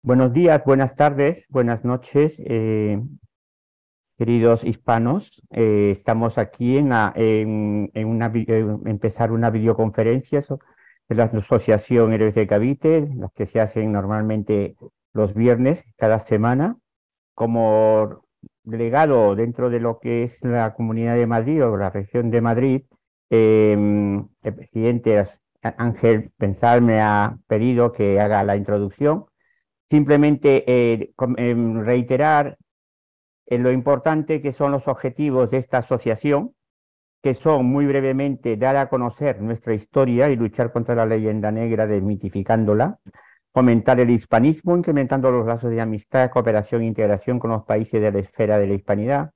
Buenos días, buenas tardes, buenas noches, queridos hispanos. Estamos aquí empezar una videoconferencia de la Asociación Héroes de Cavite, las que se hacen normalmente los viernes cada semana. Como delegado dentro de lo que es la Comunidad de Madrid o la región de Madrid, el presidente Ángel Pensar me ha pedido que haga la introducción. Simplemente reiterar lo importante que son los objetivos de esta asociación, que son muy brevemente dar a conocer nuestra historia y luchar contra la leyenda negra, desmitificándola, fomentar el hispanismo, incrementando los lazos de amistad, cooperación e integración con los países de la esfera de la hispanidad,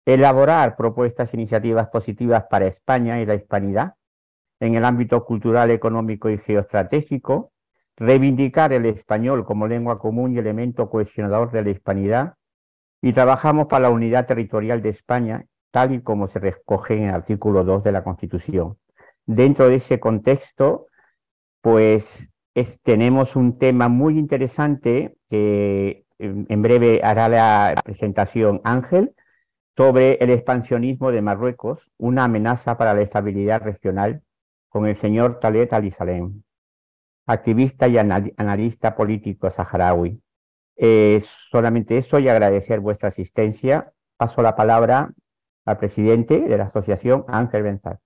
elaborar propuestas e iniciativas positivas para España y la hispanidad en el ámbito cultural, económico y geoestratégico, reivindicar el español como lengua común y elemento cohesionador de la hispanidad, y trabajamos para la unidad territorial de España, tal y como se recoge en el artículo 2 de la Constitución. Dentro de ese contexto, pues tenemos un tema muy interesante que en breve hará la presentación Ángel, sobre el expansionismo de Marruecos, una amenaza para la estabilidad regional, con el señor Khaled Al-Salem, activista y analista político saharaui. Solamente eso y agradecer vuestra asistencia. Paso la palabra al presidente de la asociación, Ángel Benzal.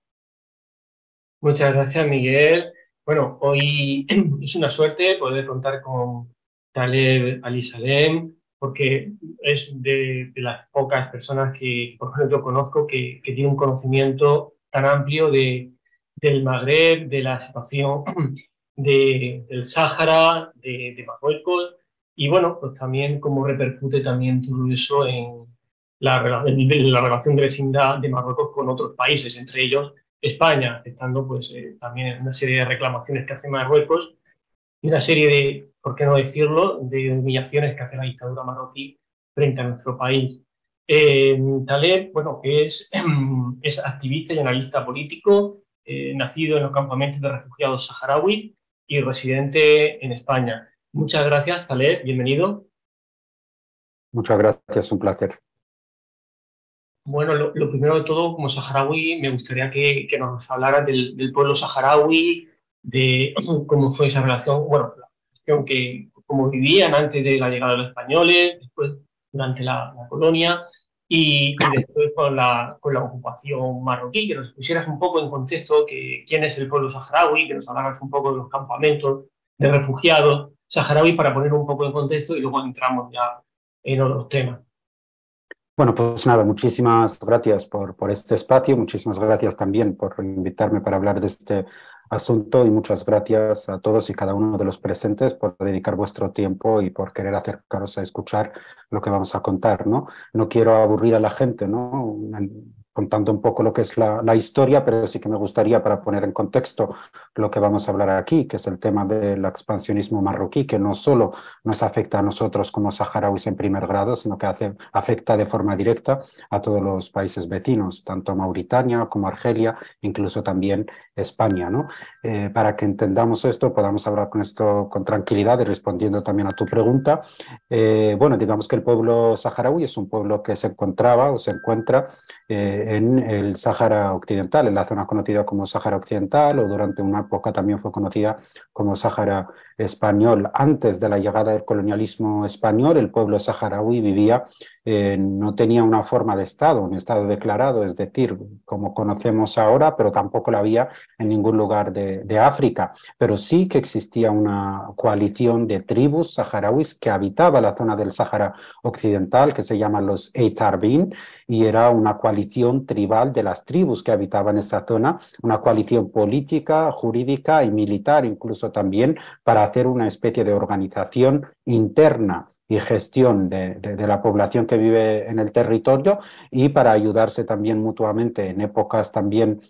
Muchas gracias, Miguel. Bueno, hoy es una suerte poder contar con Taleb Ali-Salem, porque es de las pocas personas que, por ejemplo, conozco que tiene un conocimiento tan amplio del Magreb, de la situación del Sáhara, de Marruecos, y bueno, pues también cómo repercute también todo eso en la relación de vecindad de Marruecos con otros países, entre ellos España, estando pues también en una serie de reclamaciones que hace Marruecos y una serie de, por qué no decirlo, de humillaciones que hace la dictadura marroquí frente a nuestro país. Taleb, bueno, es activista y analista político, nacido en los campamentos de refugiados saharaui y residente en España. Muchas gracias, Taleb, bienvenido. Muchas gracias, un placer. Bueno, lo primero de todo, como saharaui, me gustaría que nos hablaras del pueblo saharaui, de cómo fue esa relación, bueno, la relación cómo vivían antes de la llegada de los españoles, después durante la colonia y después con la ocupación marroquí, que nos pusieras un poco en contexto quién es el pueblo saharaui, que nos hablaras un poco de los campamentos de refugiados saharaui para poner un poco en contexto y luego entramos ya en otros temas. Bueno, pues nada, muchísimas gracias por este espacio, muchísimas gracias también por invitarme para hablar de este asunto y muchas gracias a todos y cada uno de los presentes por dedicar vuestro tiempo y por querer acercaros a escuchar lo que vamos a contar, ¿no? No quiero aburrir a la gente, ¿no? Contando un poco lo que es la historia, pero sí que me gustaría, para poner en contexto lo que vamos a hablar aquí, que es el tema del expansionismo marroquí, que no solo nos afecta a nosotros como saharauis en primer grado, sino que afecta de forma directa a todos los países vecinos, tanto Mauritania como Argelia, incluso también España, ¿no? Para que entendamos esto, podamos hablar con esto con tranquilidad y respondiendo también a tu pregunta. Bueno, digamos que el pueblo saharaui es un pueblo que se encontraba o se encuentra en el Sáhara Occidental, en la zona conocida como Sáhara Occidental, o durante una época también fue conocida como Sáhara Español. Antes de la llegada del colonialismo español, el pueblo saharaui vivía, no tenía una forma de Estado, un Estado declarado, es decir, como conocemos ahora, pero tampoco la había en ningún lugar de África. Pero sí que existía una coalición de tribus saharauis que habitaba la zona del Sáhara Occidental, que se llaman los Eight Arbin, y era una coalición tribal de las tribus que habitaban esa zona, una coalición política, jurídica y militar, incluso también para hacer una especie de organización interna y gestión de la población que vive en el territorio y para ayudarse también mutuamente en épocas también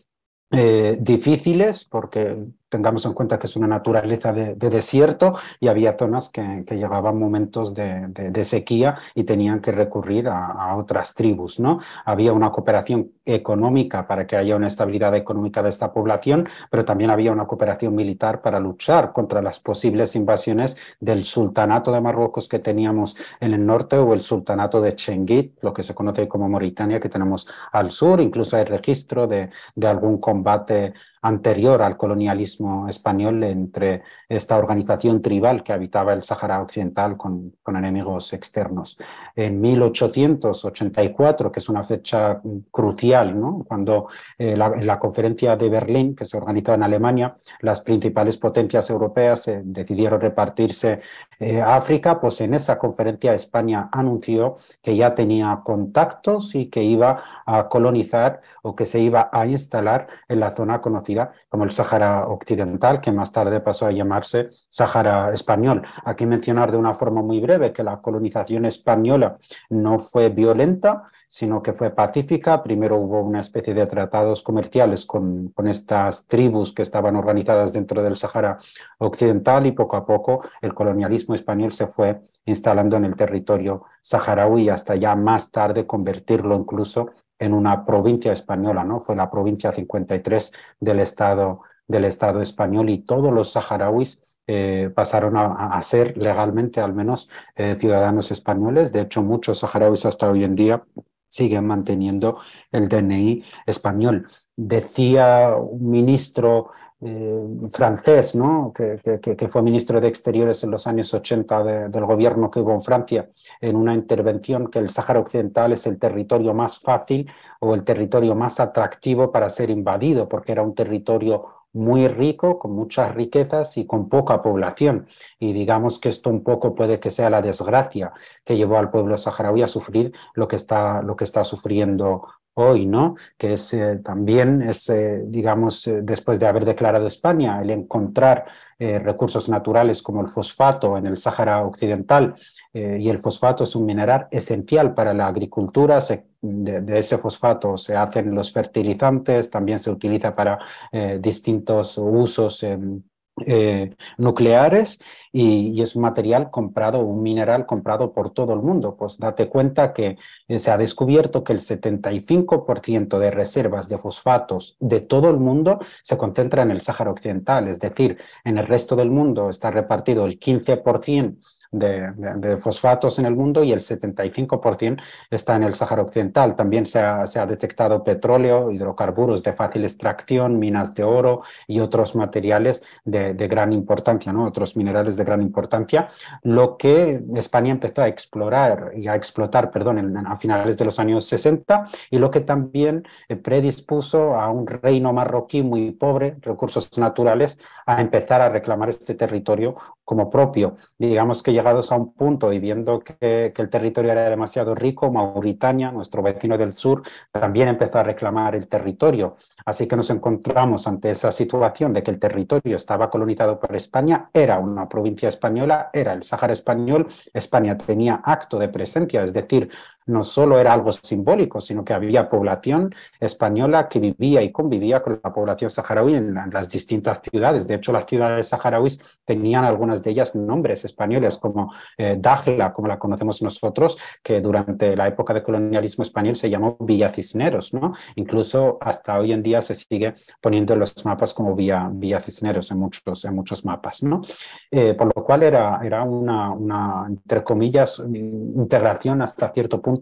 difíciles, porque tengamos en cuenta que es una naturaleza de desierto y había zonas que llegaban momentos de sequía y tenían que recurrir a otras tribus, ¿no? Había una cooperación económica para que haya una estabilidad económica de esta población, pero también había una cooperación militar para luchar contra las posibles invasiones del sultanato de Marruecos que teníamos en el norte o el sultanato de Chenguit, lo que se conoce como Mauritania, que tenemos al sur. Incluso hay registro de algún combate anterior al colonialismo español entre esta organización tribal que habitaba el Sáhara Occidental con enemigos externos. En 1884, que es una fecha crucial, ¿no? Cuando la conferencia de Berlín, que se organizó en Alemania, las principales potencias europeas decidieron repartirse África, pues en esa conferencia España anunció que ya tenía contactos y que iba a colonizar o que se iba a instalar en la zona conocida como el Sáhara Occidental, que más tarde pasó a llamarse Sáhara Español. Aquí mencionar de una forma muy breve que la colonización española no fue violenta, sino que fue pacífica. Primero hubo una especie de tratados comerciales con estas tribus que estaban organizadas dentro del Sáhara Occidental y poco a poco el colonialismo español se fue instalando en el territorio saharaui hasta ya más tarde convertirlo incluso en una provincia española, ¿no? Fue la provincia 53 del Estado español y todos los saharauis pasaron a ser legalmente al menos ciudadanos españoles. De hecho, muchos saharauis hasta hoy en día siguen manteniendo el DNI español. Decía un ministro francés, ¿no? que fue ministro de Exteriores en los años 80 del gobierno que hubo en Francia, en una intervención, que el Sáhara Occidental es el territorio más fácil o el territorio más atractivo para ser invadido, porque era un territorio muy rico, con muchas riquezas y con poca población. Y digamos que esto un poco puede que sea la desgracia que llevó al pueblo saharaui a sufrir lo que está sufriendo hoy, ¿no? Que es también, digamos, después de haber declarado España, el encontrar recursos naturales como el fosfato en el Sáhara Occidental, y el fosfato es un mineral esencial para la agricultura. De ese fosfato se hacen los fertilizantes, también se utiliza para distintos usos nucleares y es un material comprado, un mineral comprado por todo el mundo. Pues date cuenta que se ha descubierto que el 75% de reservas de fosfatos de todo el mundo se concentra en el Sáhara Occidental, es decir, en el resto del mundo está repartido el 15% de fosfatos en el mundo y el 75% está en el Sáhara Occidental. También se ha detectado petróleo, hidrocarburos de fácil extracción, minas de oro y otros materiales de gran importancia, ¿no? Otros minerales de gran importancia, lo que España empezó a explorar y a explotar, perdón, a finales de los años 60 y lo que también predispuso a un reino marroquí muy pobre, recursos naturales, a empezar a reclamar este territorio como propio. Digamos que llegados a un punto y viendo que el territorio era demasiado rico, Mauritania, nuestro vecino del sur, también empezó a reclamar el territorio. Así que nos encontramos ante esa situación de que el territorio estaba colonizado por España, era una provincia española, era el Sáhara español, España tenía acto de presencia, es decir, no solo era algo simbólico, sino que había población española que vivía y convivía con la población saharaui en las distintas ciudades. De hecho, las ciudades saharauis tenían algunas de ellas nombres españoles, como Dakhla, como la conocemos nosotros, que durante la época de colonialismo español se llamó Villa Cisneros, ¿no? Incluso hasta hoy en día se sigue poniendo en los mapas como Villa Cisneros en muchos mapas, ¿no? Por lo cual era una, entre comillas, integración hasta cierto punto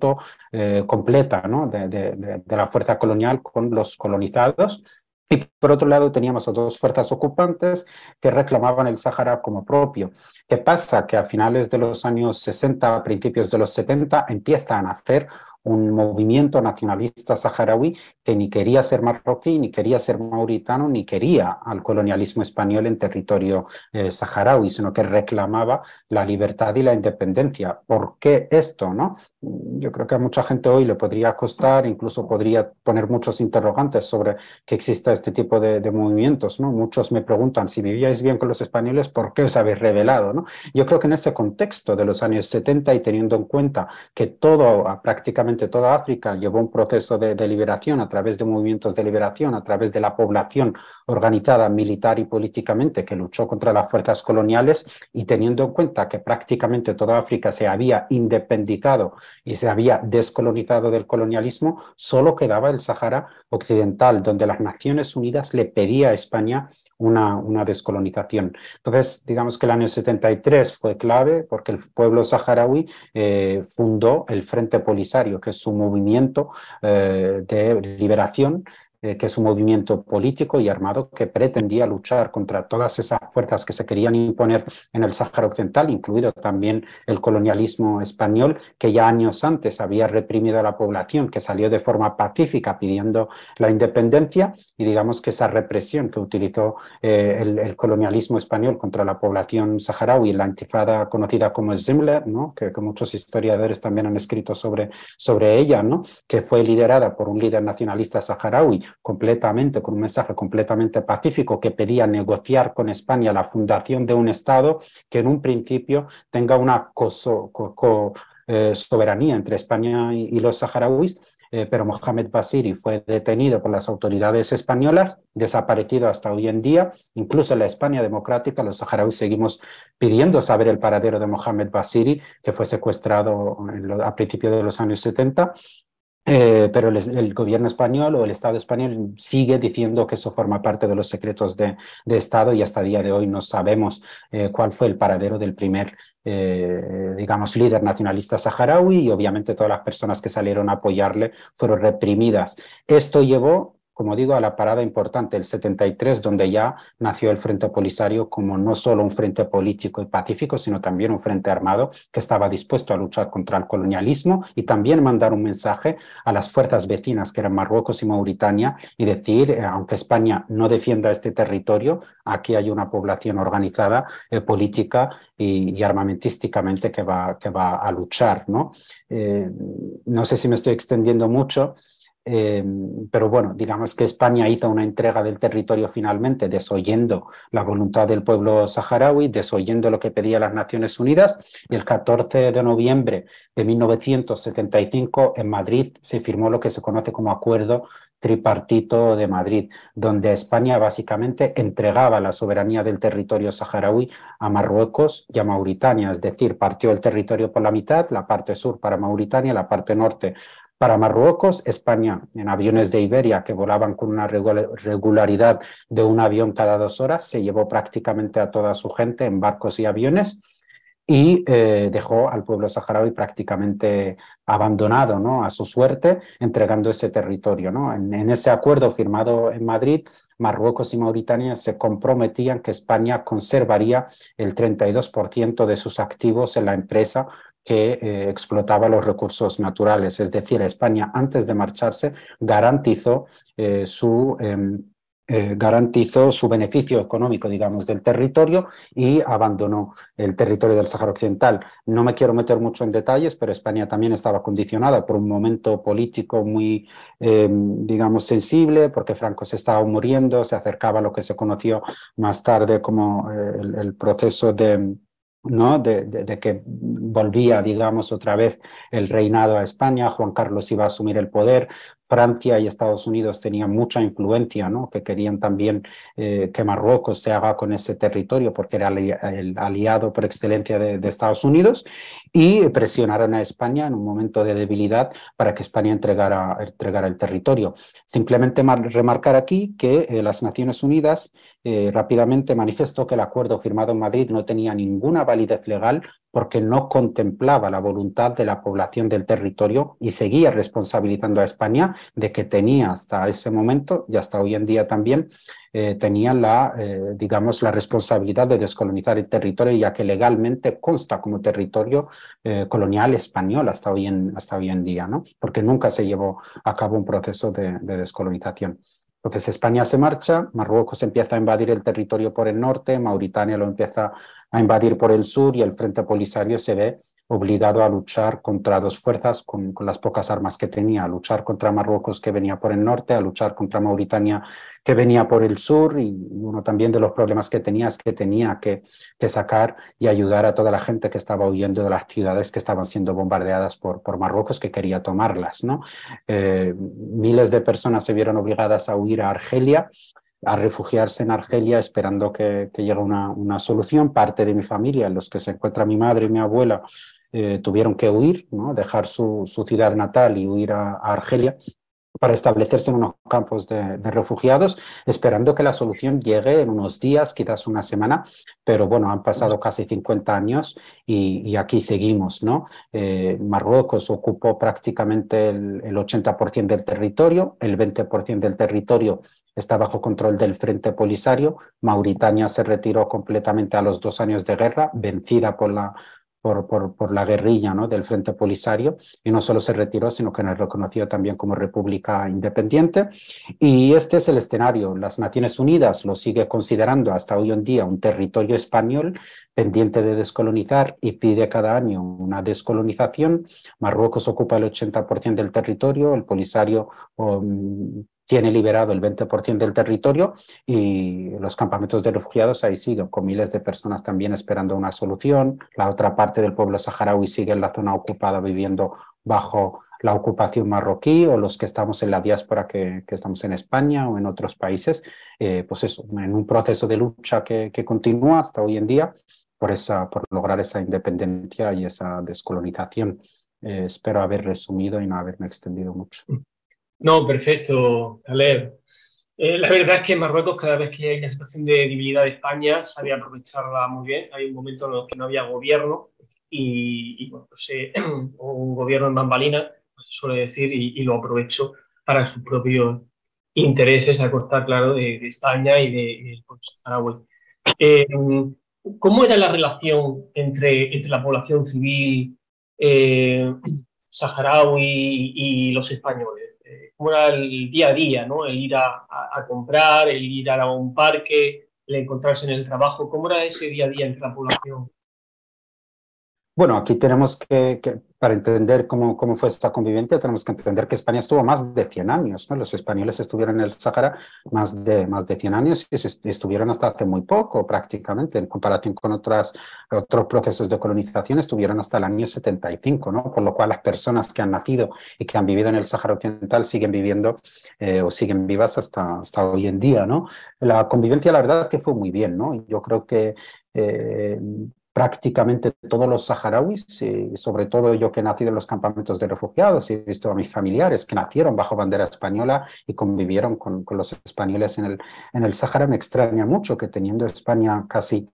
completa, ¿no? de la fuerza colonial con los colonizados. Y por otro lado teníamos a dos fuerzas ocupantes que reclamaban el Sáhara como propio. ¿Qué pasa? Que a finales de los años 60, a principios de los 70, empiezan a hacer un movimiento nacionalista saharaui que ni quería ser marroquí, ni quería ser mauritano, ni quería al colonialismo español en territorio saharaui, sino que reclamaba la libertad y la independencia. ¿Por qué esto, no? Yo creo que a mucha gente hoy le podría costar, incluso podría poner muchos interrogantes sobre que exista este tipo de movimientos, ¿no? Muchos me preguntan, si vivíais bien con los españoles, ¿por qué os habéis rebelado, ¿no? Yo creo que en ese contexto de los años 70 y teniendo en cuenta que todo prácticamente prácticamente toda África, llevó un proceso de liberación a través de movimientos de liberación, a través de la población organizada militar y políticamente que luchó contra las fuerzas coloniales, y teniendo en cuenta que prácticamente toda África se había independizado y se había descolonizado del colonialismo, solo quedaba el Sáhara Occidental, donde las Naciones Unidas le pedía a España una descolonización. Entonces, digamos que el año 73 fue clave porque el pueblo saharaui fundó el Frente Polisario, que es un movimiento de liberación, que es un movimiento político y armado que pretendía luchar contra todas esas fuerzas que se querían imponer en el Sáhara Occidental, incluido también el colonialismo español, que ya años antes había reprimido a la población, que salió de forma pacífica pidiendo la independencia, y digamos que esa represión que utilizó el colonialismo español contra la población saharaui, la intifada conocida como Zimler, ¿no? que muchos historiadores también han escrito sobre ella, ¿no? que fue liderada por un líder nacionalista saharaui, completamente, con un mensaje completamente pacífico, que pedía negociar con España la fundación de un Estado que en un principio tenga una soberanía entre España y los saharauis. Pero Mohamed Basiri fue detenido por las autoridades españolas, desaparecido hasta hoy en día. Incluso en la España democrática, los saharauis seguimos pidiendo saber el paradero de Mohamed Basiri, que fue secuestrado a principios de los años 70. Pero el gobierno español o el Estado español sigue diciendo que eso forma parte de los secretos de Estado, y hasta el día de hoy no sabemos cuál fue el paradero del primer, digamos, líder nacionalista saharaui, y obviamente todas las personas que salieron a apoyarle fueron reprimidas. Esto llevó, como digo, a la parada importante, el 73, donde ya nació el Frente Polisario como no solo un frente político y pacífico, sino también un frente armado que estaba dispuesto a luchar contra el colonialismo y también mandar un mensaje a las fuerzas vecinas, que eran Marruecos y Mauritania, y decir, aunque España no defienda este territorio, aquí hay una población organizada, política y armamentísticamente que va a luchar, ¿no? No sé si me estoy extendiendo mucho. Pero bueno, digamos que España hizo una entrega del territorio finalmente, desoyendo la voluntad del pueblo saharaui, desoyendo lo que pedían las Naciones Unidas, y el 14 de noviembre de 1975 en Madrid se firmó lo que se conoce como Acuerdo Tripartito de Madrid, donde España básicamente entregaba la soberanía del territorio saharaui a Marruecos y a Mauritania, es decir, partió el territorio por la mitad, la parte sur para Mauritania, la parte norte para Marruecos. España, en aviones de Iberia que volaban con una regularidad de un avión cada 2 horas, se llevó prácticamente a toda su gente en barcos y aviones, y dejó al pueblo saharaui prácticamente abandonado, ¿no? a su suerte, entregando ese territorio, ¿no? En ese acuerdo firmado en Madrid, Marruecos y Mauritania se comprometían que España conservaría el 32% de sus activos en la empresa que explotaba los recursos naturales. Es decir, España, antes de marcharse, garantizó su beneficio económico, digamos, del territorio, y abandonó el territorio del Sáhara Occidental. No me quiero meter mucho en detalles, pero España también estaba condicionada por un momento político muy, digamos, sensible, porque Franco se estaba muriendo, se acercaba a lo que se conoció más tarde como el proceso ¿no? de que volvía, digamos, otra vez el reinado a España. Juan Carlos iba a asumir el poder. Francia y Estados Unidos tenían mucha influencia, ¿no? que querían también que Marruecos se haga con ese territorio, porque era el aliado por excelencia de Estados Unidos, y presionaron a España en un momento de debilidad para que España entregara el territorio. Simplemente remarcar aquí que las Naciones Unidas rápidamente manifestó que el acuerdo firmado en Madrid no tenía ninguna validez legal, porque no contemplaba la voluntad de la población del territorio, y seguía responsabilizando a España de que tenía hasta ese momento, y hasta hoy en día también, tenía digamos, la responsabilidad de descolonizar el territorio, ya que legalmente consta como territorio colonial español hasta hoy en día, ¿no? porque nunca se llevó a cabo un proceso de descolonización. Entonces España se marcha, Marruecos empieza a invadir el territorio por el norte, Mauritania lo empieza a invadir por el sur, y el Frente Polisario se ve obligado a luchar contra dos fuerzas con las pocas armas que tenía, a luchar contra Marruecos que venía por el norte, a luchar contra Mauritania que venía por el sur, y uno también de los problemas que tenía es que tenía que sacar y ayudar a toda la gente que estaba huyendo de las ciudades que estaban siendo bombardeadas por Marruecos, que quería tomarlas, ¿no? Miles de personas se vieron obligadas a huir a Argelia, a refugiarse en Argelia esperando que llegue una solución. Parte de mi familia, en los que se encuentra mi madre y mi abuela, tuvieron que huir, ¿no? Dejar su ciudad natal y huir a Argelia para establecerse en unos campos de refugiados, esperando que la solución llegue en unos días, quizás una semana, pero bueno, han pasado casi 50 años y aquí seguimos, ¿no? Marruecos ocupó prácticamente el 80% del territorio, el 20% del territorio está bajo control del Frente Polisario. Mauritania se retiró completamente a los 2 años de guerra, vencida por la guerrilla, ¿no?, del Frente Polisario, y no solo se retiró, sino que nos reconoció también como república independiente. Y este es el escenario. Las Naciones Unidas lo sigue considerando hasta hoy en día un territorio español pendiente de descolonizar y pide cada año una descolonización. Marruecos ocupa el 80% del territorio, el Polisario tiene liberado el 20% del territorio, y los campamentos de refugiados ahí siguen, con miles de personas también esperando una solución. La otra parte del pueblo saharaui sigue en la zona ocupada, viviendo bajo la ocupación marroquí, o los que estamos en la diáspora, que estamos en España o en otros países, pues eso, en un proceso de lucha que continúa hasta hoy en día por lograr esa independencia y esa descolonización. Espero haber resumido y no haberme extendido mucho. No, perfecto, Caleb. La verdad es que en Marruecos, cada vez que hay una situación de debilidad de España, sabe aprovecharla muy bien. Hay un momento en el que no había gobierno y bueno, pues, un gobierno en bambalina, pues, se suele decir, y lo aprovechó para sus propios intereses a costa, claro, de España y del pueblo saharaui. ¿Cómo era la relación entre la población civil saharaui y los españoles? ¿Cómo era el día a día, ¿no? El ir a comprar, el ir a un parque, el encontrarse en el trabajo? ¿Cómo era ese día a día entre la población? Bueno, aquí tenemos para entender cómo fue esta convivencia, tenemos que entender que España estuvo más de 100 años, ¿no? Los españoles estuvieron en el Sáhara más de 100 años, y estuvieron hasta hace muy poco, prácticamente, en comparación con otros procesos de colonización, estuvieron hasta el año 75, ¿no? Por lo cual las personas que han nacido y que han vivido en el Sáhara Occidental siguen viviendo o siguen vivas hasta hoy en día, ¿no? La convivencia, la verdad, es que fue muy bien, ¿no? Yo creo que prácticamente todos los saharauis, sobre todo yo que he nacido en los campamentos de refugiados, y he visto a mis familiares que nacieron bajo bandera española y convivieron con los españoles en el Sáhara, me extraña mucho que, teniendo España casi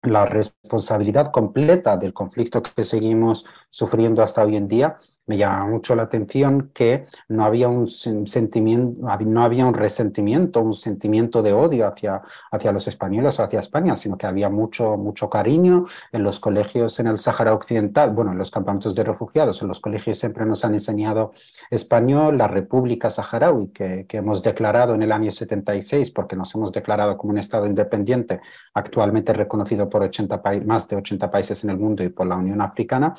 la responsabilidad completa del conflicto que seguimos sufriendo hasta hoy en día, me llama mucho la atención que no había un sentimiento, no había un resentimiento, un sentimiento de odio hacia los españoles o hacia España, sino que había mucho cariño. En los colegios en el Sáhara Occidental, bueno, en los campamentos de refugiados, en los colegios siempre nos han enseñado español. La República Saharaui, que hemos declarado en el año 76, porque nos hemos declarado como un Estado independiente, actualmente reconocido por más de 80 países en el mundo y por la Unión Africana.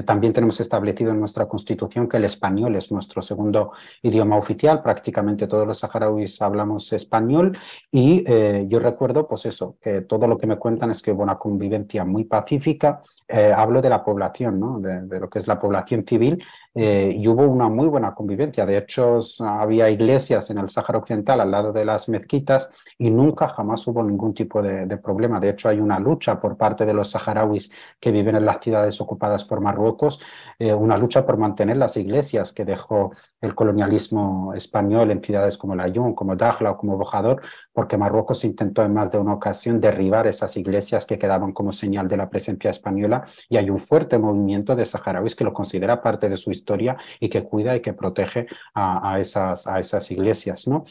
También tenemos establecido en nuestra Constitución que el español es nuestro segundo idioma oficial. Prácticamente todos los saharauis hablamos español, y yo recuerdo, pues eso, que todo lo que me cuentan es que hubo una convivencia muy pacífica. Hablo de la población, ¿no? De lo que es la población civil, y hubo una muy buena convivencia. De hecho, había iglesias en el Sáhara Occidental al lado de las mezquitas, y nunca jamás hubo ningún tipo de problema. De hecho, hay una lucha por parte de los saharauis que viven en las ciudades ocupadas por Marruecos, una lucha por mantener las iglesias que dejó el colonialismo español en ciudades como Laayoune, como Dakhla o como Bojador, porque Marruecos intentó en más de una ocasión derribar esas iglesias que quedaban como señal de la presencia española, y hay un fuerte movimiento de saharauis que lo considera parte de su historia y que cuida y que protege a esas iglesias, ¿no?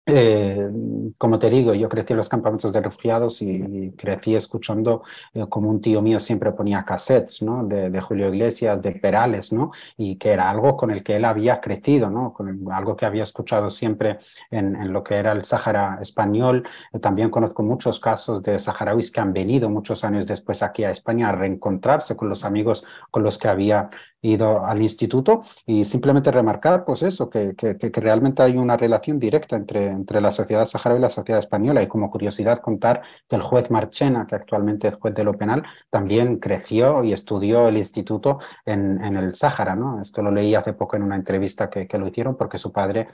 Como te digo, yo crecí en los campamentos de refugiados y crecí escuchando como un tío mío siempre ponía cassettes, ¿no? De Julio Iglesias, de Perales, ¿no? Y que era algo con el que él había crecido, ¿no? Algo que había escuchado siempre en lo que era el Sáhara español. También conozco muchos casos de saharauis que han venido muchos años después aquí a España a reencontrarse con los amigos con los que había ido al instituto y simplemente remarcar, pues eso, que realmente hay una relación directa entre la sociedad saharaui y la sociedad española. Y como curiosidad contar que el juez Marchena, que actualmente es juez de lo penal, también creció y estudió el instituto en el Sáhara, ¿no? Esto lo leí hace poco en una entrevista que lo hicieron porque su padre,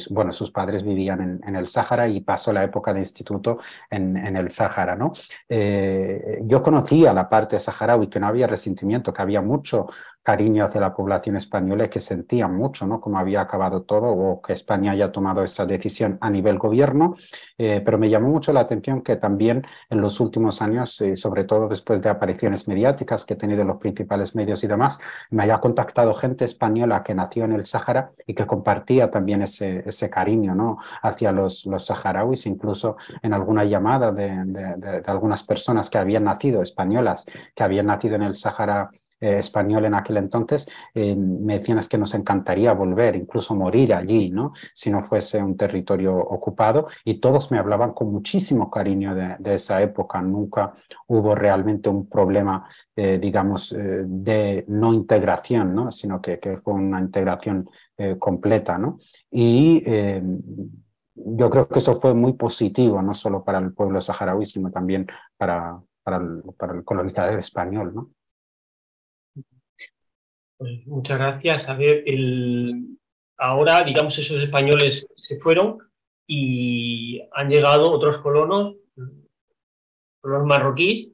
bueno, sus padres vivían en el Sáhara y pasó la época de instituto en el Sáhara, ¿no? Yo conocía la parte saharaui, que no había resentimiento, que había mucho cariño hacia la población española y que sentían mucho, ¿no? Cómo había acabado todo o que España haya tomado esa decisión a nivel gobierno, pero me llamó mucho la atención que también en los últimos años, sobre todo después de apariciones mediáticas que he tenido en los principales medios y demás, me haya contactado gente española que nació en el Sáhara y que compartía también ese cariño, ¿no? Hacia los saharauis, incluso en alguna llamada de algunas personas que habían nacido, españolas, que habían nacido en el Sáhara español en aquel entonces, me decían es que nos encantaría volver, incluso morir allí, ¿no? Si no fuese un territorio ocupado, y todos me hablaban con muchísimo cariño de esa época. Nunca hubo realmente un problema, digamos, de no integración, ¿no? Sino que fue una integración completa, ¿no? Y yo creo que eso fue muy positivo, no solo para el pueblo saharaui, sino también para el colonizador español, ¿no? Pues muchas gracias. A ver, ahora, digamos, esos españoles se fueron y han llegado otros colonos marroquíes,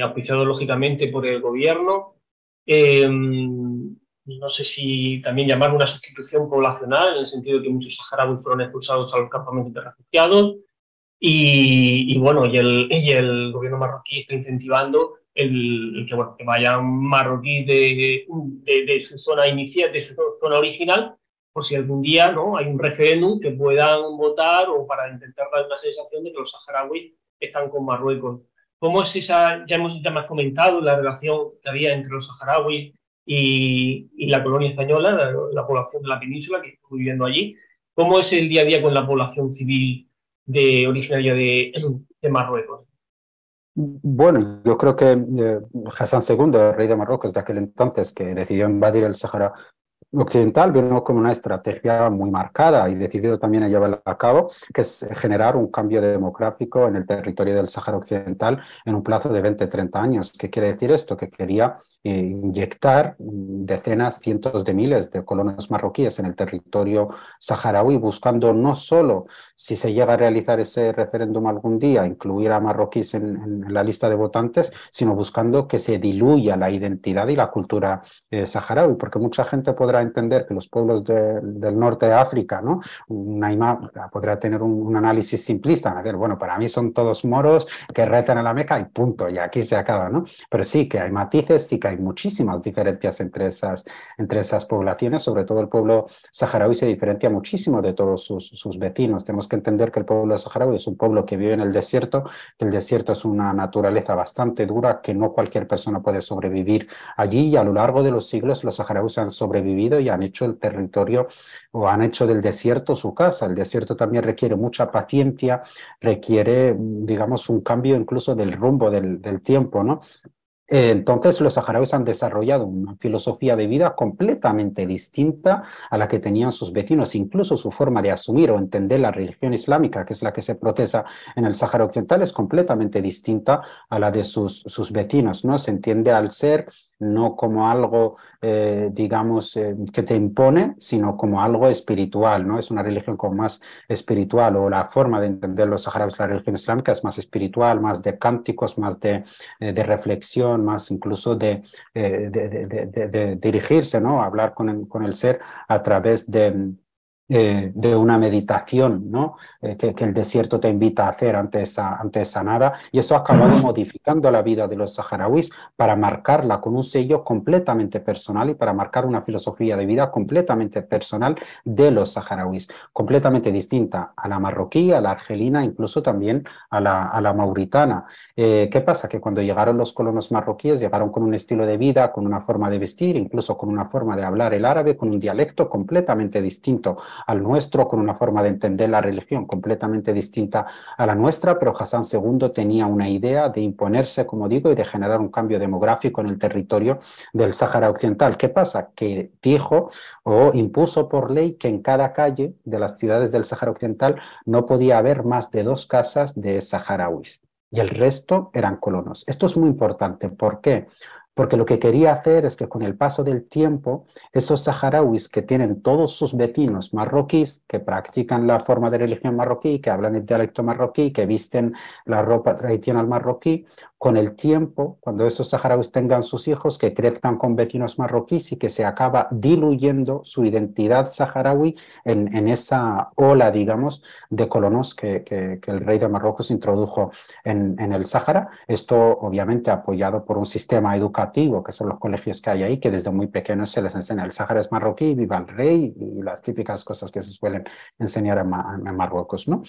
auspiciados lógicamente por el gobierno. No sé si también llamar una sustitución poblacional, en el sentido de que muchos saharauis fueron expulsados a los campamentos de refugiados. Y bueno, el gobierno marroquí está incentivando que vayan marroquíes de su zona inicial, de su zona original, por si algún día, ¿no?, hay un referéndum que puedan votar o para intentar dar una sensación de que los saharauis están con Marruecos. ¿Cómo es esa? Ya hemos comentado la relación que había entre los saharauis y la colonia española, la población de la península que estuvo viviendo allí. ¿Cómo es el día a día con la población civil originaria de Marruecos? Bueno, yo creo que Hassan II, el rey de Marruecos de aquel entonces, que decidió invadir el Sahara Occidental, vino con una estrategia muy marcada y decidido también a llevarla a cabo, que es generar un cambio demográfico en el territorio del Sáhara Occidental en un plazo de 20-30 años. ¿Qué quiere decir esto? Que quería inyectar decenas, cientos de miles de colonos marroquíes en el territorio saharaui, buscando no solo, si se llega a realizar ese referéndum algún día, incluir a marroquíes en la lista de votantes, sino buscando que se diluya la identidad y la cultura saharaui, porque mucha gente podrá entender que los pueblos del norte de África, ¿no? Podrá tener un análisis simplista, a ver, bueno, para mí son todos moros que rezan a la Meca y punto, y aquí se acaba, ¿no? Pero sí que hay matices, sí que hay muchísimas diferencias entre esas poblaciones, sobre todo el pueblo saharaui se diferencia muchísimo de todos sus vecinos. Tenemos que entender que el pueblo saharaui es un pueblo que vive en el desierto, que el desierto es una naturaleza bastante dura, que no cualquier persona puede sobrevivir allí, y a lo largo de los siglos los saharauis han sobrevivido y han hecho el territorio o han hecho del desierto su casa. El desierto también requiere mucha paciencia, requiere, digamos, un cambio incluso del rumbo del tiempo, ¿no? Entonces los saharauis han desarrollado una filosofía de vida completamente distinta a la que tenían sus vecinos. Incluso su forma de asumir o entender la religión islámica, que es la que se profesa en el Sáhara Occidental, es completamente distinta a la de sus vecinos, ¿no? Se entiende al ser no como algo, digamos, que te impone, sino como algo espiritual, ¿no? Es una religión como más espiritual, o la forma de entender los saharauis la religión islámica es más espiritual, más de cánticos, más de reflexión, más incluso de dirigirse, ¿no? Hablar con el ser a través de una meditación, ¿no? Que el desierto te invita a hacer ante esa nada, y eso ha acabado modificando la vida de los saharauis para marcarla con un sello completamente personal y para marcar una filosofía de vida completamente personal de los saharauis, completamente distinta a la marroquí, a la argelina, incluso también a la mauritana. ¿Qué pasa? Que cuando llegaron los colonos marroquíes, llegaron con un estilo de vida, con una forma de vestir, incluso con una forma de hablar el árabe, con un dialecto completamente distinto al nuestro, con una forma de entender la religión completamente distinta a la nuestra, pero Hassan II tenía una idea de imponerse, como digo, y de generar un cambio demográfico en el territorio del Sáhara Occidental. ¿Qué pasa? Que dijo o impuso por ley que en cada calle de las ciudades del Sáhara Occidental no podía haber más de 2 casas de saharauis y el resto eran colonos. Esto es muy importante. ¿Por qué? Porque lo que quería hacer es que con el paso del tiempo, esos saharauis que tienen todos sus vecinos marroquíes, que practican la forma de religión marroquí, que hablan el dialecto marroquí, que visten la ropa tradicional marroquí, con el tiempo, cuando esos saharauis tengan sus hijos, que crezcan con vecinos marroquíes y que se acaba diluyendo su identidad saharaui en esa ola, digamos, de colonos que el rey de Marruecos introdujo en el Sáhara. Esto obviamente apoyado por un sistema educativo, que son los colegios que hay ahí, que desde muy pequeños se les enseña el Sáhara es marroquí, viva el rey, y las típicas cosas que se suelen enseñar en Marruecos, ¿no?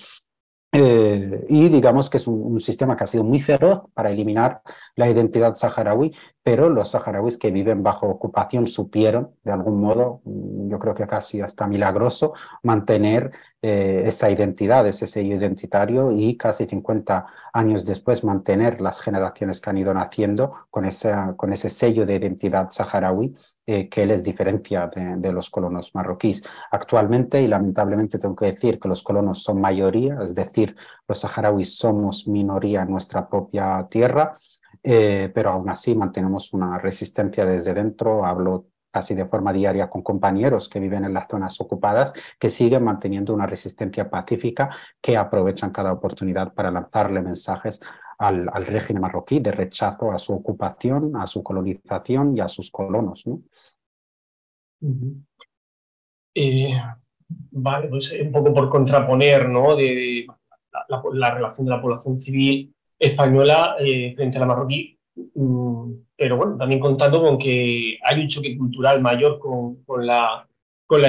Y digamos que es un sistema que ha sido muy feroz para eliminar la identidad saharaui, pero los saharauis que viven bajo ocupación supieron, de algún modo, yo creo que casi hasta milagroso, mantener esa identidad, ese sello identitario, y casi 50 años después mantener las generaciones que han ido naciendo con ese sello de identidad saharaui que les diferencia de los colonos marroquíes. Actualmente, y lamentablemente tengo que decir que los colonos son mayoría, es decir, los saharauis somos minoría en nuestra propia tierra, pero aún así mantenemos una resistencia desde dentro. Hablo casi de forma diaria con compañeros que viven en las zonas ocupadas, que siguen manteniendo una resistencia pacífica, que aprovechan cada oportunidad para lanzarle mensajes al régimen marroquí de rechazo a su ocupación, a su colonización y a sus colonos, ¿no? Eh, vale, pues un poco por contraponer, ¿no? de la relación de la población civil española frente a la marroquí, pero bueno, también contando con que hay un choque cultural mayor con la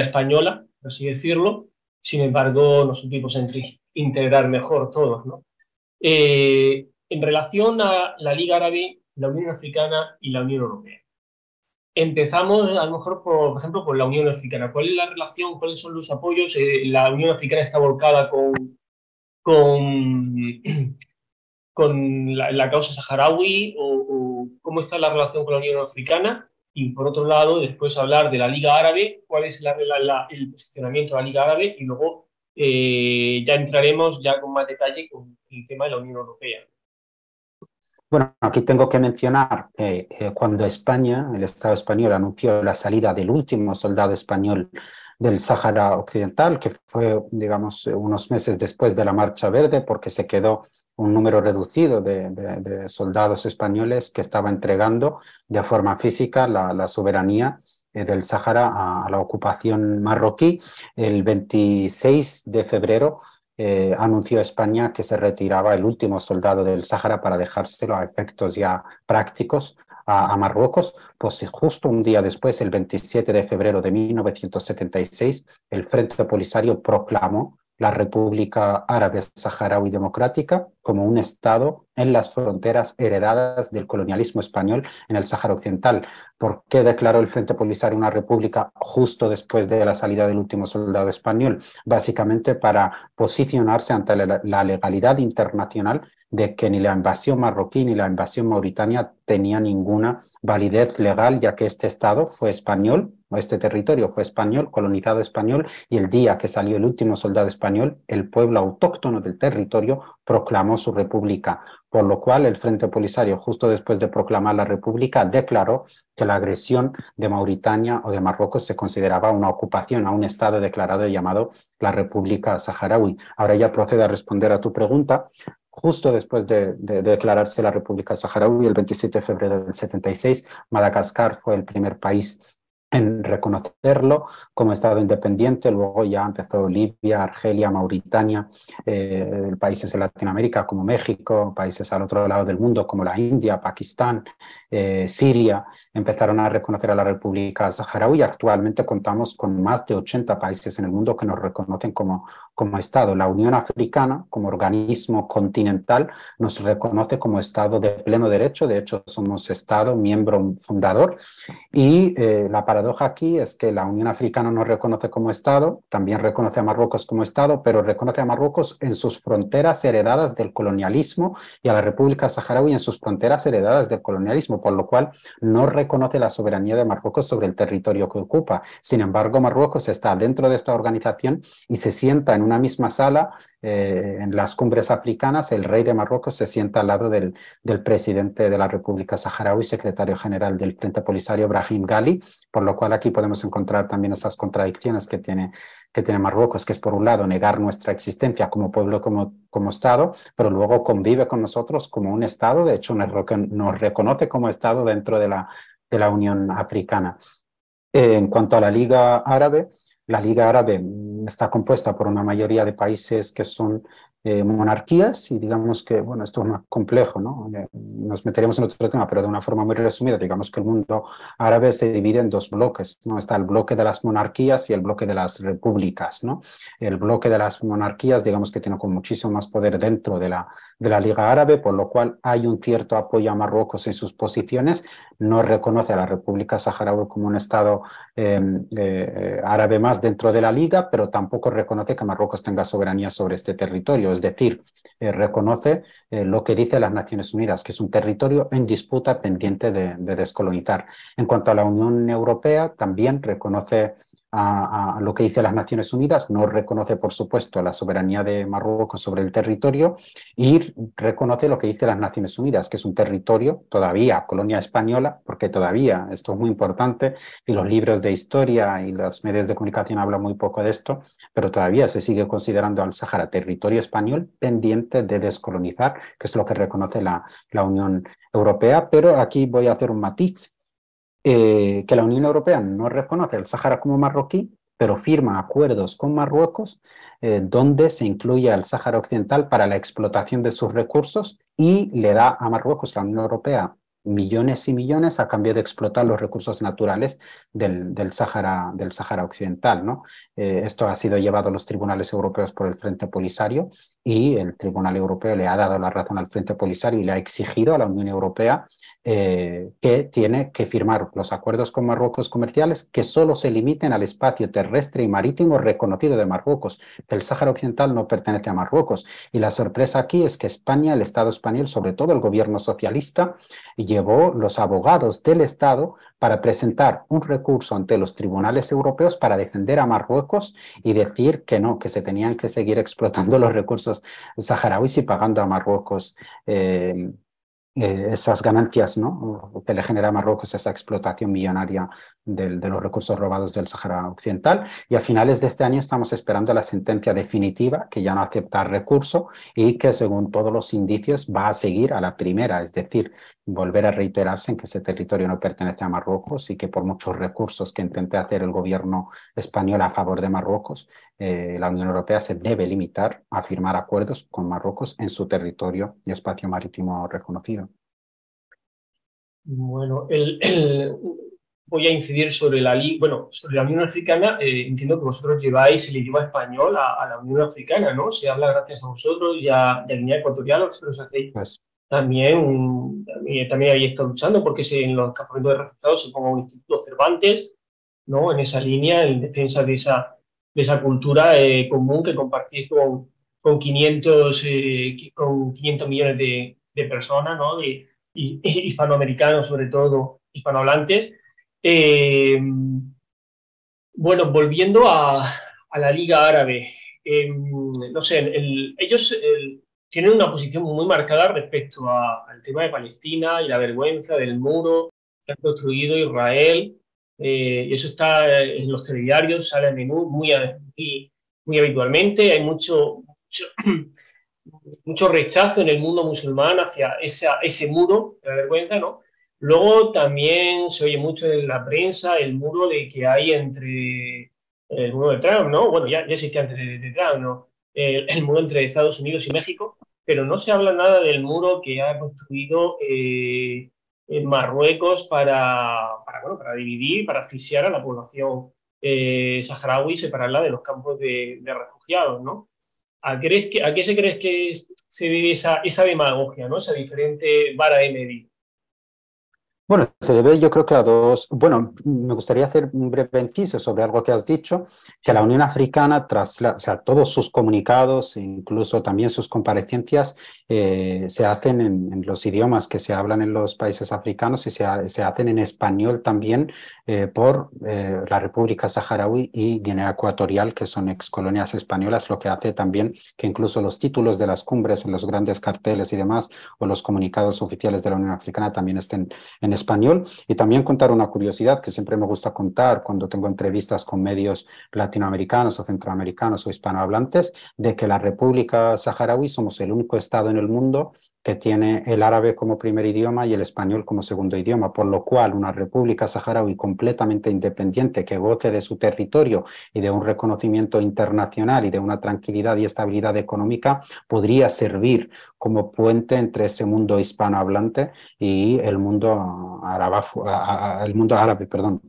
española, por así decirlo. Sin embargo, nos supimos integrar mejor todos, ¿no? En relación a la Liga Árabe, la Unión Africana y la Unión Europea. Empezamos a lo mejor, por ejemplo, por la Unión Africana. ¿Cuál es la relación? ¿Cuáles son los apoyos? ¿La Unión Africana está volcada con, con la causa saharaui? ¿O cómo está la relación con la Unión Africana? Y por otro lado, después hablar de la Liga Árabe, cuál es el posicionamiento de la Liga Árabe, y luego ya entraremos ya con más detalle con el tema de la Unión Europea. Bueno, aquí tengo que mencionar que cuando España, el Estado español, anunció la salida del último soldado español del Sáhara Occidental, que fue, digamos, unos meses después de la Marcha Verde, porque se quedó un número reducido de soldados españoles que estaba entregando de forma física la soberanía del Sáhara a la ocupación marroquí. El 26 de febrero anunció España que se retiraba el último soldado del Sáhara para dejárselo a efectos ya prácticos a Marruecos. Pues justo un día después, el 27 de febrero de 1976, el Frente Polisario proclamó la República Árabe Saharaui Democrática como un Estado en las fronteras heredadas del colonialismo español en el Sáhara Occidental. ¿Por qué declaró el Frente Polisario una república justo después de la salida del último soldado español? Básicamente para posicionarse ante la legalidad internacional de que ni la invasión marroquí ni la invasión mauritania tenía ninguna validez legal, ya que este Estado fue español, o este territorio fue español, colonizado español, y el día que salió el último soldado español, el pueblo autóctono del territorio proclamó su república, por lo cual el Frente Polisario, justo después de proclamar la república, declaró que la agresión de Mauritania o de Marruecos se consideraba una ocupación a un Estado declarado y llamado la República Saharaui. Ahora ya procedo a responder a tu pregunta. Justo después de declararse la República Saharaui, el 27 de febrero del 76, Madagascar fue el primer país en reconocerlo como Estado independiente. Luego ya empezó Libia, Argelia, Mauritania, países de Latinoamérica como México, países al otro lado del mundo como la India, Pakistán, Siria, empezaron a reconocer a la República Saharaui. Actualmente contamos con más de 80 países en el mundo que nos reconocen como Estado. La Unión Africana, como organismo continental, nos reconoce como Estado de pleno derecho. De hecho, somos Estado miembro fundador. Y la paradoja aquí es que la Unión Africana nos reconoce como Estado, también reconoce a Marruecos como Estado, pero reconoce a Marruecos en sus fronteras heredadas del colonialismo y a la República Saharaui en sus fronteras heredadas del colonialismo, por lo cual no reconoce la soberanía de Marruecos sobre el territorio que ocupa. Sin embargo, Marruecos está dentro de esta organización y se sienta en una misma sala en las cumbres africanas. El rey de Marruecos se sienta al lado del presidente de la República Saharaui, secretario general del Frente Polisario, Brahim Ghali, por lo cual aquí podemos encontrar también esas contradicciones que tiene Marruecos, que es por un lado negar nuestra existencia como pueblo, como Estado, pero luego convive con nosotros como un Estado. De hecho, nos reconoce como Estado dentro de la Unión Africana. En cuanto a la Liga Árabe está compuesta por una mayoría de países que son monarquías, y digamos que, bueno, esto es más complejo, ¿no? Nos meteremos en otro tema, pero de una forma muy resumida, digamos que el mundo árabe se divide en dos bloques, ¿no? Está el bloque de las monarquías y el bloque de las repúblicas, ¿no? El bloque de las monarquías, digamos que tiene con muchísimo más poder dentro de la Liga Árabe, por lo cual hay un cierto apoyo a Marruecos en sus posiciones. No reconoce a la República Saharaui como un Estado árabe más dentro de la Liga, pero tampoco reconoce que Marruecos tenga soberanía sobre este territorio. Es decir, reconoce lo que dice las Naciones Unidas, que es un territorio en disputa pendiente de descolonizar. En cuanto a la Unión Europea, también reconoce a lo que dice las Naciones Unidas, no reconoce, por supuesto, la soberanía de Marruecos sobre el territorio, y reconoce lo que dice las Naciones Unidas, que es un territorio todavía colonia española, porque todavía, esto es muy importante, y los libros de historia y los medios de comunicación hablan muy poco de esto, pero todavía se sigue considerando al Sáhara territorio español pendiente de descolonizar, que es lo que reconoce la Unión Europea. Pero aquí voy a hacer un matiz. Que la Unión Europea no reconoce el Sáhara como marroquí, pero firma acuerdos con Marruecos donde se incluye al Sáhara Occidental para la explotación de sus recursos, y le da a Marruecos, la Unión Europea, millones y millones a cambio de explotar los recursos naturales del Sáhara Occidental, ¿no? Esto ha sido llevado a los tribunales europeos por el Frente Polisario, y el Tribunal Europeo le ha dado la razón al Frente Polisario y le ha exigido a la Unión Europea que tiene que firmar los acuerdos con Marruecos comerciales que solo se limiten al espacio terrestre y marítimo reconocido de Marruecos. El Sáhara Occidental no pertenece a Marruecos. Y la sorpresa aquí es que España, el Estado español, sobre todo el gobierno socialista, llevó los abogados del Estado para presentar un recurso ante los tribunales europeos para defender a Marruecos y decir que no, que se tenían que seguir explotando los recursos saharauis y pagando a Marruecos esas ganancias, ¿no?, que le genera a Marruecos esa explotación millonaria de los recursos robados del Sáhara Occidental. Y a finales de este año estamos esperando la sentencia definitiva, que ya no acepta recurso y que, según todos los indicios, va a seguir a la primera, es decir, volver a reiterarse en que ese territorio no pertenece a Marruecos, y que por muchos recursos que intente hacer el gobierno español a favor de Marruecos, la Unión Europea se debe limitar a firmar acuerdos con Marruecos en su territorio y espacio marítimo reconocido. Bueno, voy a incidir sobre sobre la Unión Africana. Entiendo que vosotros lleváis el idioma español a la Unión Africana, ¿no? Se habla gracias a vosotros y a Guinea Ecuatorial. Vosotros hacéis también ahí está luchando porque en los campamentos de refugiados se ponga un Instituto Cervantes, ¿no?, en esa línea, en defensa de esa cultura común que compartís con 500 millones de personas, ¿no?, y hispanoamericanos, sobre todo hispanohablantes. Bueno, volviendo a la Liga Árabe, no sé, ellos tienen una posición muy marcada respecto al tema de Palestina y la vergüenza del muro que ha construido Israel, y eso está en los telediarios, sale a menudo, muy habitualmente. Hay mucho rechazo en el mundo musulmán hacia ese muro de la vergüenza, ¿no? Luego también se oye mucho en la prensa el muro de que hay entre el muro de Trump, ¿no? Bueno, ya existía antes de Trump, ¿no? El muro entre Estados Unidos y México, pero no se habla nada del muro que ha construido en Marruecos bueno, para dividir, para asfixiar a la población saharaui y separarla de los campos de refugiados, ¿no? ¿A qué se crees que se debe esa demagogia, ¿no? Esa diferente vara de medir? Bueno, se debe yo creo que a dos. Bueno, me gustaría hacer un breve inciso sobre algo que has dicho, que la Unión Africana, o sea, todos sus comunicados, incluso también sus comparecencias, se hacen en los idiomas que se hablan en los países africanos y se hacen en español también por la República Saharaui y Guinea Ecuatorial, que son excolonias españolas, lo que hace también que incluso los títulos de las cumbres en los grandes carteles y demás, o los comunicados oficiales de la Unión Africana también estén en español. Y también contar una curiosidad que siempre me gusta contar cuando tengo entrevistas con medios latinoamericanos o centroamericanos o hispanohablantes, de que la República Saharaui somos el único estado en el mundo que tiene el árabe como primer idioma y el español como segundo idioma, por lo cual una república saharaui completamente independiente que goce de su territorio y de un reconocimiento internacional y de una tranquilidad y estabilidad económica podría servir como puente entre ese mundo hispanohablante y el mundo árabe, perdón.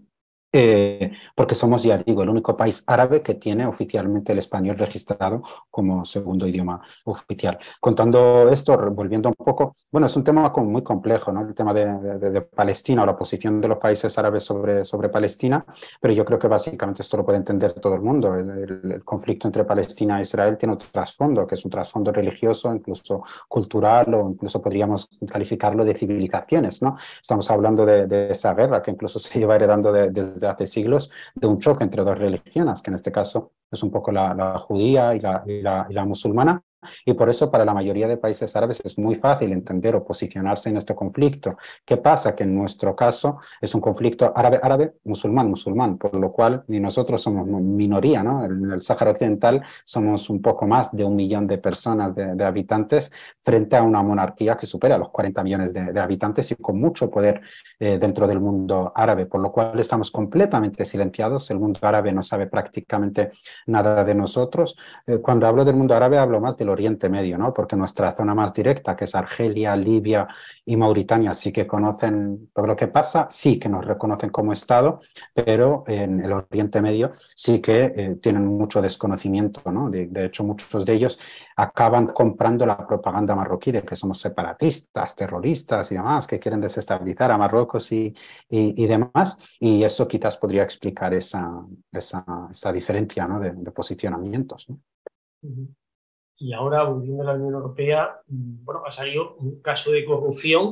Porque somos, ya digo, el único país árabe que tiene oficialmente el español registrado como segundo idioma oficial. Contando esto, volviendo un poco, bueno, es un tema muy complejo, ¿no? El tema de Palestina o la posición de los países árabes sobre Palestina, pero yo creo que básicamente esto lo puede entender todo el mundo. El conflicto entre Palestina e Israel tiene un trasfondo, que es un trasfondo religioso, incluso cultural, o incluso podríamos calificarlo de civilizaciones, ¿no? Estamos hablando de esa guerra que incluso se lleva heredando desde hace siglos, de un choque entre dos religiones, que en este caso es un poco la judía y la musulmana. Y por eso para la mayoría de países árabes es muy fácil entender o posicionarse en este conflicto. ¿Qué pasa? Que en nuestro caso es un conflicto árabe-árabe, musulmán-musulmán, por lo cual y nosotros somos minoría, ¿no? En el Sáhara Occidental somos un poco más de 1 millón de personas, de habitantes, frente a una monarquía que supera los 40 millones de habitantes y con mucho poder dentro del mundo árabe, por lo cual estamos completamente silenciados. El mundo árabe no sabe prácticamente nada de nosotros. Cuando hablo del mundo árabe hablo más del Oriente Medio, ¿no? Porque nuestra zona más directa, que es Argelia, Libia y Mauritania, sí que conocen todo lo que pasa, sí que nos reconocen como Estado, pero en el Oriente Medio sí que tienen mucho desconocimiento, ¿no? De hecho, muchos de ellos acaban comprando la propaganda marroquí de que somos separatistas, terroristas y demás, que quieren desestabilizar a Marruecos y demás, y eso quizás podría explicar esa diferencia, ¿no? de posicionamientos, ¿no? Y ahora, volviendo a la Unión Europea, bueno, ha salido un caso de corrupción,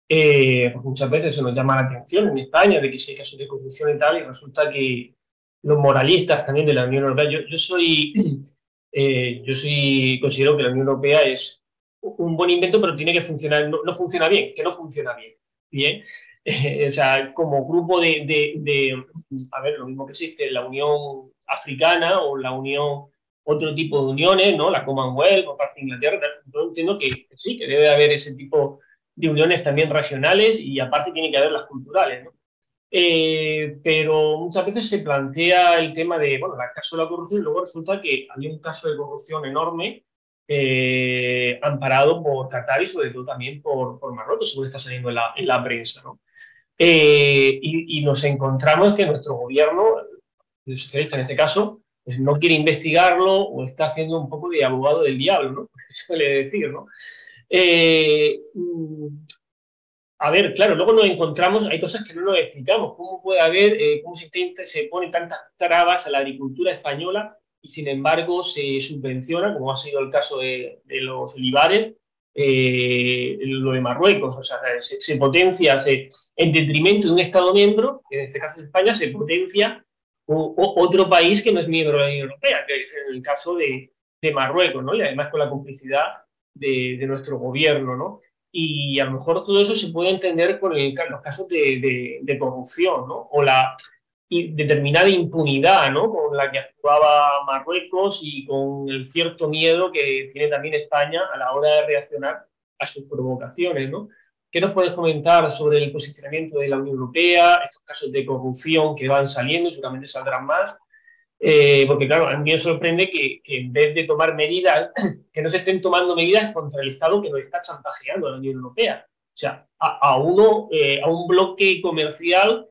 porque muchas veces se nos llama la atención en España de que sí hay casos de corrupción y tal, y resulta que los moralistas también de la Unión Europea, considero que la Unión Europea es un buen invento, pero tiene que funcionar, no funciona bien, que no funciona bien. Bien, o sea, como grupo a ver, lo mismo que existe la Unión Africana o la Unión, otro tipo de uniones, ¿no? La Commonwealth por parte de Inglaterra, yo entiendo que sí, que debe haber ese tipo de uniones también regionales y aparte tiene que haber las culturales, ¿no? Pero muchas veces se plantea el tema de, bueno, el caso de la corrupción y luego resulta que había un caso de corrupción enorme amparado por Qatar y sobre todo también por Marruecos, según está saliendo en la prensa, ¿no? Y nos encontramos que nuestro gobierno, el socialista en este caso, pues no quiere investigarlo o está haciendo un poco de abogado del diablo, ¿no? Suele decir, ¿no? A ver, claro, luego nos encontramos, hay cosas que no nos explicamos. ¿Cómo puede haber, cómo se pone tantas trabas a la agricultura española y sin embargo se subvenciona, como ha sido el caso de los olivares, lo de Marruecos? O sea, se potencia, en detrimento de un Estado miembro, que en este caso de España, se potencia otro país que no es miembro de la Unión Europea, que es en el caso de Marruecos, ¿no? Y además con la complicidad de nuestro gobierno, ¿no? Y a lo mejor todo eso se puede entender con los casos de corrupción, ¿no? O la determinada impunidad, ¿no? Con la que actuaba Marruecos y con el cierto miedo que tiene también España a la hora de reaccionar a sus provocaciones, ¿no? ¿Qué nos puedes comentar sobre el posicionamiento de la Unión Europea, estos casos de corrupción que van saliendo y seguramente saldrán más? Porque claro, a mí me sorprende que en vez de tomar medidas, que no se estén tomando medidas contra el Estado que nos está chantajeando a la Unión Europea. O sea, a un bloque comercial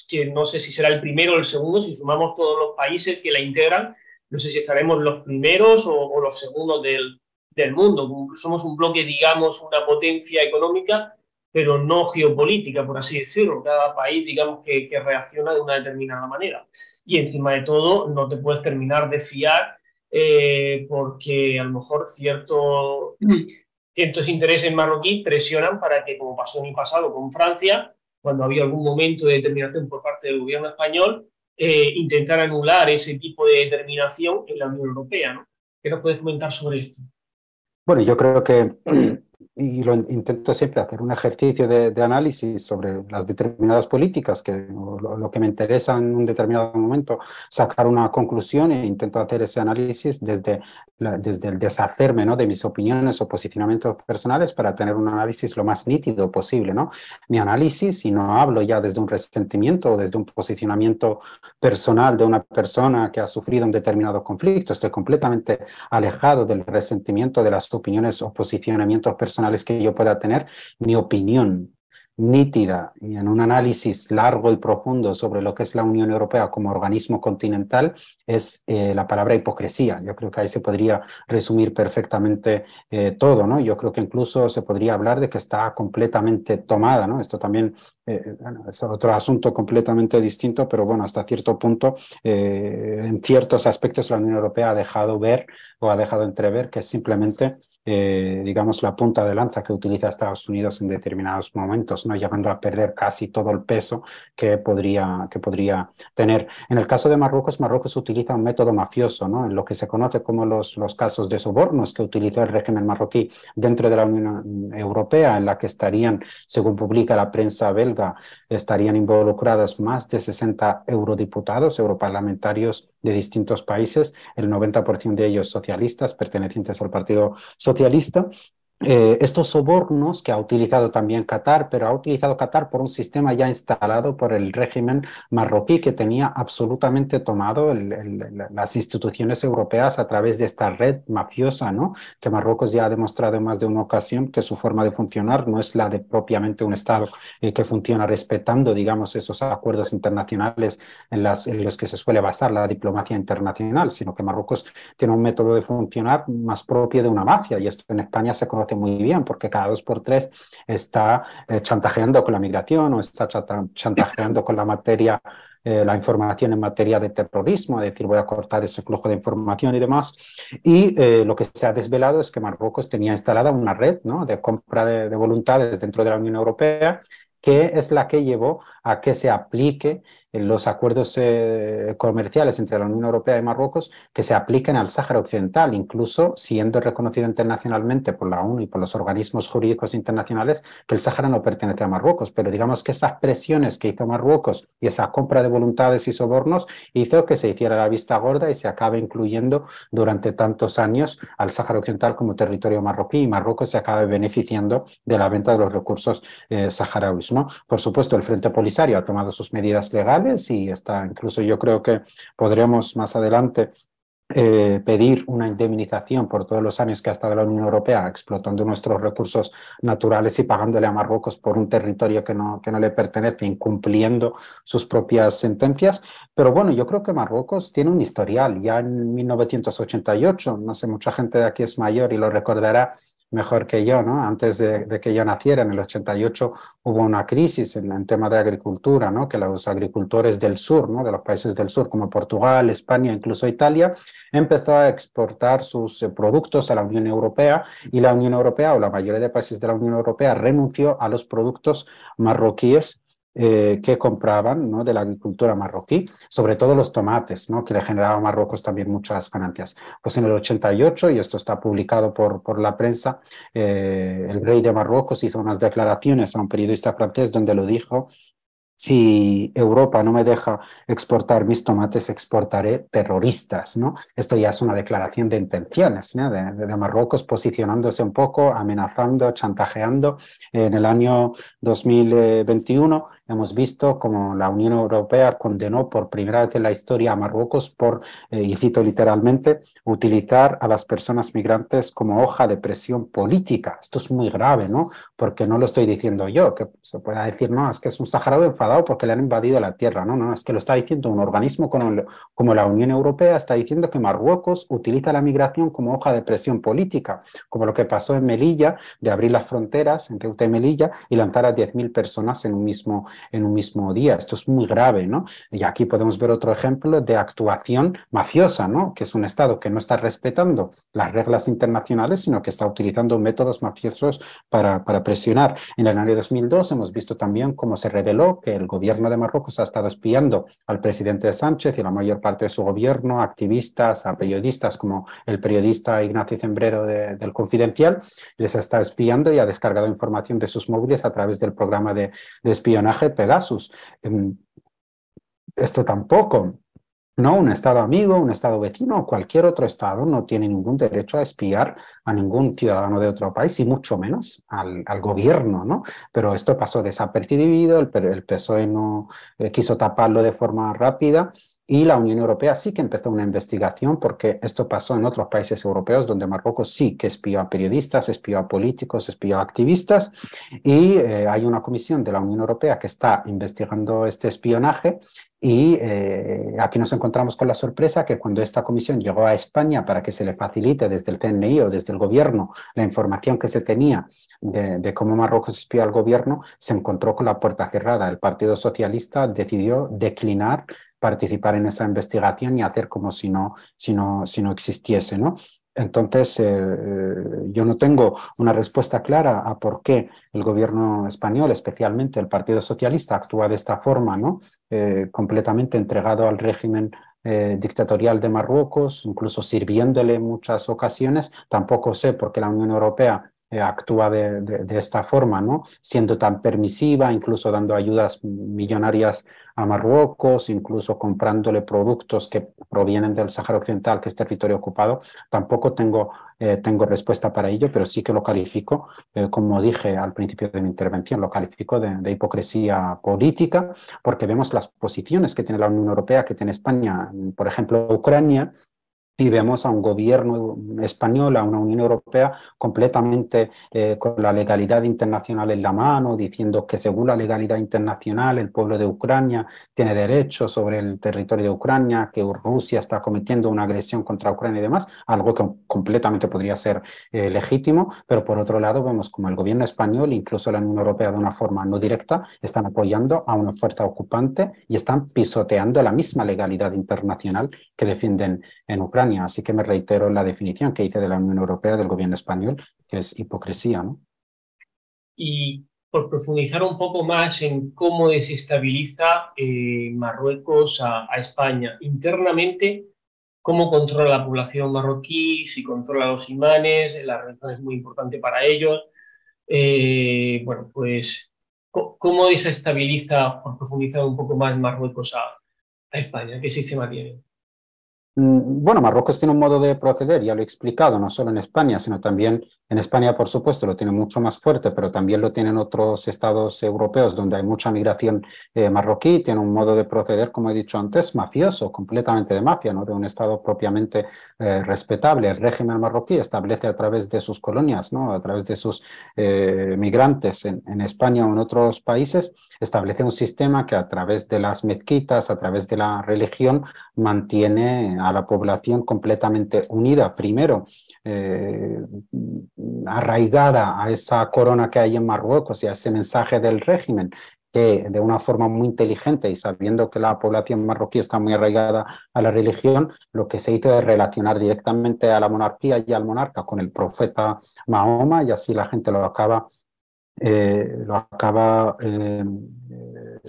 que no sé si será el primero o el segundo, si sumamos todos los países que la integran, no sé si estaremos los primeros o los segundos del mundo. Somos un bloque, digamos, una potencia económica, pero no geopolítica, por así decirlo. Cada país, digamos, que reacciona de una determinada manera. Y encima de todo, no te puedes terminar de fiar porque a lo mejor ciertos intereses marroquíes presionan para que, como pasó en el pasado con Francia, cuando había algún momento de determinación por parte del gobierno español, intentar anular ese tipo de determinación en la Unión Europea, ¿no? ¿Qué nos puedes comentar sobre esto? Bueno, yo creo que, y lo intento siempre, hacer un ejercicio de análisis sobre las determinadas políticas, que lo que me interesa en un determinado momento, sacar una conclusión e intento hacer ese análisis desde el deshacerme, ¿no?, de mis opiniones o posicionamientos personales para tener un análisis lo más nítido posible, ¿no? Mi análisis, y no hablo ya desde un resentimiento o desde un posicionamiento personal de una persona que ha sufrido un determinado conflicto, estoy completamente alejado del resentimiento, de las opiniones o posicionamientos personales que yo pueda tener. Mi opinión nítida y en un análisis largo y profundo sobre lo que es la Unión Europea como organismo continental es la palabra hipocresía. Yo creo que ahí se podría resumir perfectamente todo, ¿no? Yo creo que incluso se podría hablar de que está completamente tomada, ¿no? Esto también bueno, es otro asunto completamente distinto, pero bueno, hasta cierto punto, en ciertos aspectos la Unión Europea ha dejado ver o ha dejado entrever que es simplemente, digamos, la punta de lanza que utiliza Estados Unidos en determinados momentos, ¿no?, llegando a perder casi todo el peso que podría tener. En el caso de Marruecos, Marruecos utiliza un método mafioso, ¿no?, en lo que se conoce como los casos de sobornos que utilizó el régimen marroquí dentro de la Unión Europea, en la que estarían, según publica la prensa belga, estarían involucrados más de 60 eurodiputados, europarlamentarios de distintos países, el 90% de ellos socialistas, pertenecientes al Partido Socialista. Estos sobornos que ha utilizado también Qatar, pero ha utilizado Qatar por un sistema ya instalado por el régimen marroquí que tenía absolutamente tomado las instituciones europeas a través de esta red mafiosa, ¿no?, que Marruecos ya ha demostrado en más de una ocasión que su forma de funcionar no es la de propiamente un Estado que funciona respetando, digamos, esos acuerdos internacionales en los que se suele basar la diplomacia internacional, sino que Marruecos tiene un método de funcionar más propio de una mafia, y esto en España se conoce muy bien porque cada 2 por 3 está chantajeando con la migración o está chantajeando con la materia, la información en materia de terrorismo, es decir, voy a cortar ese flujo de información y demás. Y lo que se ha desvelado es que Marruecos tenía instalada una red, ¿no?, de compra de voluntades dentro de la Unión Europea, que es la que llevó a que se aplique los acuerdos comerciales entre la Unión Europea y Marruecos, que se apliquen al Sáhara Occidental, incluso siendo reconocido internacionalmente por la ONU y por los organismos jurídicos internacionales que el Sáhara no pertenece a Marruecos. Pero digamos que esas presiones que hizo Marruecos y esa compra de voluntades y sobornos hizo que se hiciera la vista gorda y se acabe incluyendo durante tantos años al Sáhara Occidental como territorio marroquí, y Marruecos se acabe beneficiando de la venta de los recursos saharauis, ¿no? Por supuesto, el Frente Polisario ha tomado sus medidas legales y está, incluso yo creo que podremos más adelante pedir una indemnización por todos los años que ha estado la Unión Europea explotando nuestros recursos naturales y pagándole a Marruecos por un territorio que no le pertenece, incumpliendo sus propias sentencias. Pero bueno, yo creo que Marruecos tiene un historial. Ya en 1988, no sé, mucha gente de aquí es mayor y lo recordará mejor que yo, ¿no? Antes de que yo naciera, en el 88, hubo una crisis en tema de agricultura, ¿no?, que los agricultores del sur, ¿no?, de los países del sur, como Portugal, España, incluso Italia, empezó a exportar sus productos a la Unión Europea, y la Unión Europea, o la mayoría de países de la Unión Europea, renunció a los productos marroquíes que compraban, ¿no?, de la agricultura marroquí, sobre todo los tomates, ¿no?, que le generaba a Marruecos también muchas ganancias. Pues en el 88, y esto está publicado por la prensa, el rey de Marruecos hizo unas declaraciones a un periodista francés donde lo dijo si Europa no me deja exportar mis tomates, exportaré terroristas, ¿no? Esto ya es una declaración de intenciones, ¿no? de Marruecos posicionándose un poco, amenazando, chantajeando. En el año 2021 hemos visto como la Unión Europea condenó por primera vez en la historia a Marruecos por, y cito literalmente, utilizar a las personas migrantes como hoja de presión política. Esto es muy grave, ¿no? Porque no lo estoy diciendo yo, que se pueda decir, no, es que es un saharaui enfadado porque le han invadido la tierra. No, no, es que lo está diciendo un organismo como la Unión Europea, está diciendo que Marruecos utiliza la migración como hoja de presión política, como lo que pasó en Melilla, de abrir las fronteras en Ceuta y Melilla y lanzar a 10.000 personas en un mismo día. Esto es muy grave, ¿no? Y aquí podemos ver otro ejemplo de actuación mafiosa, ¿no? Que es un Estado que no está respetando las reglas internacionales, sino que está utilizando métodos mafiosos para presionar. En el año 2002 hemos visto también cómo se reveló que el gobierno de Marruecos ha estado espiando al presidente Sánchez y a la mayor parte de su gobierno, a activistas, a periodistas como el periodista Ignacio Zembrero del Confidencial, les está espiando y ha descargado información de sus móviles a través del programa de espionaje Pegasus. Esto tampoco. No, un Estado amigo, un Estado vecino o cualquier otro Estado no tiene ningún derecho a espiar a ningún ciudadano de otro país y mucho menos al gobierno, ¿no? Pero esto pasó desapercibido, el PSOE no quiso taparlo de forma rápida y la Unión Europea sí que empezó una investigación porque esto pasó en otros países europeos donde Marruecos sí que espió a periodistas, espió a políticos, espió a activistas y hay una comisión de la Unión Europea que está investigando este espionaje. Y aquí nos encontramos con la sorpresa que cuando esta comisión llegó a España para que se le facilite desde el CNI o desde el gobierno la información que se tenía de cómo Marruecos espió al gobierno, se encontró con la puerta cerrada. El Partido Socialista decidió declinar participar en esa investigación y hacer como si no existiese, ¿no? Entonces, yo no tengo una respuesta clara a por qué el gobierno español, especialmente el Partido Socialista, actúa de esta forma, ¿no? Completamente entregado al régimen dictatorial de Marruecos, incluso sirviéndole en muchas ocasiones. Tampoco sé por qué la Unión Europea actúa de esta forma, ¿no? Siendo tan permisiva, incluso dando ayudas millonarias a Marruecos, incluso comprándole productos que provienen del Sáhara Occidental, que es territorio ocupado. Tampoco tengo respuesta para ello, pero sí que lo califico, como dije al principio de mi intervención, lo califico de hipocresía política, porque vemos las posiciones que tiene la Unión Europea, que tiene España, por ejemplo, Ucrania, y vemos a un gobierno español, a una Unión Europea completamente con la legalidad internacional en la mano, diciendo que según la legalidad internacional el pueblo de Ucrania tiene derechos sobre el territorio de Ucrania, que Rusia está cometiendo una agresión contra Ucrania y demás, algo que completamente podría ser legítimo, pero por otro lado vemos como el gobierno español, incluso la Unión Europea de una forma no directa, están apoyando a una fuerza ocupante y están pisoteando la misma legalidad internacional que defienden en Ucrania. Así que me reitero en la definición que hice de la Unión Europea del gobierno español, que es hipocresía, ¿no? Y por profundizar un poco más en cómo desestabiliza Marruecos a España internamente, cómo controla la población marroquí, si controla los imanes, la religión es muy importante para ellos. Bueno, pues, ¿cómo desestabiliza, por profundizar un poco más, Marruecos a España? ¿Qué sistema tiene? Bueno, Marruecos tiene un modo de proceder, ya lo he explicado, no solo en España, sino también en España, por supuesto, lo tiene mucho más fuerte, pero también lo tienen otros estados europeos donde hay mucha migración marroquí. Tiene un modo de proceder, como he dicho antes, mafioso, completamente de mafia, ¿no? De un estado propiamente respetable. El régimen marroquí establece a través de sus colonias, ¿no? A través de sus migrantes en España o en otros países, establece un sistema que a través de las mezquitas, a través de la religión, mantiene a la población completamente unida, primero arraigada a esa corona que hay en Marruecos y a ese mensaje del régimen, que de una forma muy inteligente y sabiendo que la población marroquí está muy arraigada a la religión, lo que se hizo es relacionar directamente a la monarquía y al monarca con el profeta Mahoma, y así la gente lo acaba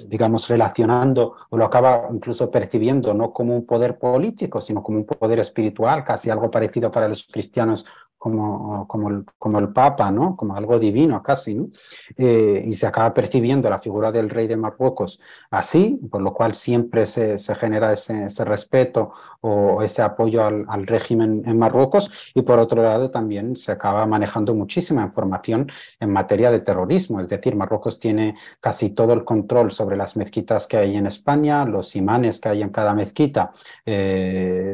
digamos, relacionando o lo acaba incluso percibiendo no como un poder político, sino como un poder espiritual, casi algo parecido para los cristianos como el Papa, ¿no? Como algo divino casi, ¿no? Y se acaba percibiendo la figura del rey de Marruecos así, por lo cual siempre se genera ese respeto o ese apoyo al régimen en Marruecos, y por otro lado también se acaba manejando muchísima información en materia de terrorismo, es decir, Marruecos tiene casi todo el control sobre las mezquitas que hay en España, los imanes que hay en cada mezquita,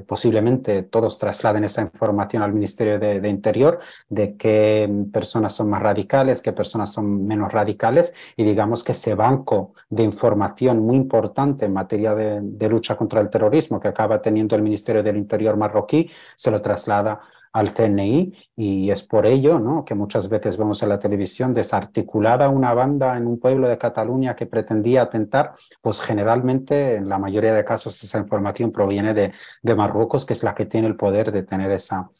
posiblemente todos trasladen esa información al Ministerio de Interior de qué personas son más radicales, qué personas son menos radicales, y digamos que ese banco de información muy importante en materia de lucha contra el terrorismo que acaba teniendo el Ministerio del Interior marroquí se lo traslada al CNI, y es por ello, ¿no?, que muchas veces vemos en la televisión desarticulada una banda en un pueblo de Cataluña que pretendía atentar, pues generalmente en la mayoría de casos esa información proviene de Marruecos, que es la que tiene el poder de tener esa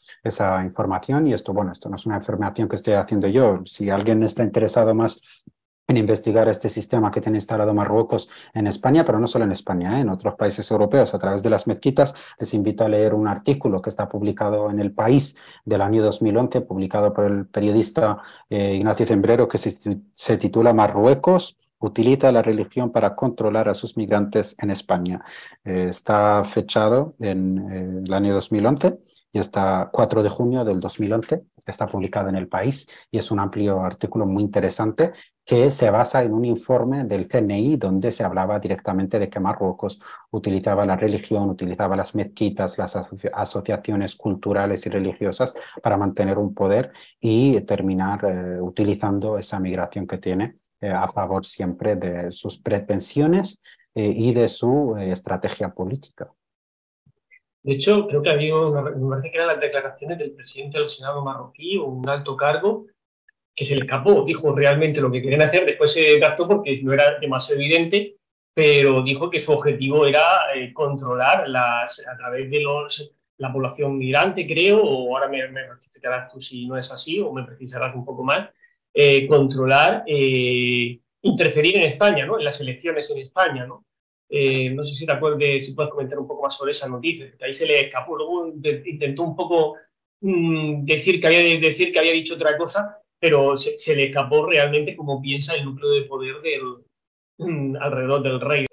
información. Y esto, bueno, esto no es una información que estoy haciendo yo. Si alguien está interesado más en investigar este sistema que tiene instalado Marruecos en España, pero no solo en España, en otros países europeos, a través de las mezquitas, les invito a leer un artículo que está publicado en El País del año 2011, publicado por el periodista Ignacio Zembrero, que se titula Marruecos utiliza la religión para controlar a sus migrantes en España. Está fechado en el año 2011 y está 4 de junio del 2011, está publicado en El País, y es un amplio artículo muy interesante que se basa en un informe del CNI donde se hablaba directamente de que Marruecos utilizaba la religión, utilizaba las mezquitas, las asociaciones culturales y religiosas para mantener un poder y terminar utilizando esa migración que tiene a favor siempre de sus pretensiones y de su estrategia política. De hecho, creo que había me parece que eran las declaraciones del presidente del Senado marroquí o un alto cargo que se le escapó, dijo realmente lo que querían hacer, después se captó porque no era demasiado evidente, pero dijo que su objetivo era controlar a través de la población migrante, creo, o ahora me rectificarás tú si no es así, o me precisarás un poco más, controlar, interferir en España, ¿no?, en las elecciones en España, ¿no? No sé si te acuerdas, si puedes comentar un poco más sobre esa noticia, que ahí se le escapó, luego intentó un poco decir que había dicho otra cosa, pero se le escapó realmente cómo piensa el núcleo de poder alrededor del rey.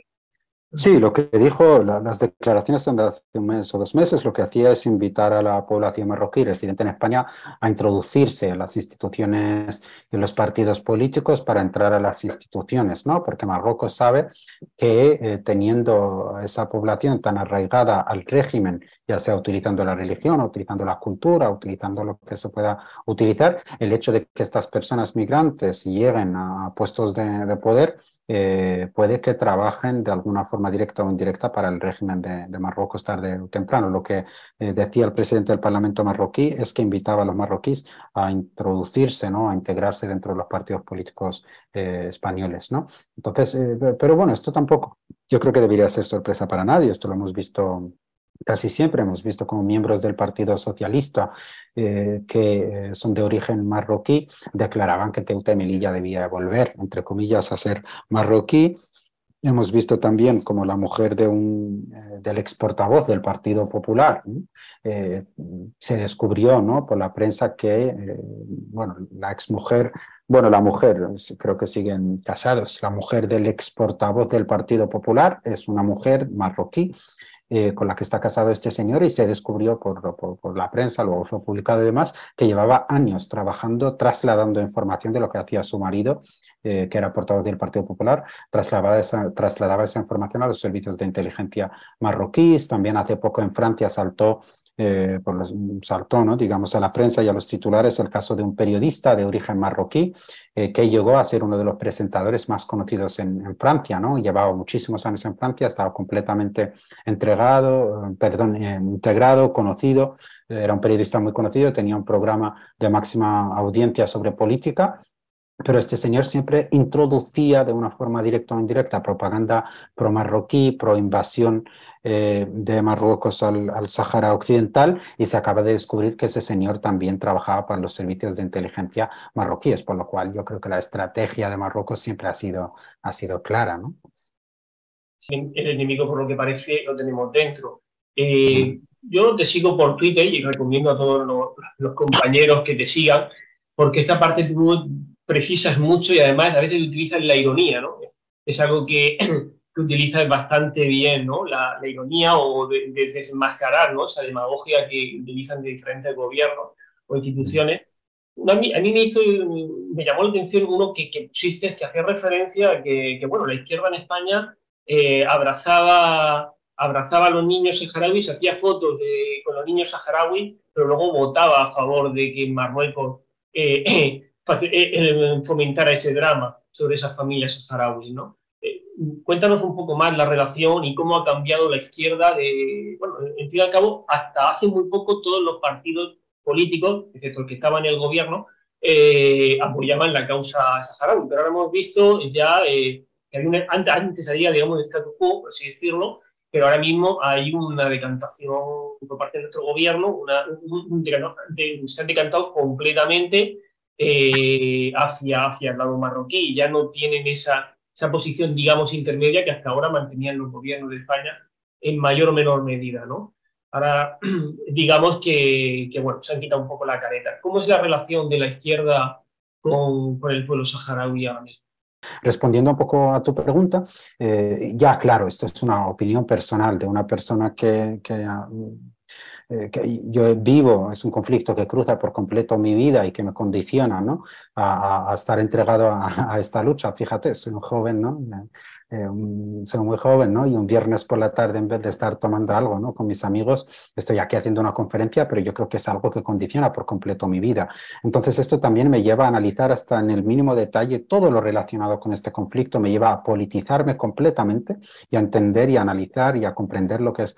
Sí, lo que dijo, las declaraciones son de hace un mes o 2 meses, lo que hacía es invitar a la población marroquí residente en España a introducirse en las instituciones y en los partidos políticos para entrar a las instituciones, ¿no? Porque Marruecos sabe que teniendo esa población tan arraigada al régimen, ya sea utilizando la religión, utilizando la cultura, utilizando lo que se pueda utilizar, el hecho de que estas personas migrantes lleguen a puestos de poder, puede que trabajen de alguna forma directa o indirecta para el régimen de Marruecos tarde o temprano. Lo que decía el presidente del Parlamento marroquí es que invitaba a los marroquíes a introducirse, ¿no?, a integrarse dentro de los partidos políticos españoles, ¿no? Entonces, pero bueno, esto tampoco, yo creo que debería ser sorpresa para nadie. Esto lo hemos visto casi siempre, hemos visto como miembros del Partido Socialista que son de origen marroquí declaraban que Ceuta y Melilla debía volver, entre comillas, a ser marroquí. Hemos visto también como la mujer del ex portavoz del Partido Popular se descubrió, ¿no?, por la prensa que, bueno, la exmujer, bueno, la mujer, creo que siguen casados, la mujer del ex portavoz del Partido Popular es una mujer marroquí con la que está casado este señor, y se descubrió por la prensa, luego fue publicado y demás, que llevaba años trabajando, trasladando información de lo que hacía su marido, que era portavoz del Partido Popular, trasladaba esa información a los servicios de inteligencia marroquíes. También hace poco en Francia saltó, ¿no?, digamos, a la prensa y a los titulares el caso de un periodista de origen marroquí que llegó a ser uno de los presentadores más conocidos en Francia, ¿no? Llevaba muchísimos años en Francia, estaba completamente integrado, conocido, era un periodista muy conocido, tenía un programa de máxima audiencia sobre política. Pero este señor siempre introducía de una forma directa o indirecta propaganda pro-marroquí, pro-invasión de Marruecos al Sáhara Occidental, y se acaba de descubrir que ese señor también trabajaba para los servicios de inteligencia marroquíes, por lo cual yo creo que la estrategia de Marruecos siempre ha sido clara, ¿no? El enemigo, por lo que parece, lo tenemos dentro. yo te sigo por Twitter y recomiendo a todos los compañeros que te sigan, porque esta parte tú precisas mucho y además a veces utilizas la ironía, ¿no? Es algo que utilizas bastante bien, ¿no? La ironía o de desmascarar, ¿no? Esa demagogia que utilizan de diferentes gobiernos o instituciones. A mí me llamó la atención uno que pusiste, que hacía referencia a que, bueno, la izquierda en España abrazaba a los niños saharauis, hacía fotos con los niños saharauis, pero luego votaba a favor de que Marruecos fomentara ese drama sobre esas familias saharauis, ¿no? Cuéntanos un poco más la relación y cómo ha cambiado la izquierda bueno, en fin y al cabo, hasta hace muy poco todos los partidos políticos, excepto el que estaba en el gobierno, apoyaban la causa saharaui, pero ahora hemos visto ya que hay antes había, digamos, el statu quo, por así decirlo, pero ahora mismo hay una decantación por parte de nuestro gobierno, se han decantado completamente hacia el lado marroquí, y ya no tienen esa posición, digamos, intermedia que hasta ahora mantenían los gobiernos de España en mayor o menor medida, ¿no? Ahora, digamos bueno, se han quitado un poco la careta. ¿Cómo es la relación de la izquierda con el pueblo saharaui ahora mismo? Respondiendo un poco a tu pregunta, ya claro, esto es una opinión personal de una persona que yo vivo, es un conflicto que cruza por completo mi vida y que me condiciona, ¿no? a estar entregado a esta lucha. Fíjate, soy un joven, ¿no? Soy muy joven, ¿no? Y un viernes por la tarde, en vez de estar tomando algo, ¿no? Con mis amigos, estoy aquí haciendo una conferencia, pero yo creo que es algo que condiciona por completo mi vida. Entonces esto también me lleva a analizar hasta en el mínimo detalle todo lo relacionado con este conflicto, me lleva a politizarme completamente y a entender y a analizar y a comprender lo que es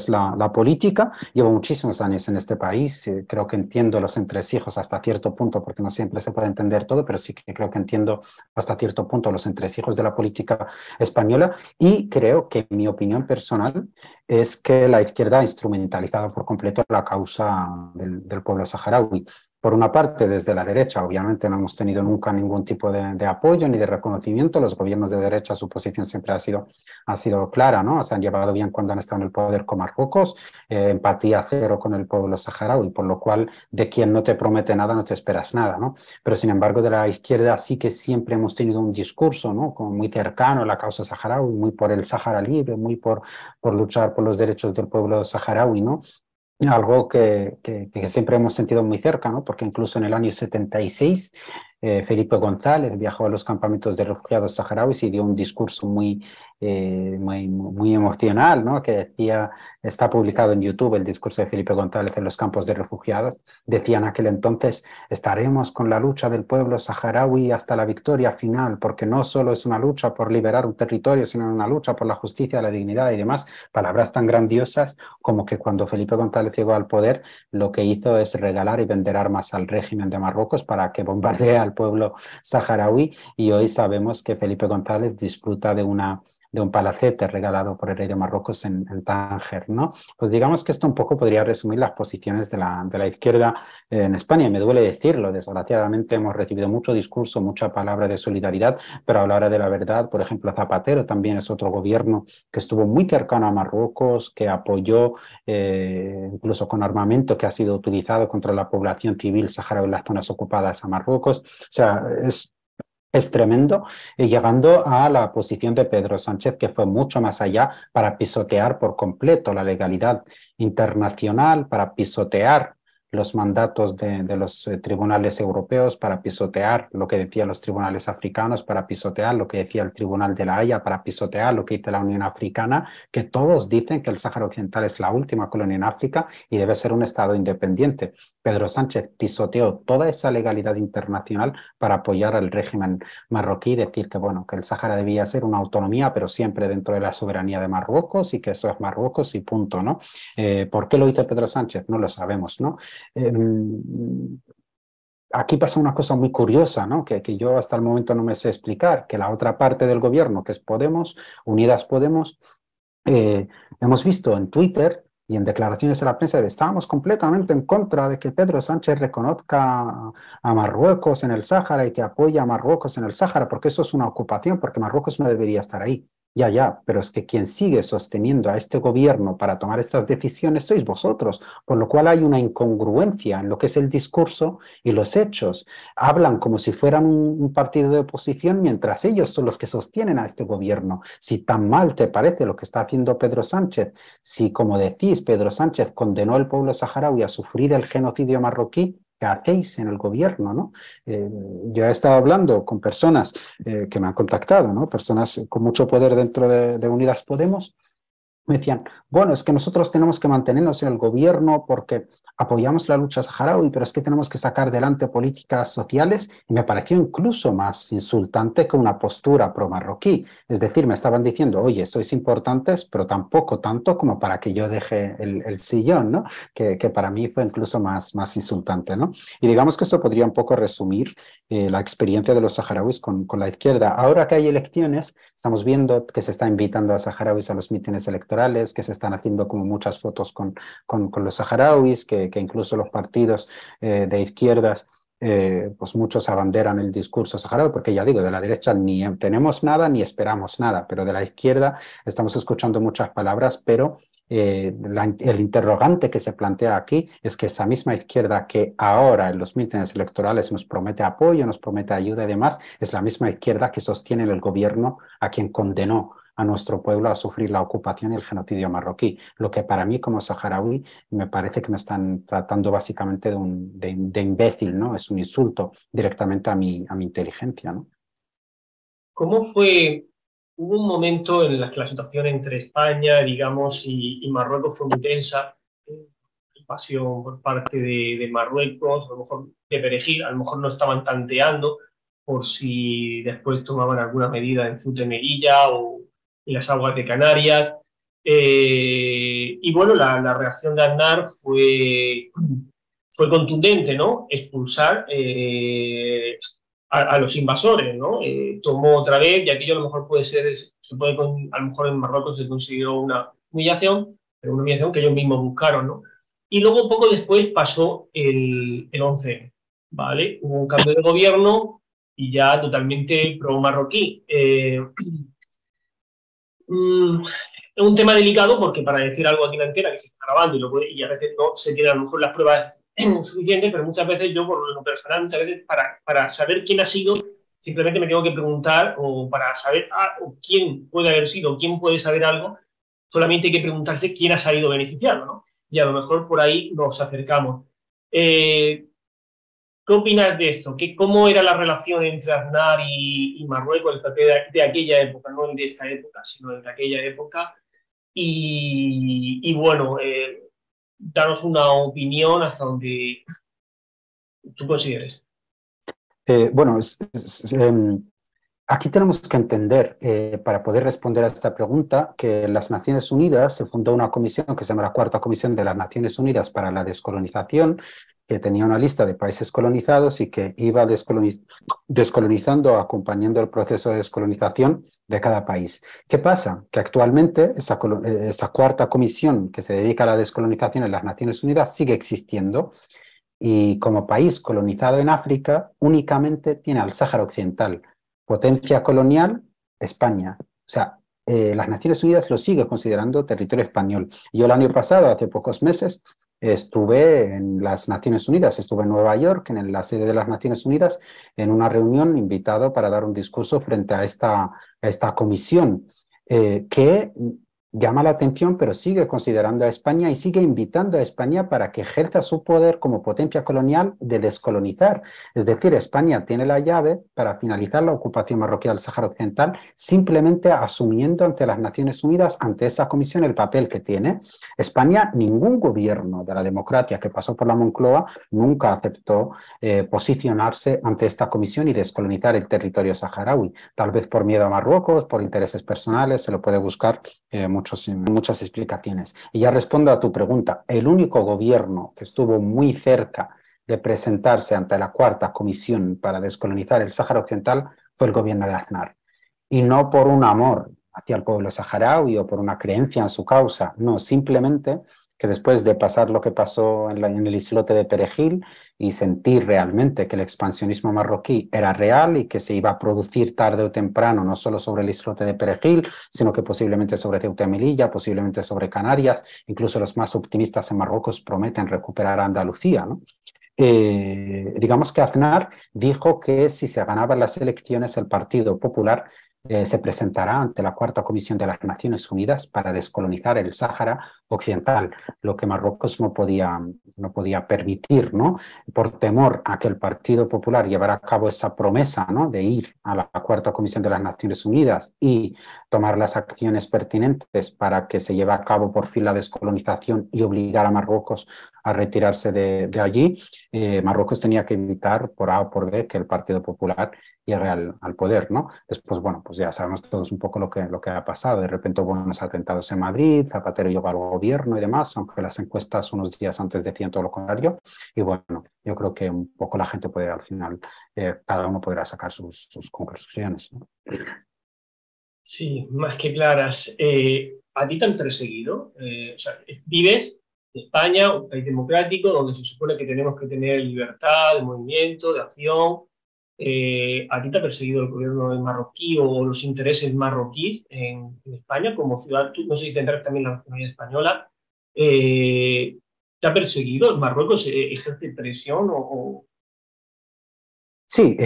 la política. Llevo muchísimos años en este país, creo que entiendo los entresijos hasta cierto punto, porque no siempre se puede entender todo, pero sí que creo que entiendo hasta cierto punto los entresijos de la política española, y creo que mi opinión personal es que la izquierda ha instrumentalizado por completo la causa del pueblo saharaui. Por una parte, desde la derecha, obviamente no hemos tenido nunca ningún tipo de apoyo ni de reconocimiento. Los gobiernos de derecha, su posición siempre ha sido clara, ¿no? Se han llevado bien cuando han estado en el poder con Marruecos, empatía cero con el pueblo saharaui, por lo cual de quien no te promete nada no te esperas nada, ¿no? Pero sin embargo, de la izquierda sí que siempre hemos tenido un discurso, ¿no? Como muy cercano a la causa saharaui, muy por el Sahara libre, muy por luchar por los derechos del pueblo saharaui, ¿no? Algo que siempre hemos sentido muy cerca, ¿no? Porque incluso en el año 76 Felipe González viajó a los campamentos de refugiados saharauis y dio un discurso muy emocional, ¿no? Que decía, está publicado en YouTube el discurso de Felipe González en los campos de refugiados. Decía en aquel entonces: estaremos con la lucha del pueblo saharaui hasta la victoria final, porque no solo es una lucha por liberar un territorio, sino una lucha por la justicia, la dignidad y demás. Palabras tan grandiosas como que cuando Felipe González llegó al poder, lo que hizo es regalar y vender armas al régimen de Marruecos para que bombardee al pueblo saharaui, y hoy sabemos que Felipe González disfruta de un palacete regalado por el rey de Marruecos en Tánger, ¿no? Pues digamos que esto un poco podría resumir las posiciones de la izquierda en España, y me duele decirlo, desgraciadamente hemos recibido mucho discurso, mucha palabra de solidaridad, pero a la hora de la verdad, por ejemplo, Zapatero también es otro gobierno que estuvo muy cercano a Marruecos, que apoyó incluso con armamento que ha sido utilizado contra la población civil saharaui en las zonas ocupadas a Marruecos. O sea, es tremendo, llegando a la posición de Pedro Sánchez, que fue mucho más allá, para pisotear por completo la legalidad internacional, para pisotear los mandatos de los tribunales europeos, para pisotear lo que decían los tribunales africanos, para pisotear lo que decía el Tribunal de la Haya, para pisotear lo que dice la Unión Africana, que todos dicen que el Sáhara Occidental es la última colonia en África y debe ser un Estado independiente. Pedro Sánchez pisoteó toda esa legalidad internacional para apoyar al régimen marroquí, decir que, bueno, que el Sáhara debía ser una autonomía, pero siempre dentro de la soberanía de Marruecos, y que eso es Marruecos y punto, ¿no? ¿Por qué lo hizo Pedro Sánchez? No lo sabemos, ¿no? Aquí pasa una cosa muy curiosa, ¿no? Que yo hasta el momento no me sé explicar, que la otra parte del gobierno, que es Podemos, Unidas Podemos, hemos visto en Twitter y en declaraciones a la prensa de estábamos completamente en contra de que Pedro Sánchez reconozca a Marruecos en el Sáhara y que apoye a Marruecos en el Sáhara, porque eso es una ocupación, porque Marruecos no debería estar ahí. Ya, pero es que quien sigue sosteniendo a este gobierno para tomar estas decisiones sois vosotros, por lo cual hay una incongruencia en lo que es el discurso y los hechos. Hablan como si fueran un partido de oposición mientras ellos son los que sostienen a este gobierno. Si tan mal te parece lo que está haciendo Pedro Sánchez, si como decís, Pedro Sánchez condenó al pueblo saharaui a sufrir el genocidio marroquí, ¿qué hacéis en el gobierno, no? Yo he estado hablando con personas que me han contactado, ¿no? Personas con mucho poder dentro de Unidas Podemos, me decían, bueno, es que nosotros tenemos que mantenernos en el gobierno porque apoyamos la lucha saharaui, pero es que tenemos que sacar adelante políticas sociales, y me pareció incluso más insultante que una postura pro-marroquí. Es decir, me estaban diciendo, oye, sois importantes, pero tampoco tanto como para que yo deje el sillón, ¿no? Que para mí fue incluso más insultante, ¿no? Y digamos que eso podría un poco resumir la experiencia de los saharauis con la izquierda. Ahora que hay elecciones, estamos viendo que se está invitando a saharauis a los mítines electorales, que se están haciendo como muchas fotos con los saharauis, que incluso los partidos de izquierdas, pues muchos abanderan el discurso saharaui, porque ya digo, de la derecha ni tenemos nada ni esperamos nada, pero de la izquierda estamos escuchando muchas palabras, pero el interrogante que se plantea aquí es que esa misma izquierda que ahora en los mítines electorales nos promete apoyo, nos promete ayuda y demás, es la misma izquierda que sostiene el gobierno a quien condenó a nuestro pueblo a sufrir la ocupación y el genocidio marroquí. Lo que para mí como saharaui me parece que me están tratando básicamente de imbécil, ¿no? Es un insulto directamente a mi inteligencia, ¿no? ¿Cómo fue? Hubo un momento en el que la situación entre España, digamos, y Marruecos fue muy tensa. Pasión por parte de Marruecos, a lo mejor de Perejil, a lo mejor no estaban tanteando por si después tomaban alguna medida en Ceuta y Melilla o en las aguas de Canarias. Y bueno, la reacción de Aznar fue contundente, ¿no? Expulsar a los invasores, ¿no? Tomó otra vez, y aquello a lo mejor puede ser, a lo mejor en Marruecos se consiguió una humillación, pero una humillación que ellos mismos buscaron, ¿no? Y luego poco después pasó el 11, ¿vale? Hubo un cambio de gobierno y ya totalmente pro-marroquí. Es un tema delicado porque para decir algo aquí en la antena que se está grabando y a veces no se tienen a lo mejor las pruebas suficientes, pero muchas veces yo, por lo personal, muchas veces para saber quién ha sido, simplemente me tengo que preguntar, o para saber o quién puede haber sido, quién puede saber algo, solamente hay que preguntarse quién ha salido beneficiado, ¿no? Y a lo mejor por ahí nos acercamos. ¿Qué opinas de esto? ¿Cómo era la relación entre Aznar y Marruecos, el PP de aquella época, no el de esta época, sino el de aquella época? Y bueno, danos una opinión hasta donde tú consideres. Bueno, aquí tenemos que entender, para poder responder a esta pregunta, que en las Naciones Unidas se fundó una comisión que se llama la Cuarta Comisión de las Naciones Unidas para la Descolonización, que tenía una lista de países colonizados y que iba descolonizando, acompañando el proceso de descolonización de cada país. ¿Qué pasa? Que actualmente esa Cuarta Comisión que se dedica a la descolonización en las Naciones Unidas sigue existiendo, y como país colonizado en África únicamente tiene al Sáhara Occidental. Potencia colonial, España. O sea, las Naciones Unidas lo sigue considerando territorio español. Yo el año pasado, hace pocos meses, estuve en las Naciones Unidas, estuve en Nueva York, en la sede de las Naciones Unidas, en una reunión invitado para dar un discurso frente a esta comisión, que llama la atención, pero sigue considerando a España y sigue invitando a España para que ejerza su poder como potencia colonial de descolonizar. Es decir, España tiene la llave para finalizar la ocupación marroquí del Sáhara Occidental, simplemente asumiendo ante las Naciones Unidas, ante esa comisión, el papel que tiene. España, ningún gobierno de la democracia que pasó por la Moncloa nunca aceptó posicionarse ante esta comisión y descolonizar el territorio saharaui. Tal vez por miedo a Marruecos, por intereses personales, se lo puede buscar muchas explicaciones. Y ya respondo a tu pregunta. El único gobierno que estuvo muy cerca de presentarse ante la Cuarta Comisión para descolonizar el Sáhara Occidental fue el gobierno de Aznar. Y no por un amor hacia el pueblo saharaui o por una creencia en su causa, no, simplemente que después de pasar lo que pasó en el islote de Perejil y sentir realmente que el expansionismo marroquí era real y que se iba a producir tarde o temprano, no solo sobre el islote de Perejil, sino que posiblemente sobre Ceuta y Melilla, posiblemente sobre Canarias, incluso los más optimistas en Marruecos prometen recuperar Andalucía, ¿no? Digamos que Aznar dijo que si se ganaban las elecciones el Partido Popular se presentará ante la Cuarta Comisión de las Naciones Unidas para descolonizar el Sáhara Occidental, lo que Marruecos no podía permitir, ¿no? Por temor a que el Partido Popular llevara a cabo esa promesa, ¿no?, de ir a la Cuarta Comisión de las Naciones Unidas y tomar las acciones pertinentes para que se lleve a cabo por fin la descolonización y obligar a Marruecos a retirarse de allí, Marruecos tenía que evitar por A o por B que el Partido Popular llegue al poder, ¿no? Después, bueno, pues ya sabemos todos un poco lo que ha pasado. De repente hubo unos atentados en Madrid, Zapatero llegó al gobierno y demás, aunque las encuestas unos días antes decían todo lo contrario. Y bueno, yo creo que un poco la gente puede al final, cada uno podrá sacar sus conclusiones, ¿no? Sí, más que claras. ¿A ti te han perseguido? O sea, vives en España, un país democrático, donde se supone que tenemos que tener libertad de movimiento, de acción. ¿A ti te ha perseguido el gobierno marroquí o los intereses marroquíes en España como ciudadano? No sé si tendrás también la nacionalidad española. ¿Te ha perseguido? ¿Marruecos ejerce presión o... Sí,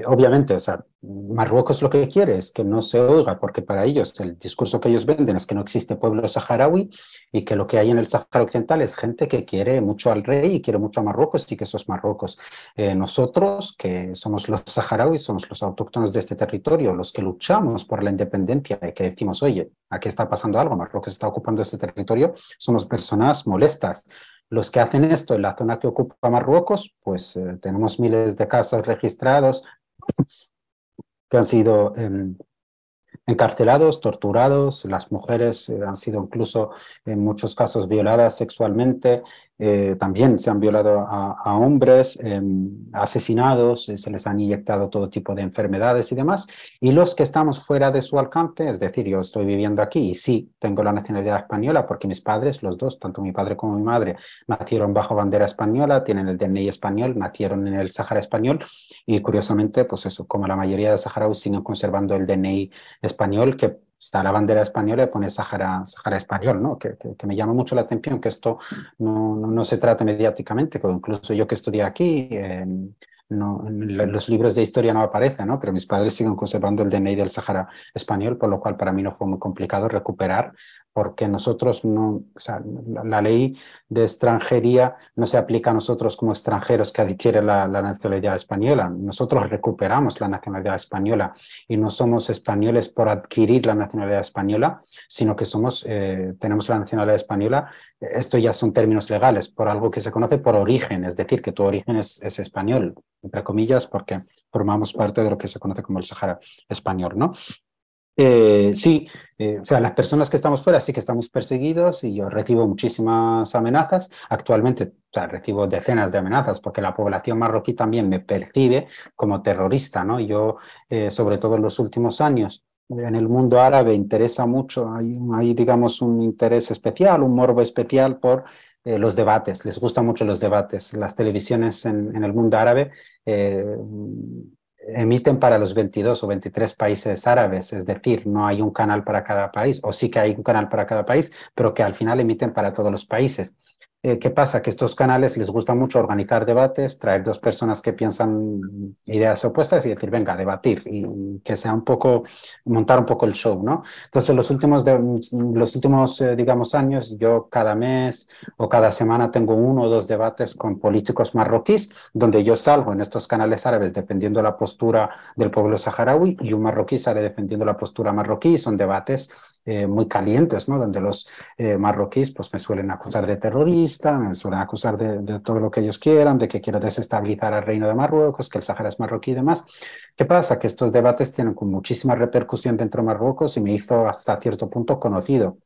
obviamente, o sea, Marruecos lo que quiere es que no se oiga, porque para ellos el discurso que ellos venden es que no existe pueblo saharaui y que lo que hay en el Sáhara Occidental es gente que quiere mucho al rey y quiere mucho a Marruecos y que eso es Marruecos. Nosotros, que somos los saharauis, somos los autóctonos de este territorio, los que luchamos por la independencia y que decimos, oye, aquí está pasando algo, Marruecos está ocupando este territorio, somos personas molestas. Los que hacen esto en la zona que ocupa Marruecos, pues tenemos miles de casos registrados que han sido encarcelados, torturados, las mujeres han sido incluso en muchos casos violadas sexualmente, también se han violado a hombres, asesinados, se les han inyectado todo tipo de enfermedades y demás, y los que estamos fuera de su alcance, es decir, yo estoy viviendo aquí y sí tengo la nacionalidad española porque mis padres, los dos, tanto mi padre como mi madre, nacieron bajo bandera española, tienen el DNI español, nacieron en el Sáhara español y curiosamente, pues eso, como la mayoría de saharauis siguen conservando el DNI español, que está la bandera española y pone Sáhara español, ¿no? Que me llama mucho la atención que esto no se trate mediáticamente, incluso yo que estudié aquí, no, en los libros de historia no aparece, ¿no? Pero mis padres siguen conservando el DNI del Sáhara español, por lo cual para mí no fue muy complicado recuperar, porque nosotros no, o sea, la ley de extranjería no se aplica a nosotros como extranjeros que adquieren la nacionalidad española. Nosotros recuperamos la nacionalidad española y no somos españoles por adquirir la nacionalidad española, sino que tenemos la nacionalidad española. Esto ya son términos legales, por algo que se conoce por origen, es decir, que tu origen es español, entre comillas, porque formamos parte de lo que se conoce como el Sáhara español, ¿no? Sí, o sea, las personas que estamos fuera sí que estamos perseguidos y yo recibo muchísimas amenazas. Actualmente, o sea, recibo decenas de amenazas porque la población marroquí también me percibe como terrorista, ¿no? Yo, sobre todo en los últimos años, en el mundo árabe interesa mucho, hay digamos un interés especial, un morbo especial por los debates, les gustan mucho los debates. Las televisiones en el mundo árabe emiten para los 22 o 23 países árabes, es decir, no hay un canal para cada país, o sí que hay un canal para cada país, pero que al final emiten para todos los países. ¿Qué pasa? Que estos canales les gusta mucho organizar debates, traer dos personas que piensan ideas opuestas y decir, venga, debatir, y que sea un poco, montar un poco el show, ¿no? Entonces, los últimos digamos, años, yo cada mes o cada semana tengo 1 o 2 debates con políticos marroquíes, donde yo salgo en estos canales árabes defendiendo la postura del pueblo saharaui y un marroquí sale defendiendo la postura marroquí. Son debates muy calientes, ¿no? Donde los marroquíes pues me suelen acusar de terrorista, me suelen acusar de todo lo que ellos quieran, de que quiero desestabilizar al reino de Marruecos, que el Sáhara es marroquí y demás. ¿Qué pasa? Que estos debates tienen con muchísima repercusión dentro de Marruecos y me hizo hasta cierto punto conocido.